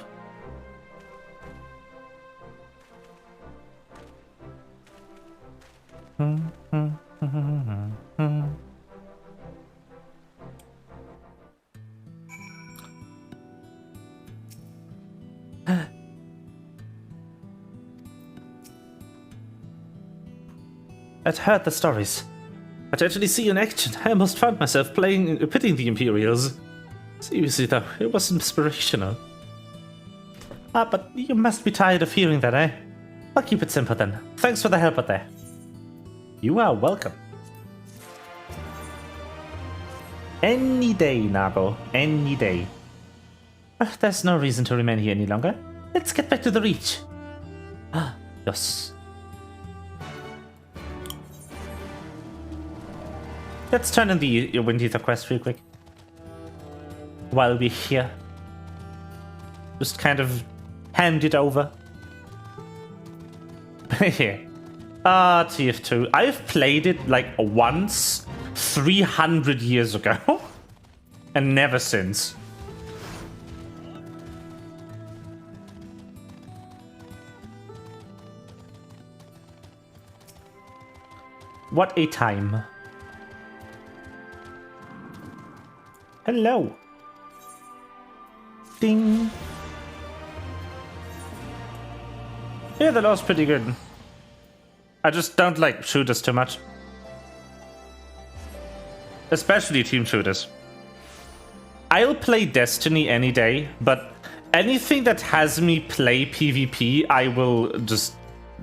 I'd heard the stories. But to actually see in action, I almost found myself pitting the Imperials. Seriously though, it was inspirational. Ah, but you must be tired of hearing that, eh? I'll keep it simple then. Thanks for the help out there. You are welcome. Any day, Nago. Any day. There's no reason to remain here any longer. Let's get back to the Reach. Ah, yes. Let's turn in the Wind Ether quest real quick. While we're here. Just kind of hand it over. Here. TF2. I've played it like once 300 years ago. And never since. What a time. Hello. Ding. Yeah, that was pretty good. I just don't like shooters too much. Especially team shooters. I'll play Destiny any day, but anything that has me play PvP, I will just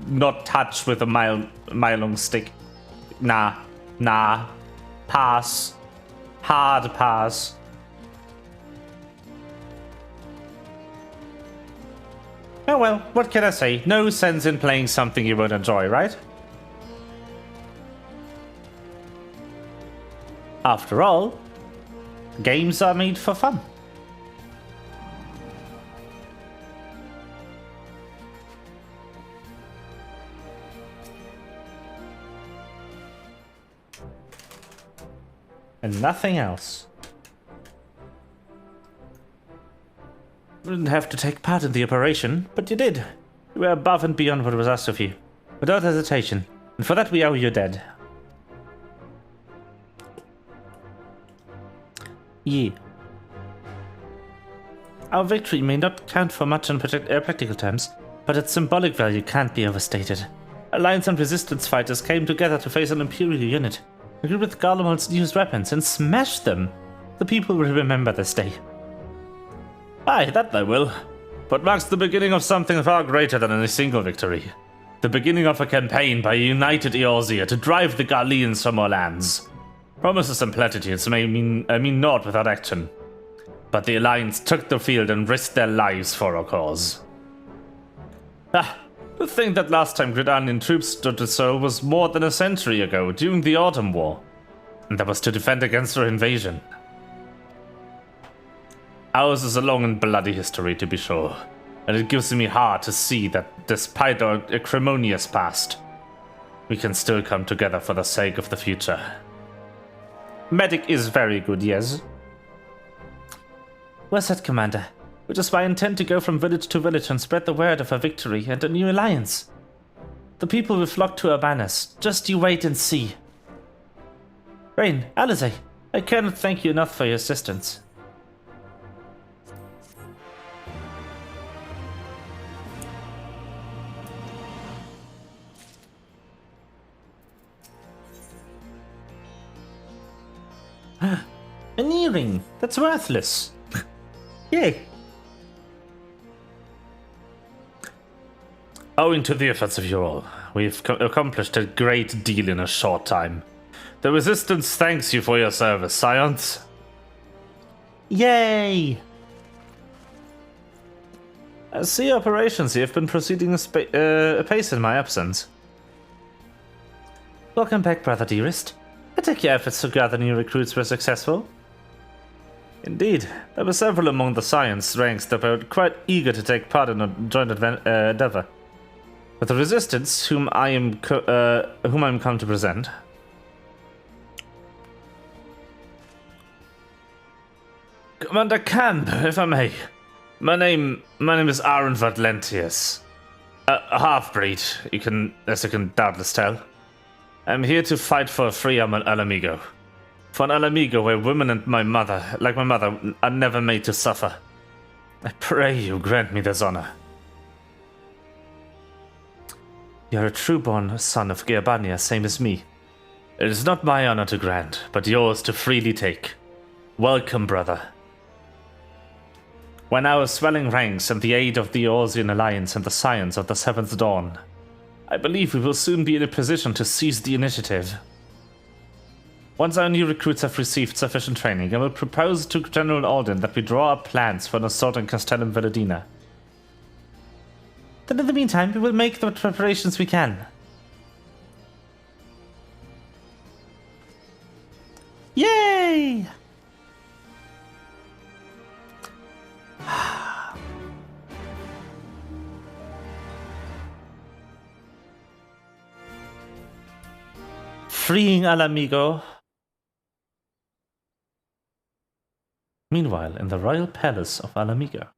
not touch with a mile-long stick. Nah. Pass. Hard pass. Oh well, what can I say? No sense in playing something you won't enjoy, right? After all, games are made for fun. And nothing else. You didn't have to take part in the operation, but you did. You were above and beyond what was asked of you, without hesitation, and for that we owe you dead. Yeah. Our victory may not count for much in practical terms, but its symbolic value can't be overstated. Alliance and Resistance fighters came together to face an Imperial unit, agreed with Garlemald's newest weapons, and smashed them. The people will remember this day. Aye, that they will. But marks the beginning of something far greater than any single victory. The beginning of a campaign by a united Eorzea to drive the Garleans from our lands. Promises and platitudes may mean naught without action. But the Alliance took the field and risked their lives for our cause. To think that last time Gridanian troops stood to serve was more than a century ago, during the Autumn War. And that was to defend against our invasion. Ours is a long and bloody history, to be sure. And it gives me heart to see that despite our acrimonious past, we can still come together for the sake of the future. Medic is very good, yes. Well said, Commander. Which is why I intend to go from village to village and spread the word of our victory and a new alliance. The people will flock to our banners. Just you wait and see. Rain, Alizé, I cannot thank you enough for your assistance. An earring! That's worthless! Yay! Owing to the efforts of you all, we've accomplished a great deal in a short time. The Resistance thanks you for your service, Scions. Yay! I see operations here have been proceeding apace in my absence. Welcome back, brother dearest. I take your efforts to gather new recruits were successful. Indeed, there were several among the Science ranks that were quite eager to take part in a joint endeavor. With the Resistance, whom I'm come to present. Commander Camp, if I may. My name is Aaron Vadlentius. A half-breed, as you can doubtless tell. I'm here to fight for a free Alamigo. For an Alamigo where women and my mother, are never made to suffer. I pray you grant me this honor. You're a true-born son of Gerbania, same as me. It is not my honor to grant, but yours to freely take. Welcome, brother. When our swelling ranks and the aid of the Eorzean Alliance and the Scions of the Seventh Dawn, I believe we will soon be in a position to seize the initiative. Once our new recruits have received sufficient training, I will propose to General Alden that we draw up plans for an assault on Castellum Veladina. Then in the meantime, we will make the preparations we can. Yay! Freeing Alamigo. Meanwhile, in the royal palace of Alamigo.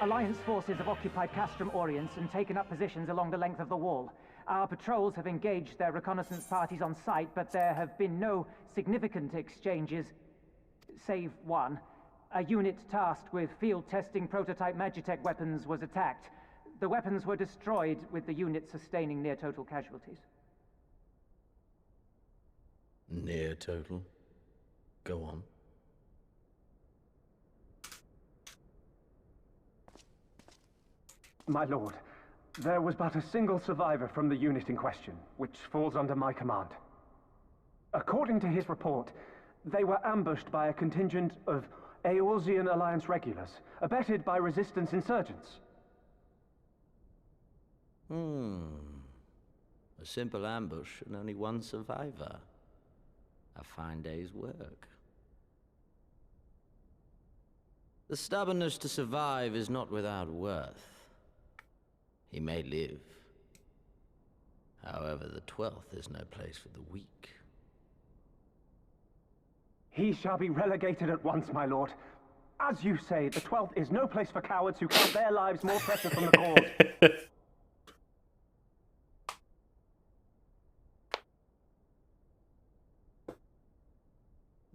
Alliance forces have occupied Castrum Oriens and taken up positions along the length of the wall. Our patrols have engaged their reconnaissance parties on site, but there have been no significant exchanges, save one. A unit tasked with field testing prototype Magitech weapons was attacked. The weapons were destroyed, with the unit sustaining near total casualties. Near total? Go on. My lord, there was but a single survivor from the unit in question, which falls under my command. According to his report, they were ambushed by a contingent of Eorzean Alliance regulars, abetted by resistance insurgents. A simple ambush and only one survivor. A fine day's work. The stubbornness to survive is not without worth. He may live. However, the 12th is no place for the weak. He shall be relegated at once, my lord. As you say, the 12th is no place for cowards who count their lives more precious than the cause.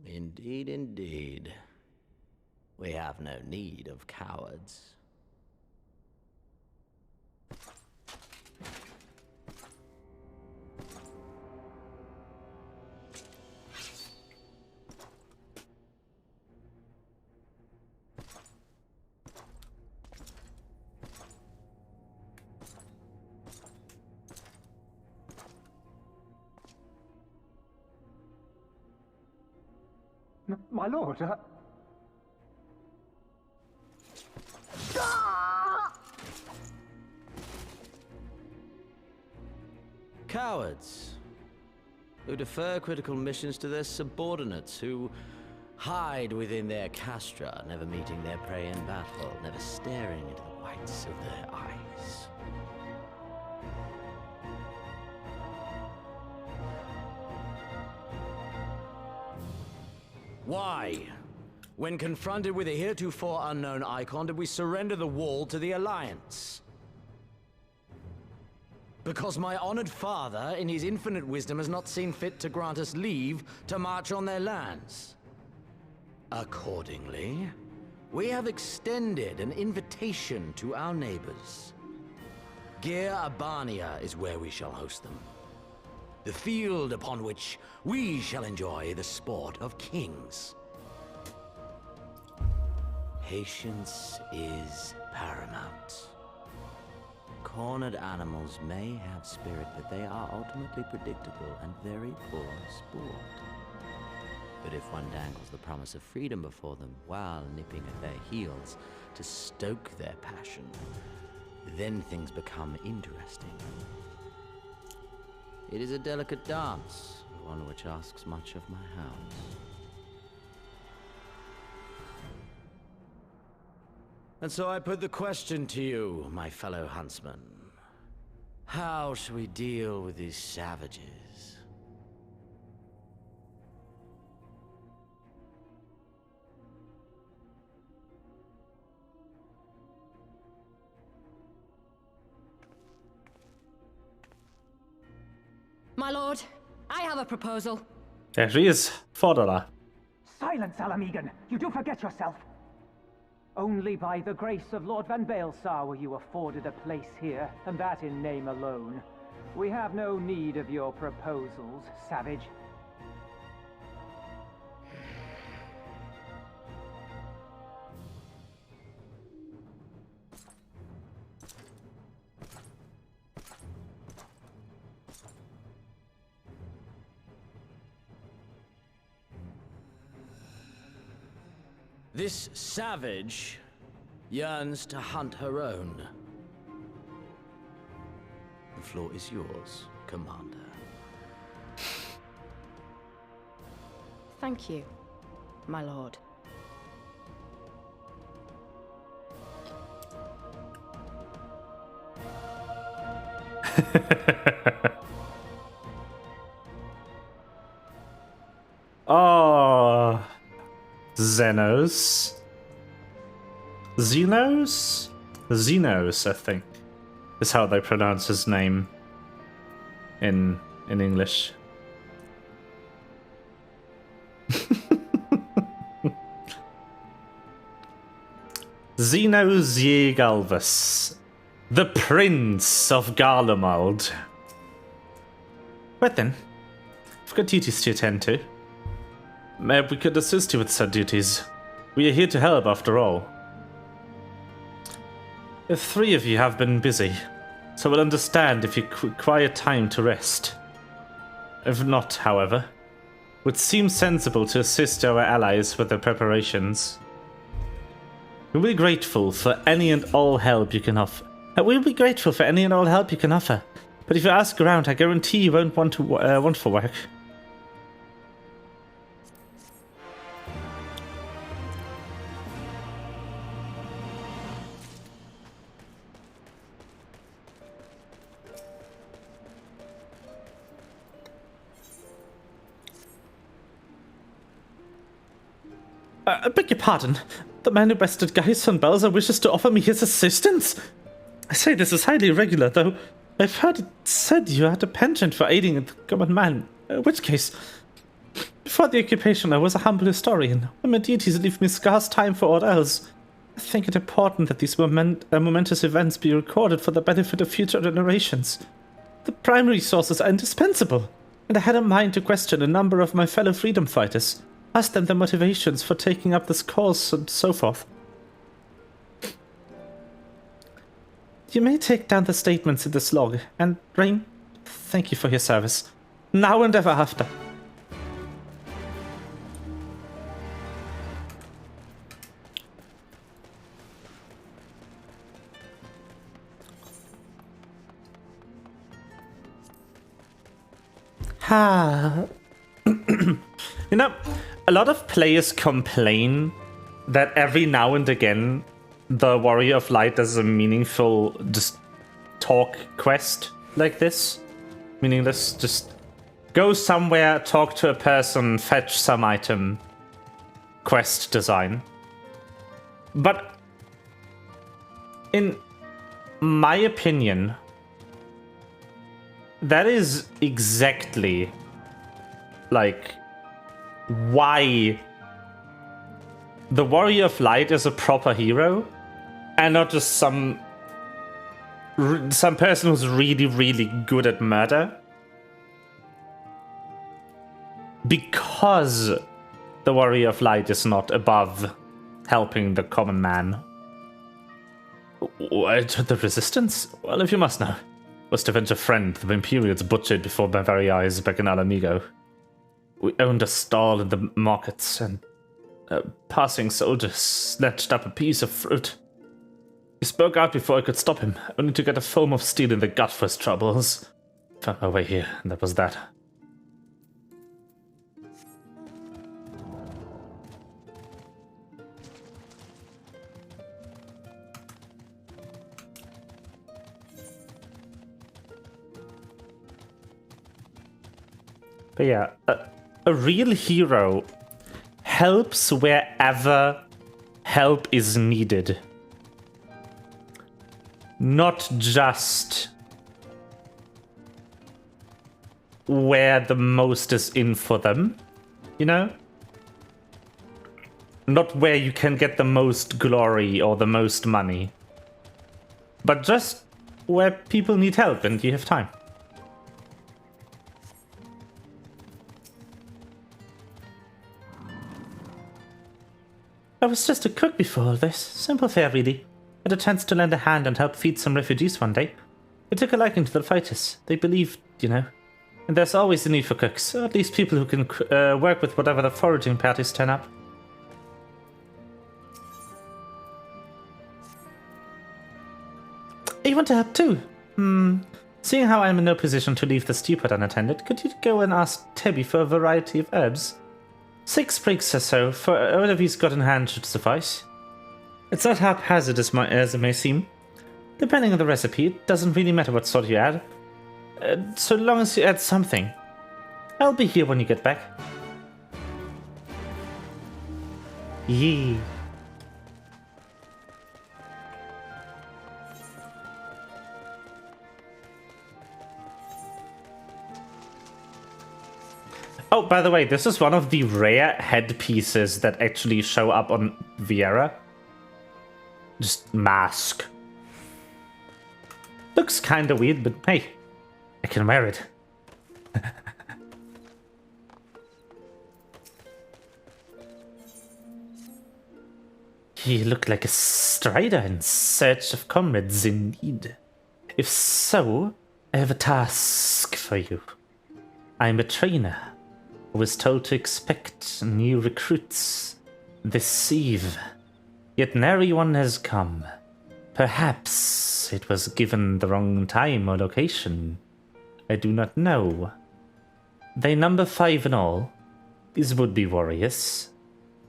Indeed, indeed. We have no need of cowards. My lord, Cowards. Who defer critical missions to their subordinates, who hide within their castra, never meeting their prey in battle, never staring into the whites of their eyes. Why? When confronted with a heretofore unknown icon, did we surrender the wall to the Alliance? Because my honored father, in his infinite wisdom, has not seen fit to grant us leave to march on their lands. Accordingly, we have extended an invitation to our neighbors. Gir Abania is where we shall host them. The field upon which we shall enjoy the sport of kings. Patience is paramount. Cornered animals may have spirit, but they are ultimately predictable and very poor sport. But if one dangles the promise of freedom before them while nipping at their heels to stoke their passion, then things become interesting. It is a delicate dance, one which asks much of my hounds. And so I put the question to you, my fellow huntsman. How shall we deal with these savages? My lord, I have a proposal. There she is. Fordera. Silence, Alamegan! You do forget yourself! Only by the grace of Lord Van Baelsar were you afforded a place here, and that in name alone. We have no need of your proposals, savage. This savage yearns to hunt her own. The floor is yours, Commander. Thank you, my lord. Oh, Xenos. Xenos? Xenos, I think, is how they pronounce his name in English. Zeno Ziegalvus, the Prince of Garlemald. Right then, I've got duties to attend to. Maybe we could assist you with said duties. We are here to help, after all. The three of you have been busy, so we'll understand if you require time to rest. If not, however, it would seem sensible to assist our allies with their preparations. We'll be grateful for any and all help you can offer. But if you ask around, I guarantee you won't want for work. I beg your pardon. The man who bested Gaius von Belzer wishes to offer me his assistance? I say this is highly irregular, though I've heard it said you had a penchant for aiding the common man. In which case, before the occupation I was a humble historian. When my duties leave me scarce time for aught else. I think it important that these momentous events be recorded for the benefit of future generations. The primary sources are indispensable, and I had in mind to question a number of my fellow freedom fighters. Ask them their motivations for taking up this cause and so forth. You may take down the statements in this log, and Rain, thank you for your service. Now and ever after. You know, a lot of players complain that every now and again the Warrior of Light does a meaningful just talk quest like this. Meaningless, just go somewhere, talk to a person, fetch some item. Quest design. But in my opinion, that is exactly like why the Warrior of Light is a proper hero and not just some person who's really, really good at murder. Because the Warrior of Light is not above helping the common man. What? The Resistance? Well, if you must know. Was to avenge a friend the Imperials butchered before my very eyes back in Alamigo. We owned a stall in the markets, and a passing soldier snatched up a piece of fruit. He spoke out before I could stop him, only to get a foam of steel in the gut for his troubles. Found my way here, and that was that. But yeah, a real hero helps wherever help is needed. Not just where the most is in for them, you know? Not where you can get the most glory or the most money. But just where people need help and you have time. I was just a cook before all this. Simple fare, really. Had a chance to lend a hand and help feed some refugees one day. They took a liking to the fighters. They believed, you know. And there's always a need for cooks, or at least people who can work with whatever the foraging parties turn up. You want to help too? Seeing how I'm in no position to leave the stewpot unattended, could you go and ask Tebby for a variety of herbs? 6 sprigs or so, for whatever he's got in hand should suffice. It's not haphazard as it may seem. Depending on the recipe, it doesn't really matter what sort you add. So long as you add something. I'll be here when you get back. Yee. Oh, by the way, this is one of the rare headpieces that actually show up on Viera. Just mask. Looks kinda weird, but hey, I can wear it. You look like a strider in search of comrades in need. If so, I have a task for you. I am a trainer who was told to expect new recruits this eve. Yet nary one has come. Perhaps it was given the wrong time or location. I do not know. They number 5 in all. These would-be warriors.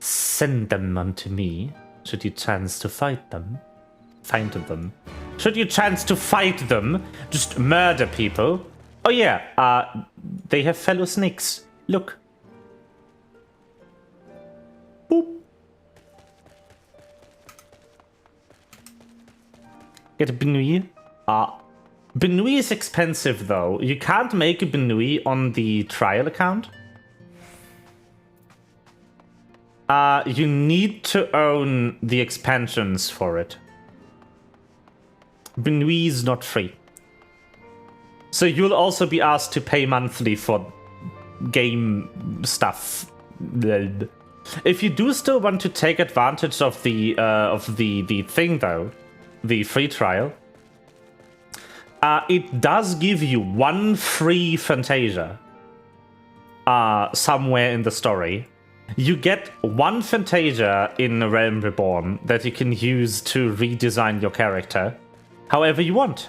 Send them unto me, should you chance to fight them. Find them. Should you chance to fight them, just murder people. Oh yeah, they have fellow snakes. Look. Boop. Get a Benui. Benui is expensive though. You can't make a Benui on the trial account. You need to own the expansions for it. Benui is not free. So you'll also be asked to pay monthly for game stuff. If you do still want to take advantage of the thing though, the free trial, it does give you 1 free Fantasia somewhere in the story. You get 1 Fantasia in Realm Reborn that you can use to redesign your character however you want.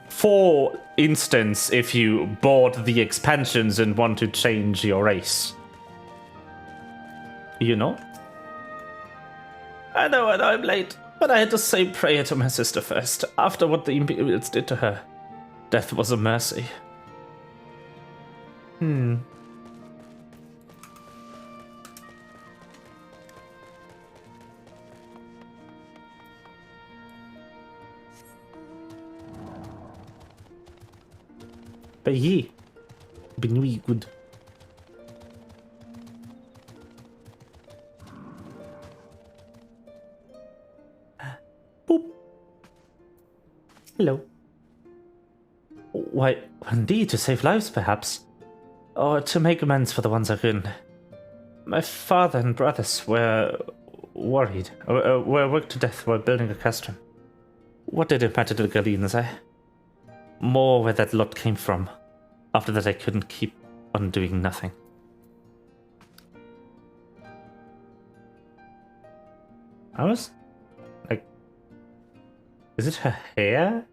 For instance, if you bought the expansions and want to change your race. You know? I know I'm late, but I had to say prayer to my sister first, after what the Imperials did to her. Death was a mercy. But yeah, Benui good. Boop. Hello. Why, indeed, to save lives, perhaps. Or to make amends for the ones I ruined. My father and brothers were worried, were worked to death while building a castrum. What did it matter to the Galeans, eh? More where that lot came from. After that, I couldn't keep on doing nothing. I was like, is it her hair?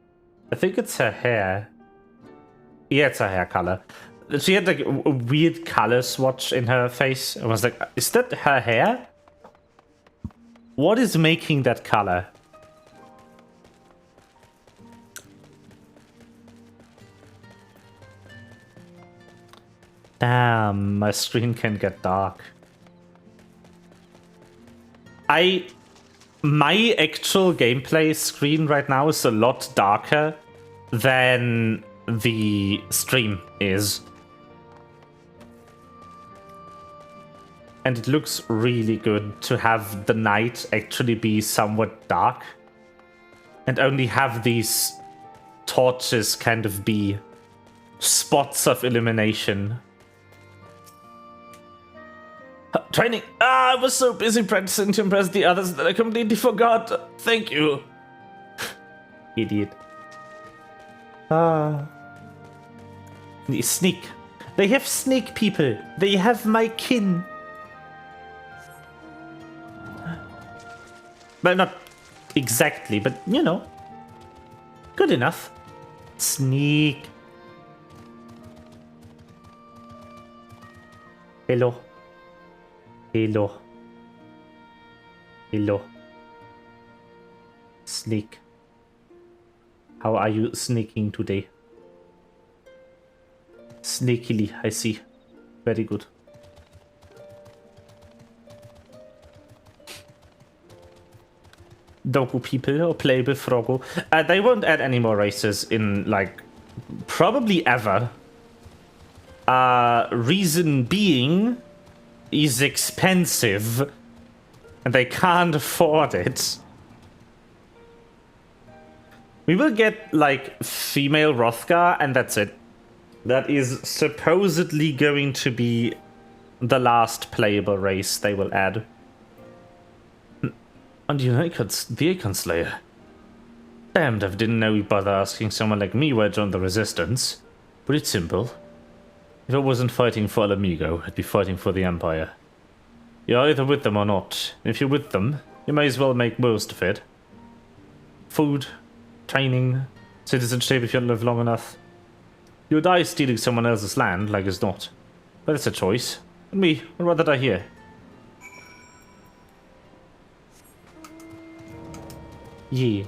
I think it's her hair. Yeah, it's her hair color. She had like a weird color swatch in her face. I was like, is that her hair? What is making that color? Damn, my screen can get dark. My actual gameplay screen right now is a lot darker than the stream is. And it looks really good to have the night actually be somewhat dark. And only have these torches kind of be spots of illumination. Training! I was so busy practicing to impress the others that I completely forgot. Thank you. Idiot. Sneak. They have snake people. They have my kin. Well, not exactly, but you know. Good enough. Sneak. Hello. Hello. Hello. Sneak. How are you sneaking today? Sneakily, I see. Very good. Doku people or playable Frogo. They won't add any more races in, like, probably ever. Reason being is expensive and they can't afford it. We will get, like, female Hrothgar, and that's it. That is supposedly going to be the last playable race they will add. And the Icon Slayer. Damned if I didn't know we'd bother asking someone like me why I joined the Resistance. But it's simple. If I wasn't fighting for Alamigo, I'd be fighting for the Empire. You're either with them or not. If you're with them, you may as well make most of it. Food, training, citizenship if you don't live long enough. You'll die stealing someone else's land, like as not. But it's a choice. And me, I'd rather die here. Yeah.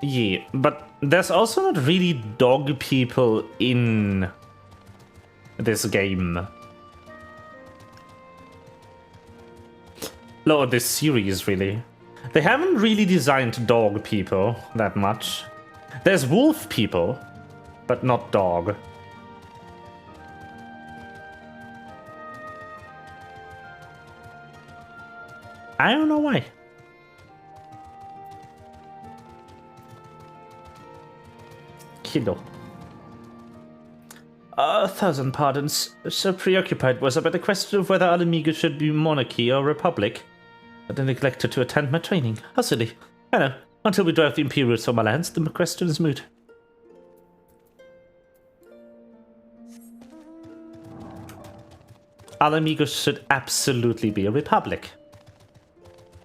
Yeah, but there's also not really dog people in this game. No, this series, really. They haven't really designed dog people that much. There's wolf people, but not dog. I don't know why. Kiddo. 1,000 pardons. So preoccupied was I by the question of whether Alamigo should be monarchy or republic that I neglected to attend my training. How silly. I know. Until we drive the Imperials from our lands, the question is moot. Alamigo should absolutely be a republic.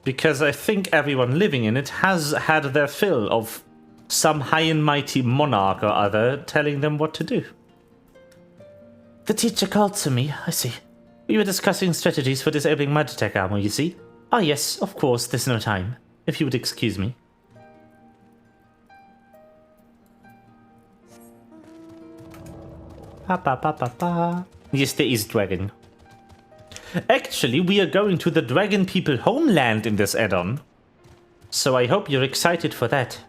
Because I think everyone living in it has had their fill of some high and mighty monarch or other telling them what to do. The teacher called to me, I see. We were discussing strategies for disabling Magitech armor, you see. Ah yes, of course, there's no time. If you would excuse me. Pa pa pa pa pa. Yes, there is dragon. Actually, we are going to the Dragon People homeland in this add-on. So I hope you're excited for that.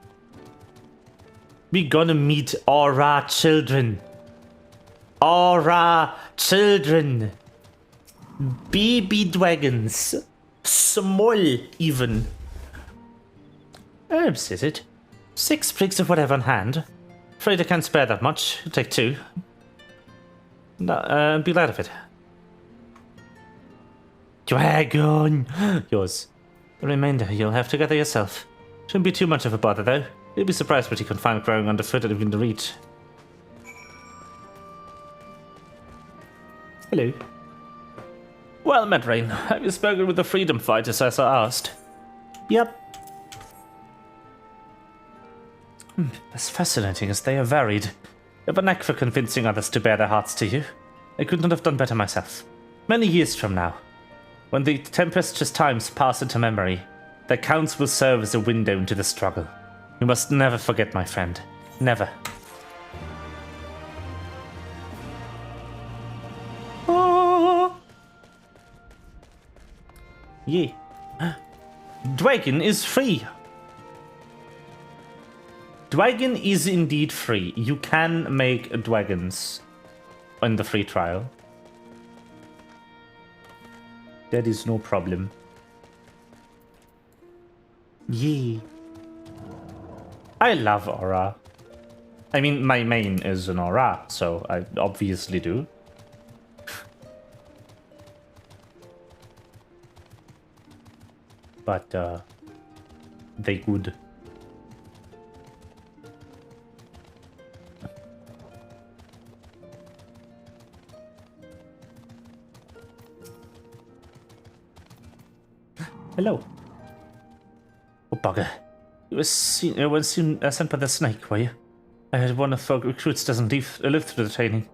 We're gonna meet Aura children. Aura children. Baby dragons. Small, even. Herbs, is it? 6 sprigs of whatever on hand. Afraid I can't spare that much. I'll take 2. No, be glad of it. Dragon! Yours. The remainder you'll have to gather yourself. Shouldn't be too much of a bother, though. You'll be surprised what you can find growing underfoot and within the reach. Hello. Well met, Rain. Have you spoken with the freedom fighters as I asked? Yep. As fascinating as they are varied. You have a knack for convincing others to bear their hearts to you. I could not have done better myself. Many years from now, when the tempestuous times pass into memory, the counts will serve as a window into the struggle. You must never forget, my friend. Never. Oh. Yeah. Dragon is free. Dragon is indeed free. You can make dragons in the free trial. That is no problem. Yee. I love Aura. I mean, my main is an Aura, so I obviously do. But, they good. Hello. Oh, bugger. You were sent by the snake, were you? I heard one of the recruits doesn't live through the training.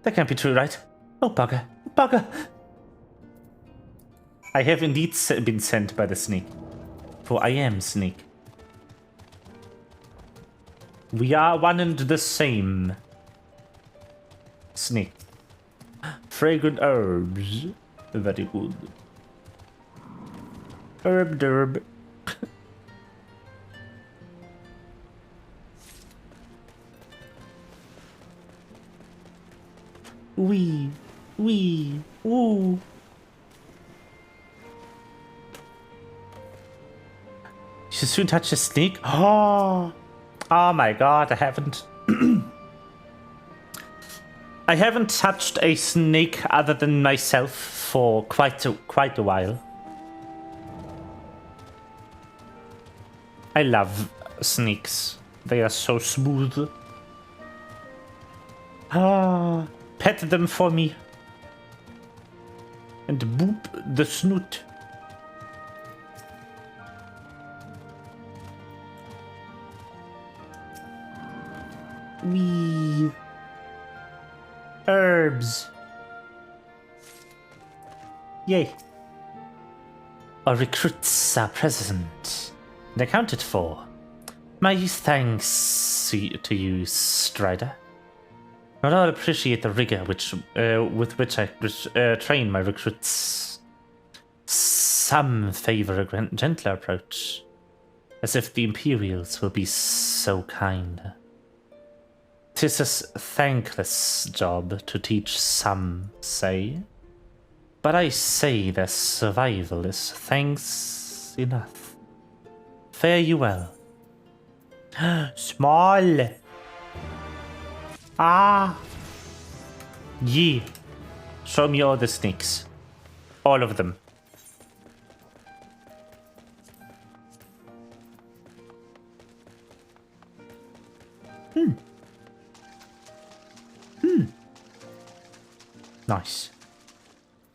That can't be true, right? Oh, bugger. Bugger! I have indeed been sent by the snake. For I am Snake. We are one and the same. Snake. Fragrant herbs. Very good. Herb derb. Wee. Woo. You soon touch a snake? Oh my god, I haven't. I haven't touched a snake other than myself for quite a while. I love snakes. They are so smooth. Pet them for me. And boop the snoot. Wee. Herbs. Yay. Our recruits are present and accounted for. My thanks to you, Strider. Not all appreciate the rigor with which I train my recruits. Some favor a gentler approach, as if the Imperials will be so kind. 'Tis a thankless job to teach some, say. But I say their survival is thanks enough. Fare you well. Small. Ye. Show me all the snakes. All of them. Nice.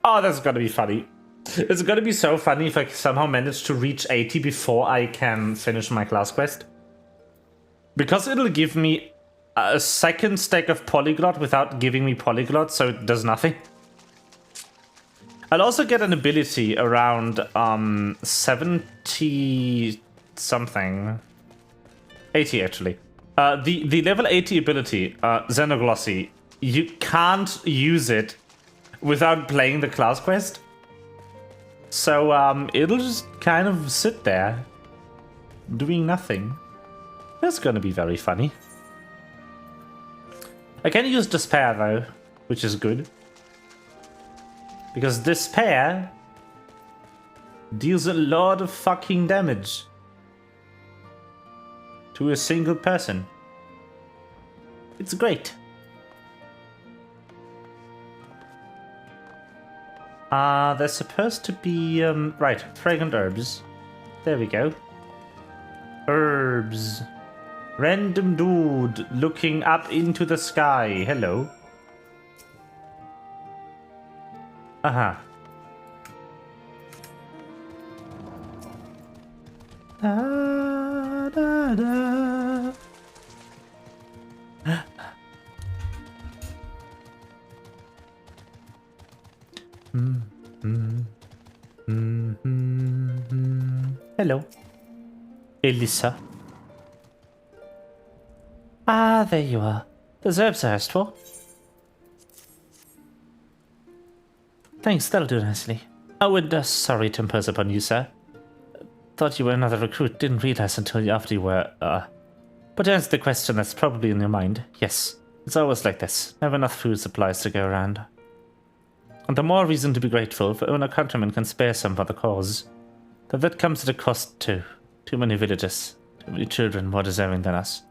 Oh, that's gonna be funny. It's gonna be so funny if I somehow manage to reach 80 before I can finish my class quest. Because it'll give me a second stack of polyglot without giving me polyglot, so it does nothing. I'll also get an ability around 70 something. 80 actually. The level 80 ability, Xenoglossy, you can't use it without playing the class quest. So it'll just kind of sit there, doing nothing. That's gonna be very funny. I can use Despair though, which is good. Because Despair deals a lot of fucking damage to a single person. It's great. There's supposed to be, right, fragrant herbs. There we go. Herbs. Random dude looking up into the sky. Hello. Uh-huh. Da, da, da. Hello. Elissa. Ah, there you are. The herbs I asked for. Thanks, that'll do nicely. Oh, and sorry to impose upon you, sir. Thought you were another recruit, didn't realize until after you were, But to answer the question that's probably in your mind, yes. It's always like this. Never enough food supplies to go around. And the more reason to be grateful for when our countrymen can spare some for the cause. But that comes at a cost too. Too many villages, too many children more deserving than us.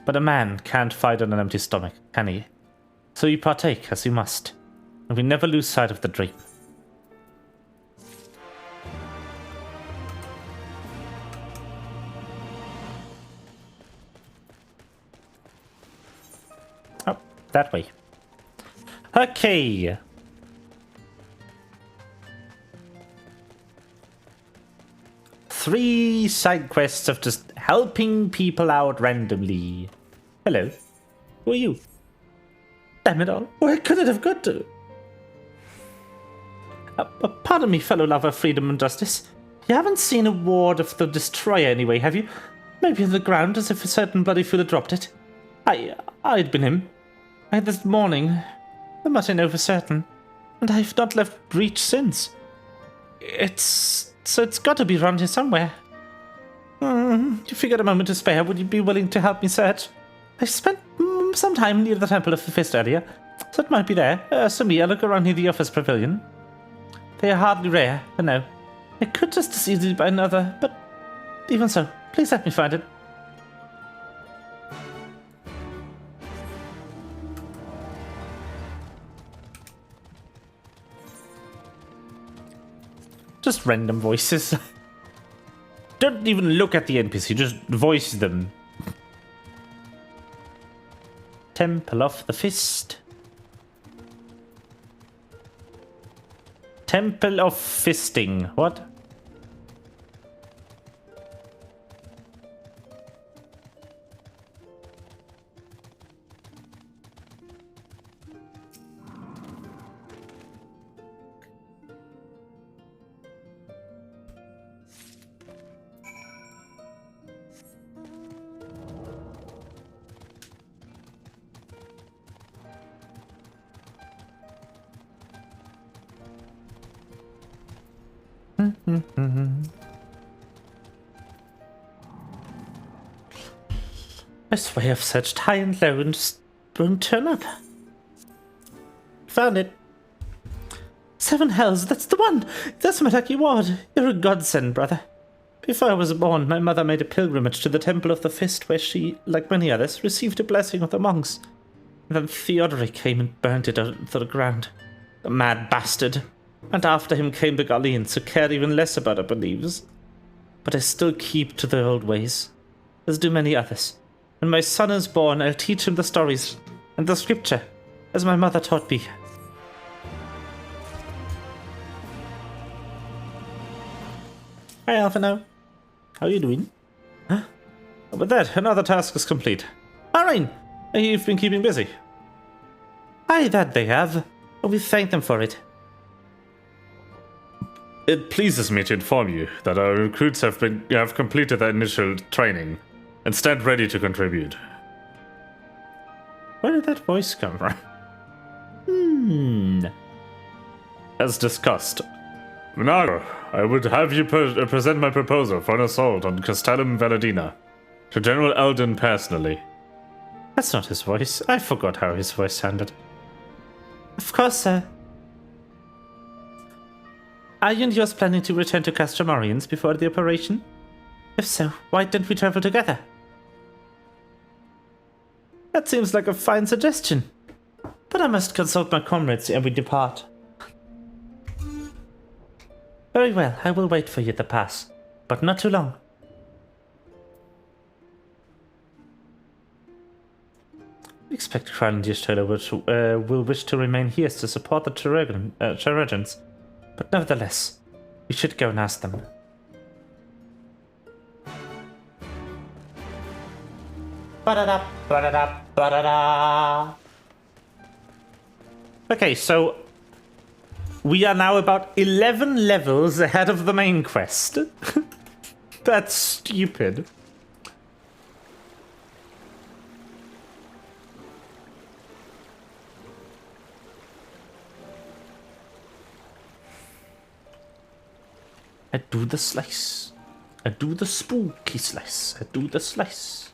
But a man can't fight on an empty stomach, can he? So you partake as you must, and we never lose sight of the dream. Oh, that way. Okay. Three side quests of just helping people out randomly. Hello. Who are you? Damn it all. Where could it have got to? Pardon me, fellow lover of freedom and justice. You haven't seen a ward of the Destroyer anyway, have you? Maybe on the ground, as if a certain bloody fool had dropped it. I'd been him. This morning. But I know for certain. And I've not left Breach since. So it's got to be around here somewhere. If you got a moment to spare, would you be willing to help me search? I spent some time near the Temple of the Fist earlier. So it might be there. So me, I look around near the office pavilion. They are hardly rare, I know. It could just as easily be another, but even so, please let me find it. Just random voices. Don't even look at the NPC, just voice them. Temple of the Fist. Temple of Fisting. What? I swear I've searched high and low and just won't turn up. Found it. 7 hells, that's the one! That's my lucky ward. You're a godsend, brother. Before I was born, my mother made a pilgrimage to the Temple of the Fist, where she, like many others, received a blessing of the monks. Then Theodoric came and burnt it to the ground. The mad bastard. And after him came the Garleans, who cared even less about our beliefs. But I still keep to the old ways, as do many others. When my son is born, I'll teach him the stories and the scripture, as my mother taught me. Hi, Alphino. How are you doing? Huh? With that, another task is complete. Arain, you've been keeping busy. Aye, that they have. We thank them for it. It pleases me to inform you that our recruits have completed their initial training and stand ready to contribute. Where did that voice come from? As discussed, Minago, I would have you present my proposal for an assault on Castellum Valadina to General Eldon personally. That's not his voice. I forgot how his voice sounded. Of course, sir. Are you and yours planning to return to Castramorians before the operation? If so, why didn't we travel together? That seems like a fine suggestion. But I must consult my comrades ere we depart. Very well, I will wait for you at the pass, but not too long. I expect Kryle and Yashtola will wish to remain here to support the Charegans. But nevertheless, we should go and ask them. Ba-da-da, ba-da-da, ba-da-da. Okay, so we are now about 11 levels ahead of the main quest. That's stupid. I do the slice. I do the spooky slice. I do the slice.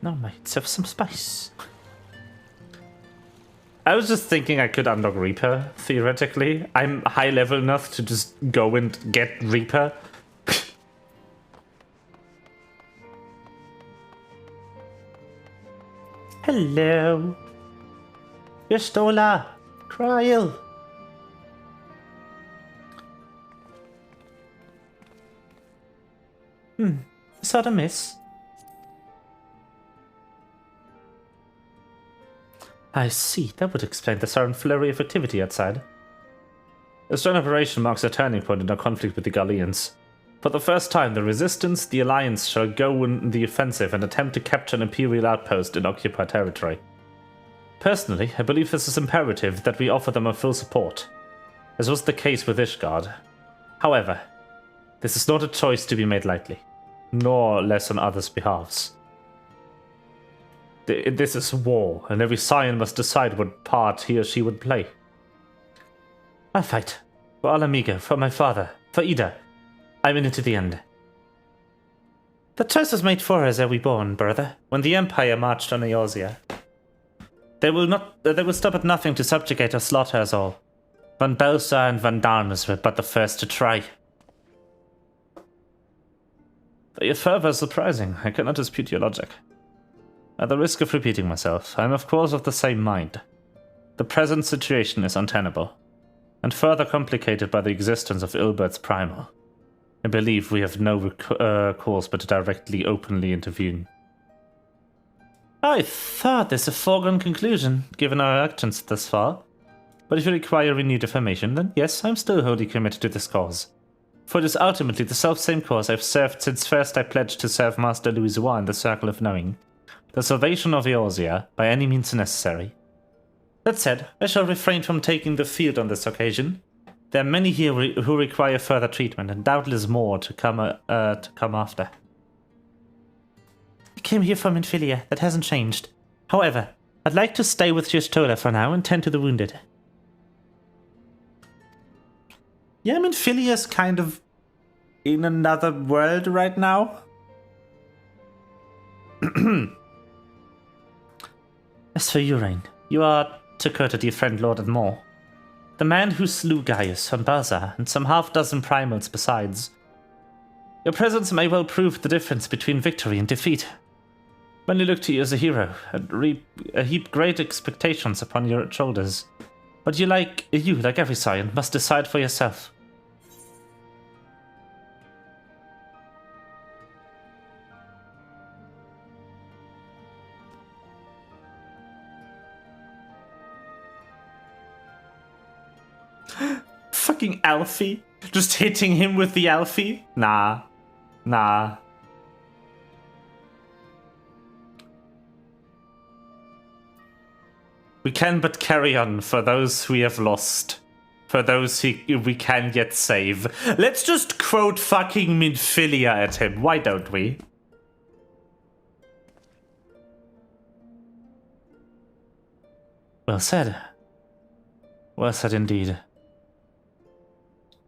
Now let's have some spice. I was just thinking I could unlock Reaper, theoretically. I'm high level enough to just go and get Reaper. Hello. Yestola. Kryle. Is that a miss? I see. That would explain the sudden flurry of activity outside. This joint operation marks a turning point in our conflict with the Garleans. For the first time, the Resistance, the Alliance, shall go in the offensive and attempt to capture an Imperial outpost in occupied territory. Personally, I believe this is imperative that we offer them our full support, as was the case with Ishgard. However, this is not a choice to be made lightly, nor less on others' behalves. This is war, and every Scion must decide what part he or she would play. I'll fight. For Alamiga, for my father, for Ida. I'm in it to the end. The choice was made for us ere we born, brother, when the Empire marched on Eorzea. They will stop at nothing to subjugate or slaughter us all. Van Belsar and Van Darnus were but the first to try. Your fervor is surprising. I cannot dispute your logic. At the risk of repeating myself, I am of course of the same mind. The present situation is untenable, and further complicated by the existence of Ilbert's Primal. I believe we have no course but to directly, openly intervene. I thought this a foregone conclusion, given our actions thus far. But if you require renewed information, then yes, I'm still wholly committed to this cause. For it is ultimately the self-same cause I've served since first I pledged to serve Master Louisois in the Circle of Knowing. The salvation of Eorzea, by any means necessary. That said, I shall refrain from taking the field on this occasion. There are many here who require further treatment, and doubtless more to come after. I came here from Infilia, that hasn't changed. However, I'd like to stay with Y'shtola for now and tend to the wounded. Yeah, Infilia's kind of in another world right now. As for you, Rain, you are, to quote a dear friend Lord Admore, the man who slew Gaius on Balzar and some half-dozen primals besides. Your presence may well prove the difference between victory and defeat. Many look to you as a hero and heap great expectations upon your shoulders. But you, like every scion, must decide for yourself. Fucking Alfie. Just hitting him with the Alfie? Nah. Nah. We can but carry on for those we have lost. For those we can yet save. Let's just quote fucking Minfilia at him. Why don't we? Well said. Well said indeed.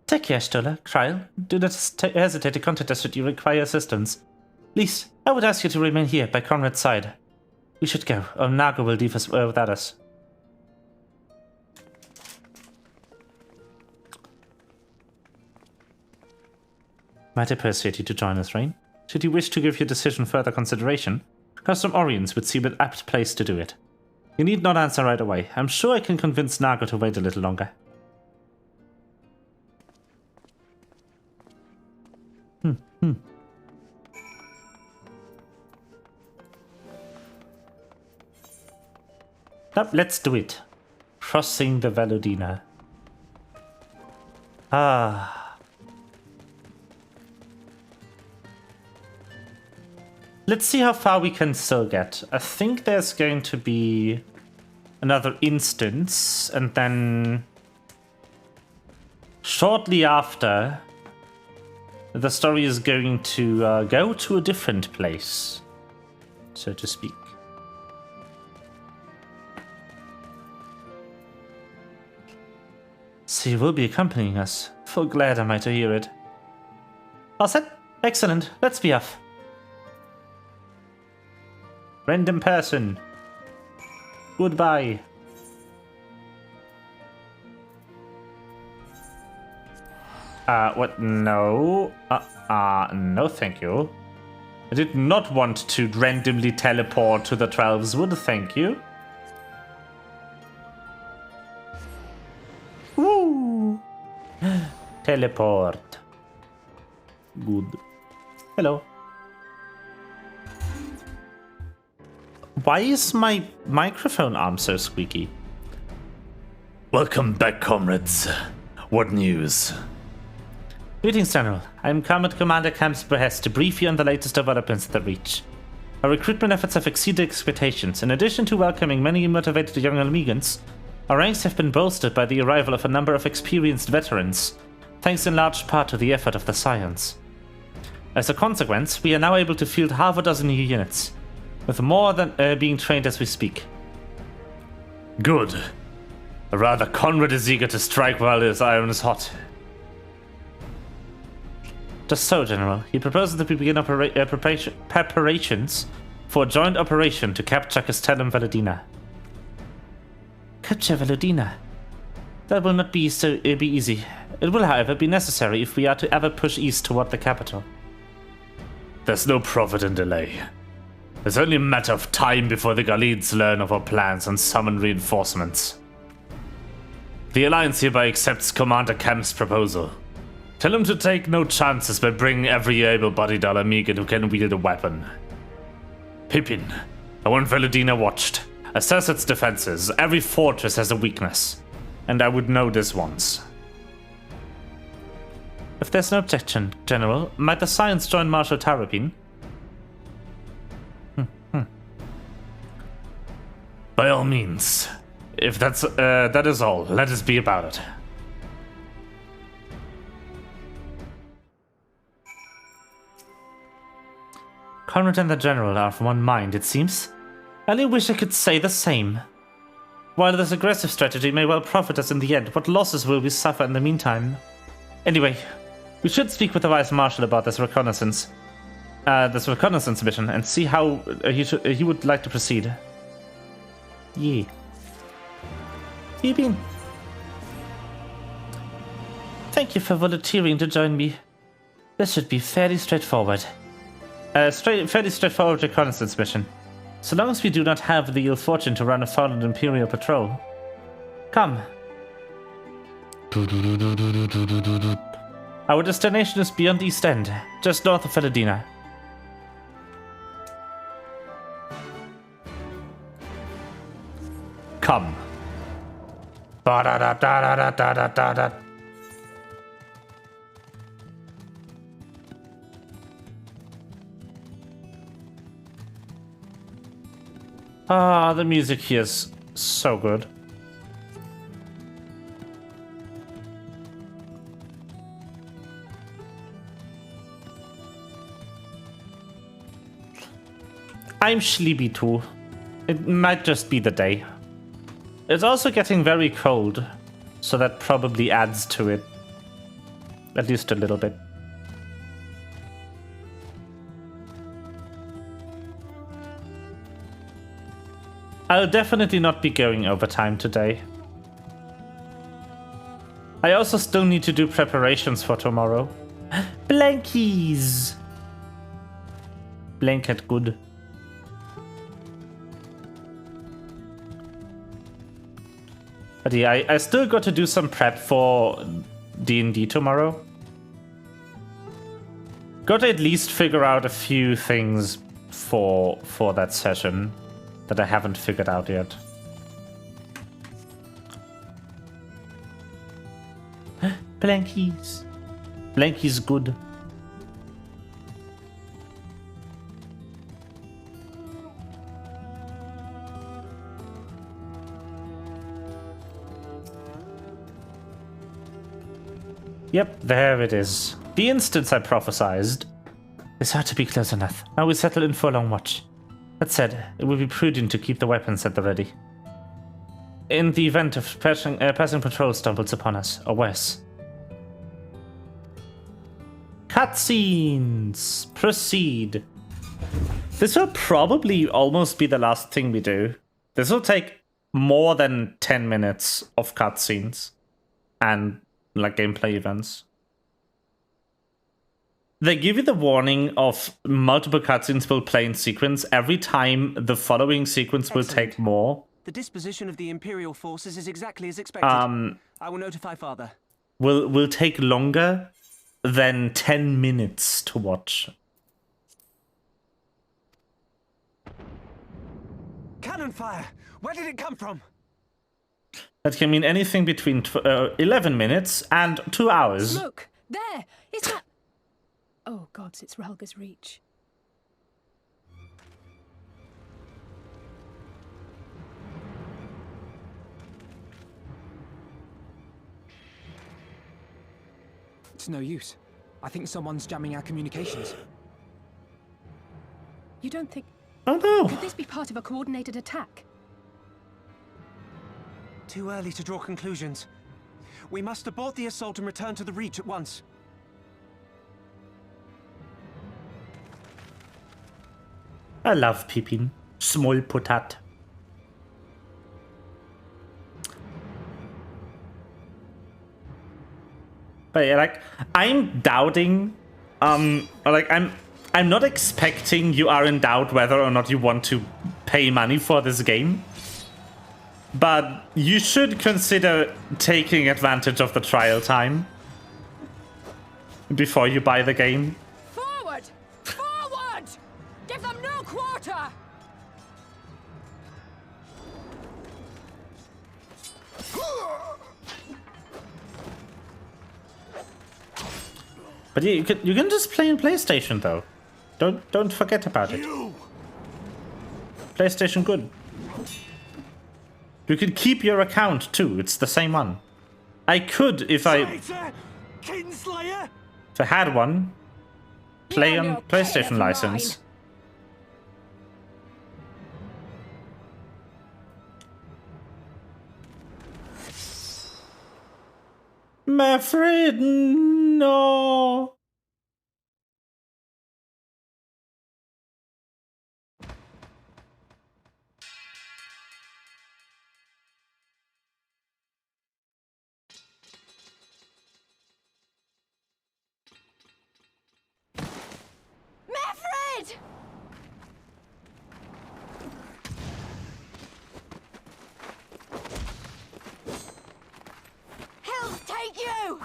Take care, Stola, Kryl. Do not hesitate to contact us should you require assistance. Least, I would ask you to remain here by Conrad's side. We should go, or Naga will leave us without us. Might I persuade you to join us, Rain? Should you wish to give your decision further consideration, Custom Orients would seem an apt place to do it. You need not answer right away. I'm sure I can convince Naga to wait a little longer. Now, let's do it. Crossing the Valodina. Let's see how far we can still get. I think there's going to be another instance, and then shortly after, the story is going to go to a different place, so to speak. So you will be accompanying us. Full glad am I to hear it. All set? Excellent. Let's be off. Random person. Goodbye. What? No. No thank you. I did not want to randomly teleport to the Twelveswood, thank you. Woo! Teleport. Good. Hello. Why is my microphone arm so squeaky? Welcome back, comrades. What news? Greetings, General. I am come at Commander Camp's behest to brief you on the latest developments at the Reach. Our recruitment efforts have exceeded expectations. In addition to welcoming many motivated young Almegans, our ranks have been bolstered by the arrival of a number of experienced veterans, thanks in large part to the effort of the Scions. As a consequence, we are now able to field half a dozen new units, with more than being trained as we speak. Good. Rather, Conrad is eager to strike while his iron is hot. Just so, General. He proposes that we begin preparations for a joint operation to capture Castellum Valodina. capture Velodina. That will not be easy. It will, however, be necessary if we are to ever push east toward the capital. There's no profit in delay. It's only a matter of time before the Galeeds learn of our plans and summon reinforcements. The Alliance hereby accepts Commander Kemp's proposal. Tell him to take no chances by bringing every able-bodied Alamegan who can wield a weapon. Pippin, I want Velodina watched. Assess its defenses. Every fortress has a weakness. And I would know this once. If there's no objection, General, might the Scions join Marshal Tarapin? By all means. If that is all, let us be about it. Conrad and the General are of one mind, it seems. I only wish I could say the same. While this aggressive strategy may well profit us in the end, what losses will we suffer in the meantime? Anyway, we should speak with the Vice Marshal about this reconnaissance mission, and see how he would like to proceed. Yeah. Pippin. Thank you for volunteering to join me. This should be fairly straightforward. Fairly straightforward reconnaissance mission. So long as we do not have the ill fortune to run afoul of an Imperial patrol. Come. Our destination is beyond East End, just north of Velodina. Come. Ba-da-da-da-da-da-da-da-da. Ah, the music here is so good. I'm sleepy too. It might just be the day. It's also getting very cold, so that probably adds to it. At least a little bit. I'll definitely not be going overtime today. I also still need to do preparations for tomorrow. Blankies! Blanket good. But yeah, I still got to do some prep for D&D tomorrow. Got to at least figure out a few things for that session that I haven't figured out yet. Blankies. Blankies good. Yep, there it is. The instance I prophesized. It's hard to be close enough. Now we settle in for a long watch. That said, it would be prudent to keep the weapons at the ready. In the event of passing patrol stumbles upon us, or worse. Cutscenes! Proceed. This will probably almost be the last thing we do. This will take more than 10 minutes of cutscenes and like gameplay events. They give you the warning of multiple cutscenes will play in sequence. Every time the following sequence will take more. The disposition of the Imperial forces is exactly as expected. I will notify Father. Will take longer than 10 minutes to watch. Cannon fire! Where did it come from? That can mean anything between 11 minutes and 2 hours. Smoke! There! Is that... Oh gods, it's Relga's Reach. It's no use. I think someone's jamming our communications. You don't think... Oh no! Could this be part of a coordinated attack? Too early to draw conclusions. We must abort the assault and return to the Reach at once. I love Pippin. Small potat. But yeah, like, I'm doubting, like, I'm not expecting you are in doubt whether or not you want to pay money for this game. But you should consider taking advantage of the trial time before you buy the game. Forward! Forward! Give them no quarter! But you can just play on PlayStation though. Don't forget about it. PlayStation good. You can keep your account too. It's the same one. I could if I had one. Play on PlayStation license. Mafred, no. Mafred! Help take you!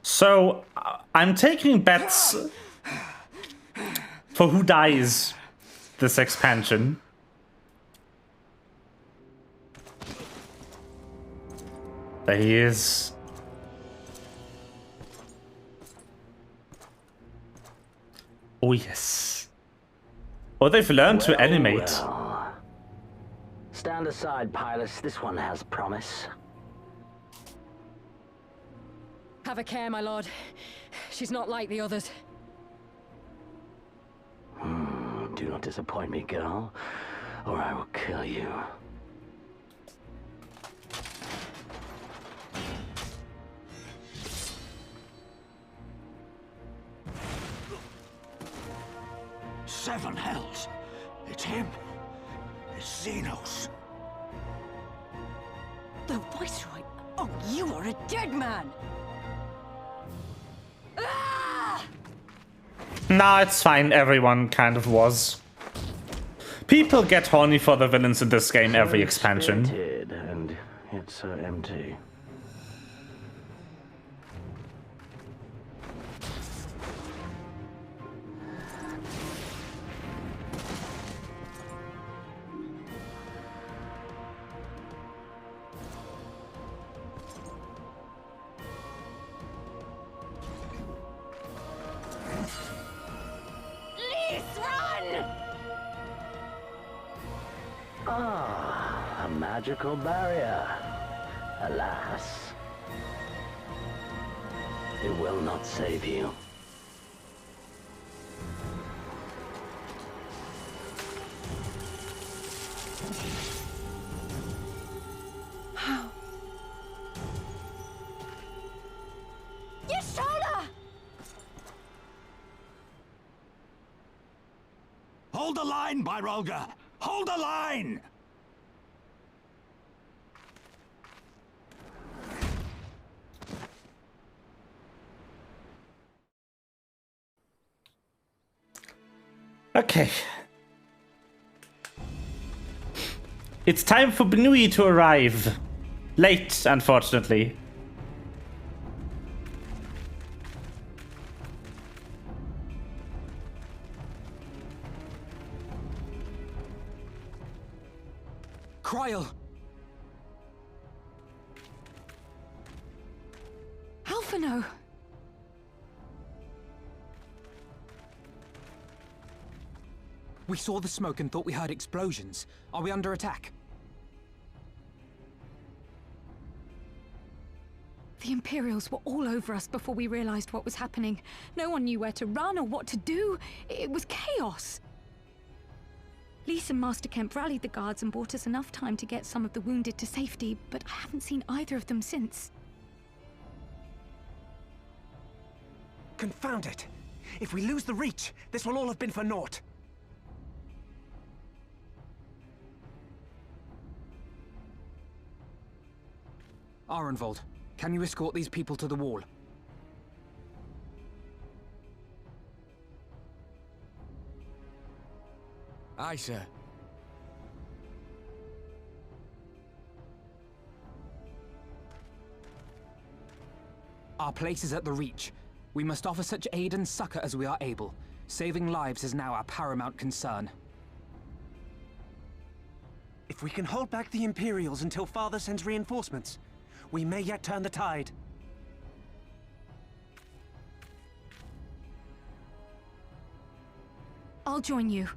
So, I'm taking bets for who dies this expansion. There he is. Oh, yes. Oh, they've learned to animate. Well. Stand aside, Pilus. This one has promise. Have a care, my lord. She's not like the others. Do not disappoint me, girl, or I will kill you. Seven hells. It's him. It's Xenos. The Viceroy? Oh, you are a dead man! Ah! Nah, it's fine. Everyone kind of was. People get horny for the villains in this game every expansion. And it's so empty. Ah, a magical barrier. Alas. It will not save you. How? Yashola! Hold the line, Byrolga! Hold the line! Okay. It's time for Bnui to arrive. Late, unfortunately. Kryl! Alphino! We saw the smoke and thought we heard explosions. Are we under attack? The Imperials were all over us before we realized what was happening. No one knew where to run or what to do. It was chaos. Lise and Master Kemp rallied the guards and bought us enough time to get some of the wounded to safety, but I haven't seen either of them since. Confound it! If we lose the Reach, this will all have been for naught. Arenvold, can you escort these people to the wall? Aye, sir. Our place is at the Reach. We must offer such aid and succor as we are able. Saving lives is now our paramount concern. If we can hold back the Imperials until Father sends reinforcements, we may yet turn the tide. I'll join you.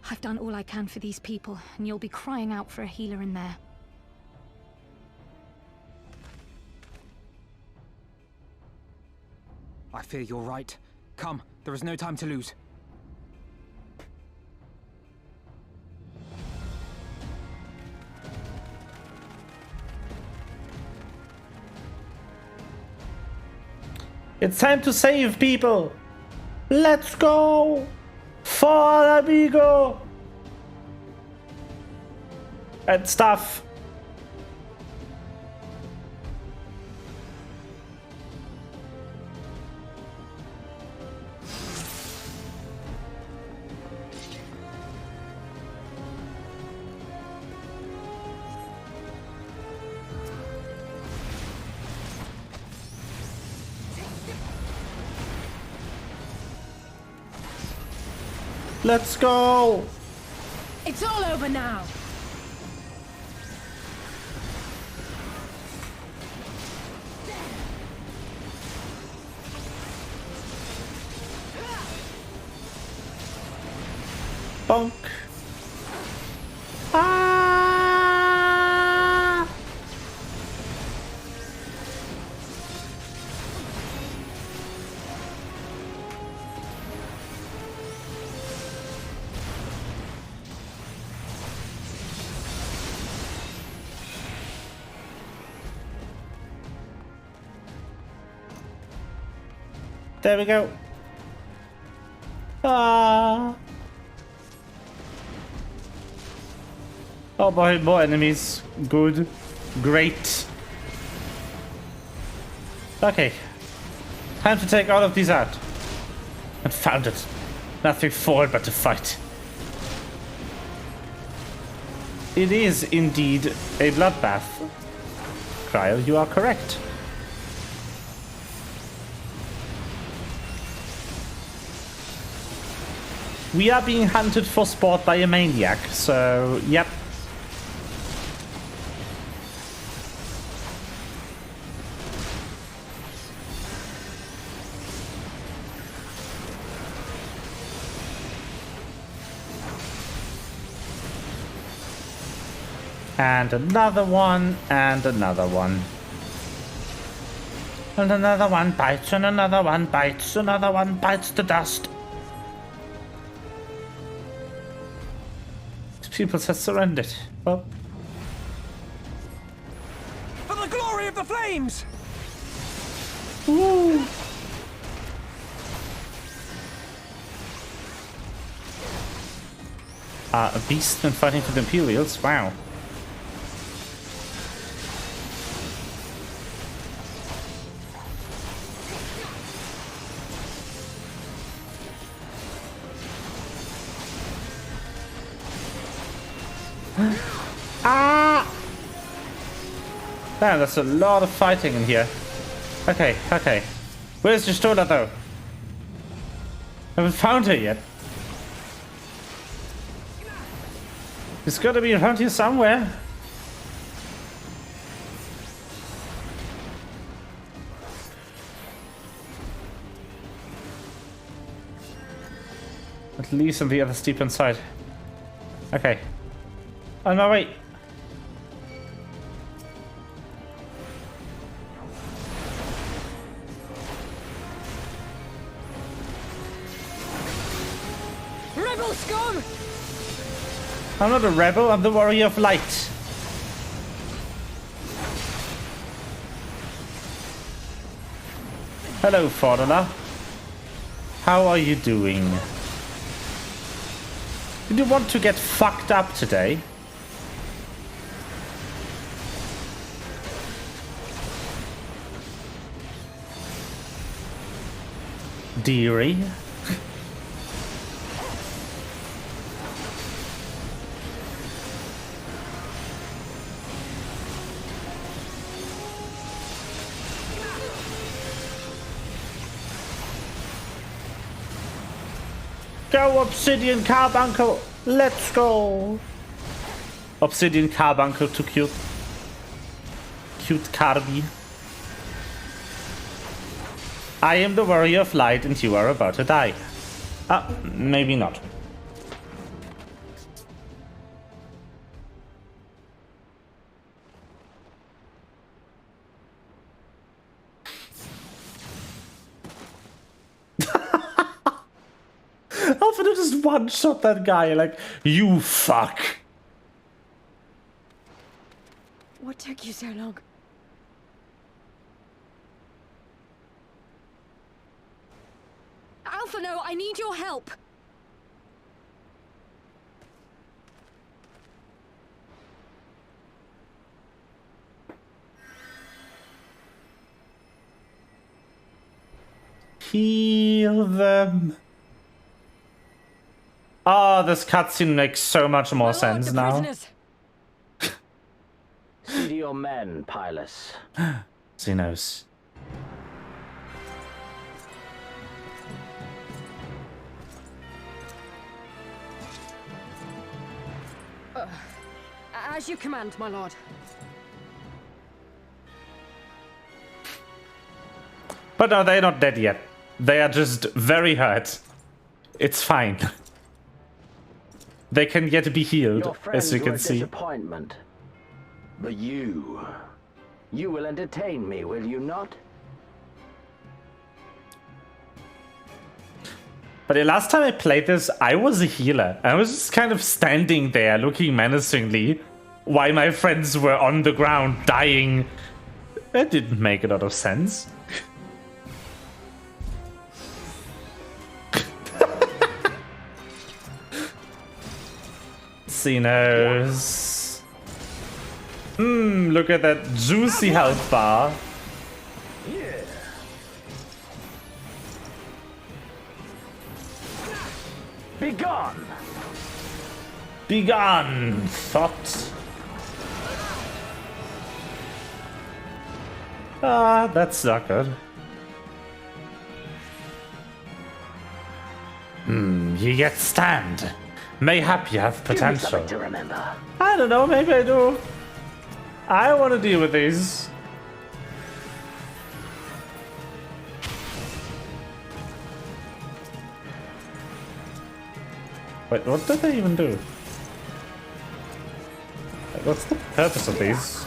I've done all I can for these people, and you'll be crying out for a healer in there. I fear you're right. Come, there is no time to lose. It's time to save people! Let's go! For amigo! And stuff. Let's go! It's all over now! Bonk! Ah! There we go. Ah! Oh boy, more enemies. Good. Great. Okay. Time to take all of these out. Confound it. Nothing forward but to fight. It is indeed a bloodbath. Cryo, you are correct. We are being hunted for sport by a maniac, so yep. And another one, and another one. And another one bites, and another one bites, another one bites the dust. People have surrendered. Well. For the glory of the flames! Woo! A beast and fighting for the Imperials? Wow. Ah! Damn, that's a lot of fighting in here. Okay, okay. Where's Stola though? I haven't found her yet. It's gotta be around here somewhere. At least on the other steep inside. Okay. On my way. Rebel scum! I'm not a rebel, I'm the warrior of light. Hello, foreigner. How are you doing? Did you want to get fucked up today? dearie. Go, Obsidian Carbuncle! Let's go! Obsidian Carbuncle too cute. Cute Carby. I am the warrior of light and you are about to die. Maybe not. Alfredo just one-shot that guy like, you fuck. What took you so long? Alphino, I need your help! Heal them. Oh, this cutscene makes so much more sense now. See to your men, Pylus. Xenos. As you command, my lord. But no, they're not dead yet. They are just very hurt. It's fine. They can yet be healed, as you can see. Disappointment. But you will entertain me, will you not? But the last time I played this, I was a healer. I was just kind of standing there looking menacingly while my friends were on the ground dying. That didn't make a lot of sense. Xenos. Look at that juicy health bar. Yeah. Be gone. Be gone, thought. That's not good. You yet stand. Mayhap you have potential. To remember. I don't know, maybe I do. I want to deal with these. Wait, what did they even do? Like, what's the purpose of these?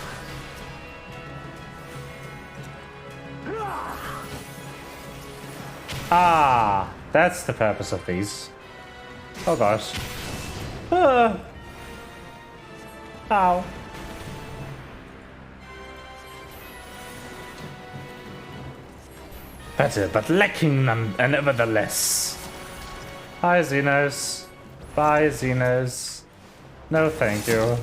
Ah, that's the purpose of these. Oh gosh. Ow. Better, but lacking none, and nevertheless. Hi, Xenos. Bye, Xenos. No, thank you.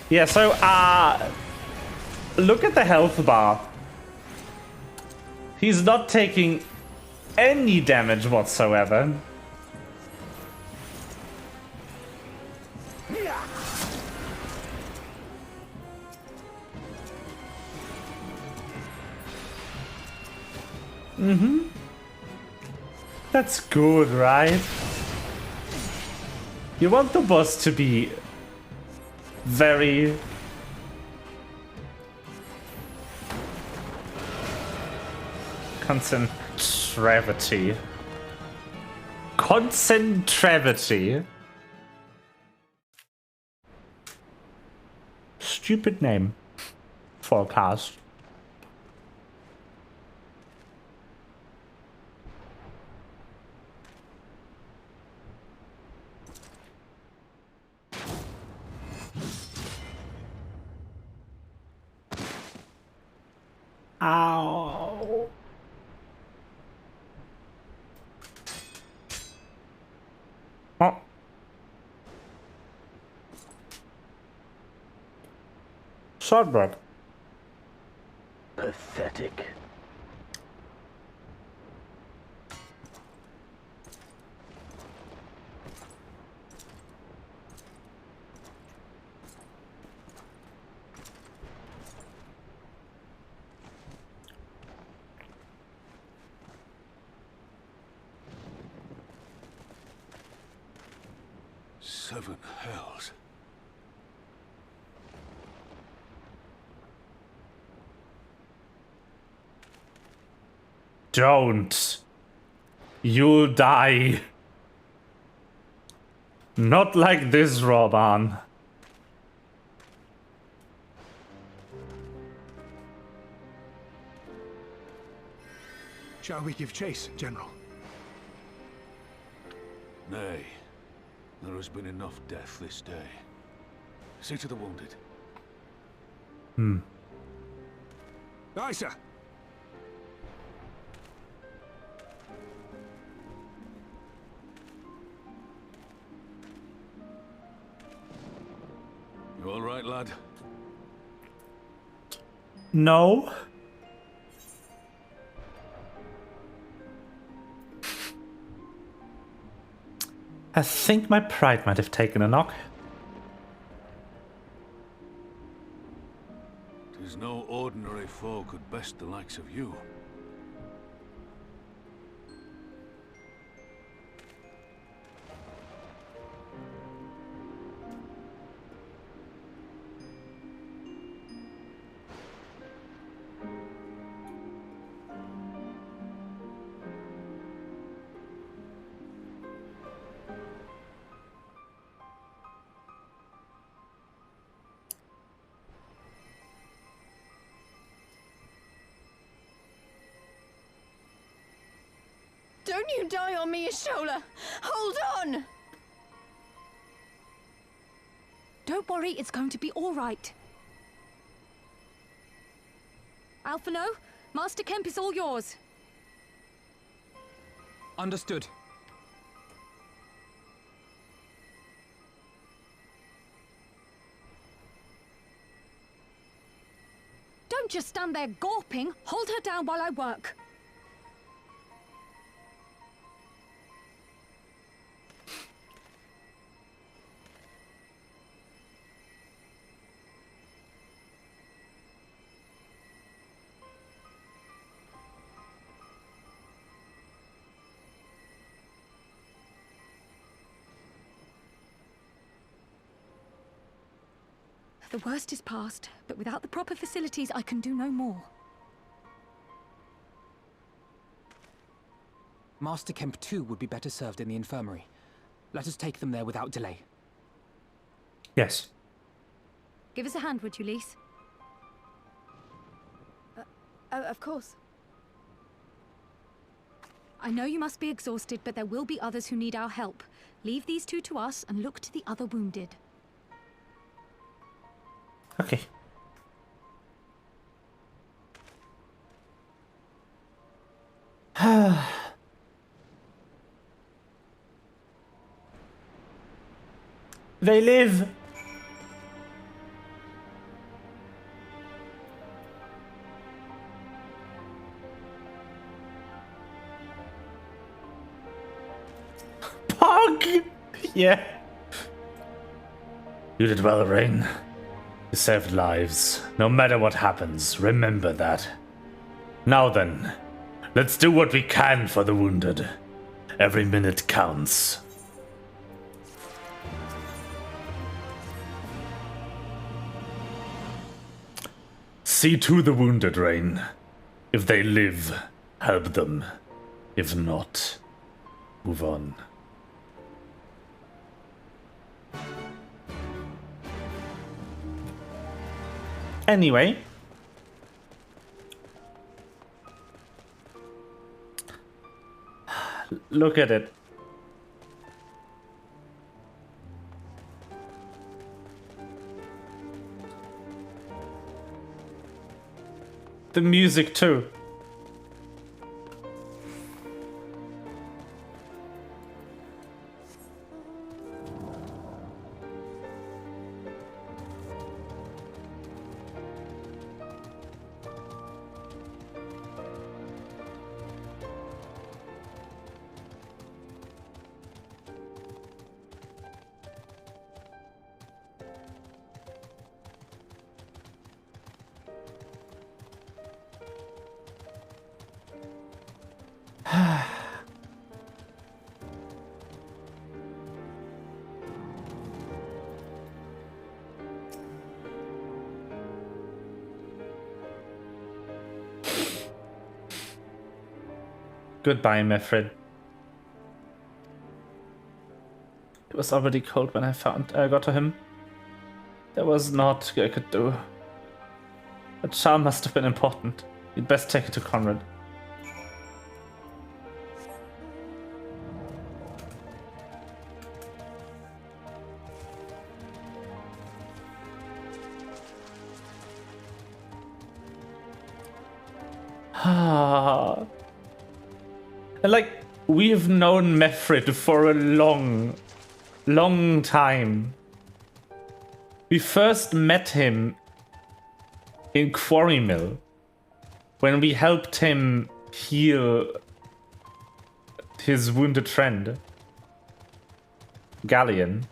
Yeah, so, look at the health bar. He's not taking any damage whatsoever. That's good, right? You want the boss to be very concentravity. Stupid name for a cast. Ow. Oh. Shortbread. Pathetic. Seven hells. Don't. You'll die. Not like this, Roban. Shall we give chase, General? Nay. There has been enough death this day. See to the wounded. Aye, sir. You all right, lad? No. I think my pride might have taken a knock. 'Tis no ordinary foe could best the likes of you. Don't you die on me, Ashola! Hold on! Don't worry, it's going to be all right. Alphino, Master Kemp is all yours. Understood. Don't just stand there gawping. Hold her down while I work. The worst is past, but without the proper facilities, I can do no more. Master Kemp too would be better served in the infirmary. Let us take them there without delay. Yes. Give us a hand, would you, Lise? Of course. I know you must be exhausted, but there will be others who need our help. Leave these two to us and look to the other wounded. Okay. They live. Pog! Yeah. You did well, Rain. You saved lives. No matter what happens, remember that. Now then, let's do what we can for the wounded. Every minute counts. See to the wounded, Rain. If they live, help them. If not, move on. Anyway. Look at it. The music too. Goodbye, Mefrid. It was already cold when I got to him. There was naught I could do. The charm must have been important. You'd best take it to Conrad. Like, we've known Mefrid for a long time. We first met him in Quarry Mill when we helped him heal his wounded friend, Galleon.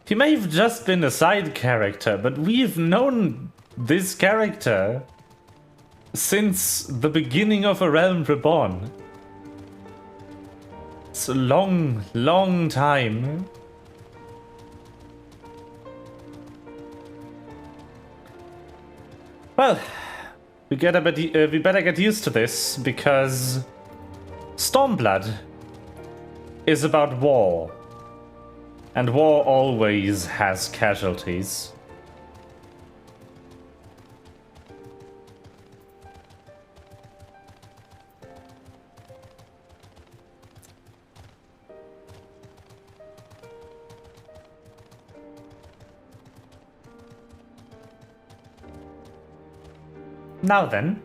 He may have just been a side character, but we've known this character since the beginning of A Realm Reborn. It's a long time. Well, we better get used to this, because Stormblood is about war. And war always has casualties. Now then.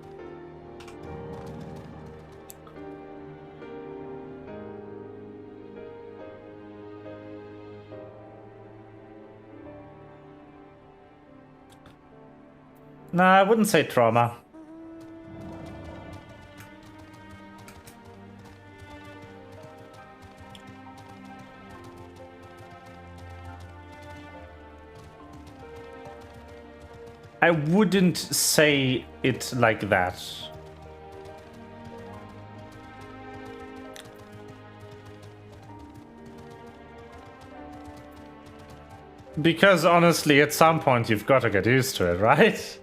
Nah, I wouldn't say trauma. I wouldn't say it like that. Because honestly, at some point you've got to get used to it, right?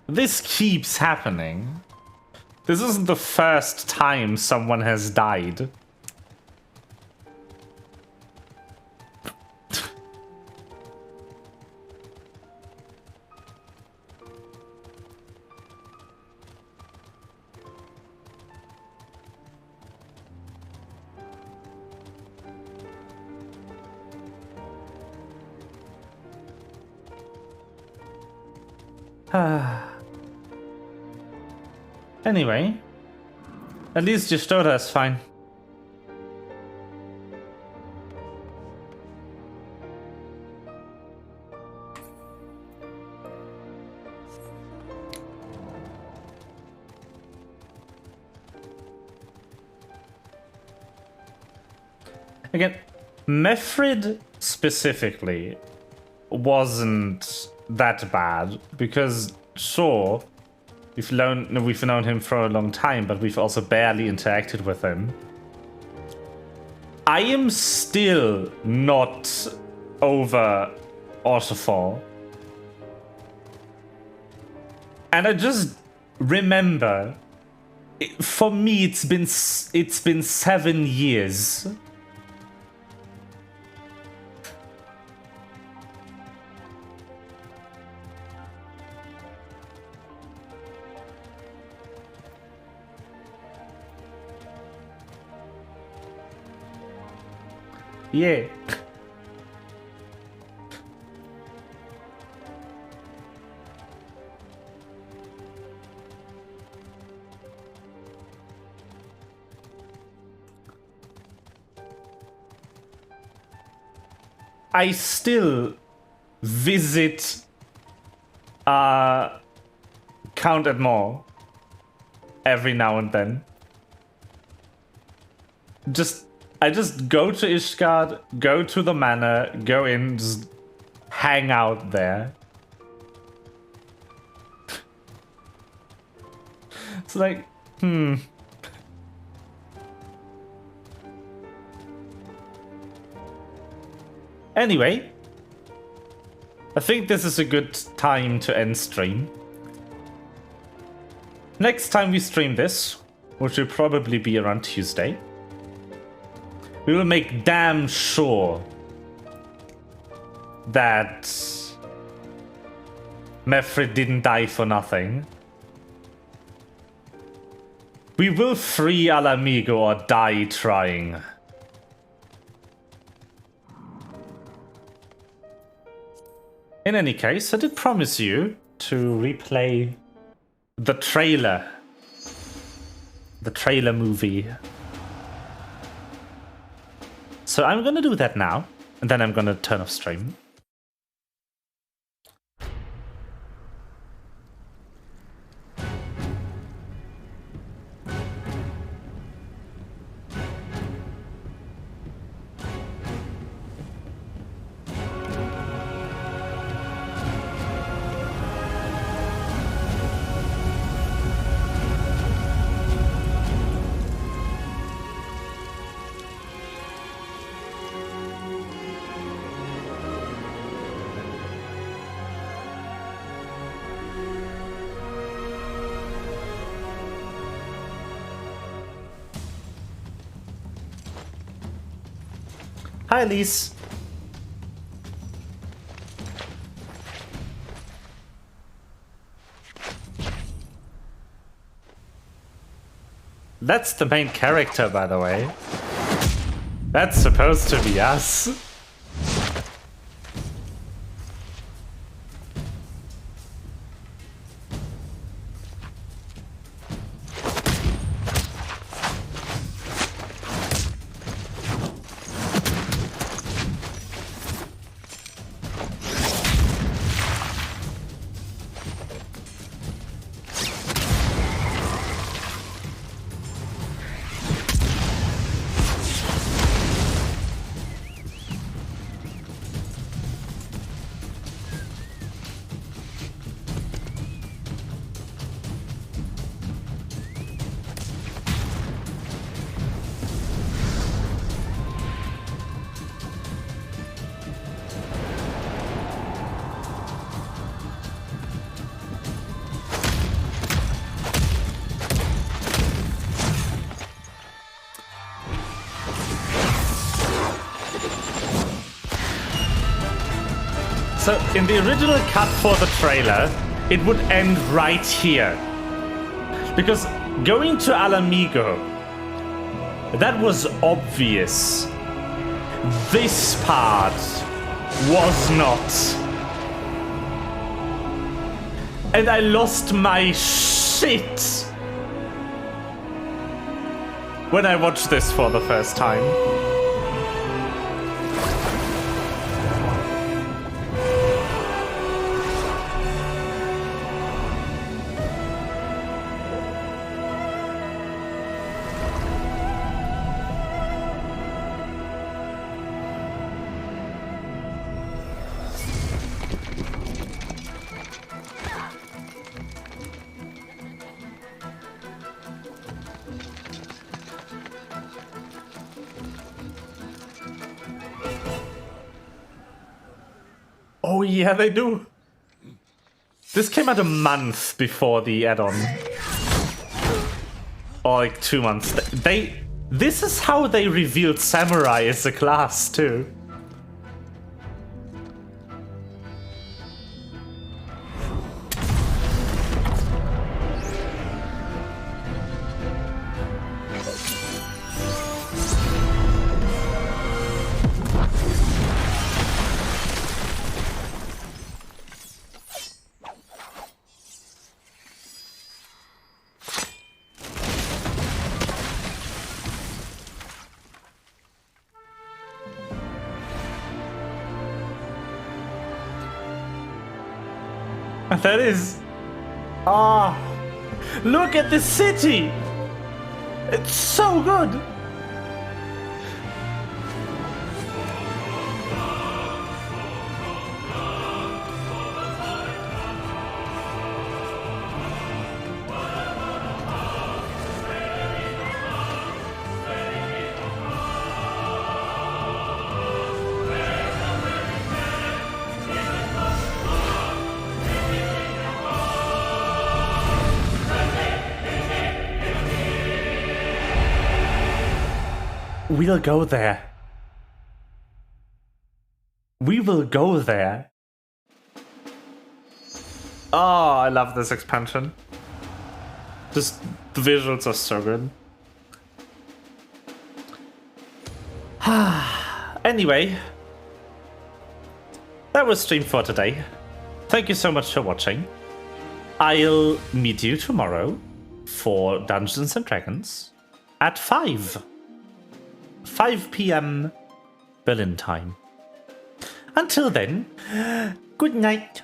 This keeps happening. This isn't the first time someone has died. Anyway, at least Yestoda is fine. Again, Mefrid specifically wasn't that bad, because sure, we've known him for a long time, but we've also barely interacted with him. I am still not over Orsifal. And I just remember, for me, it's been 7 years. Yeah. I still visit Count Edmore every now and then. I just go to Ishgard, go to the manor, go in, just hang out there. It's like, Anyway, I think this is a good time to end stream. Next time we stream this, which will probably be around Tuesday, we will make damn sure that Mefrid didn't die for nothing. We will free Alamigo or die trying. In any case, I did promise you to replay the trailer movie. So I'm gonna do that now, and then I'm gonna turn off stream. Hi, Elise. That's the main character, by the way. That's supposed to be us. So, in the original cut for the trailer, it would end right here. Because going to Alamigo, that was obvious. This part was not. And I lost my shit when I watched this for the first time. Oh yeah, they do. This came out a month before the add-on. Or like 2 months. This is how they revealed Samurai as a class too. That is... Ah! Look at the city! It's so good! We'll go there. We will go there. Oh, I love this expansion. Just the visuals are so good. Anyway, that was stream for today. Thank you so much for watching. I'll meet you tomorrow for Dungeons and Dragons at 5 p.m. Berlin time. Until then, good night.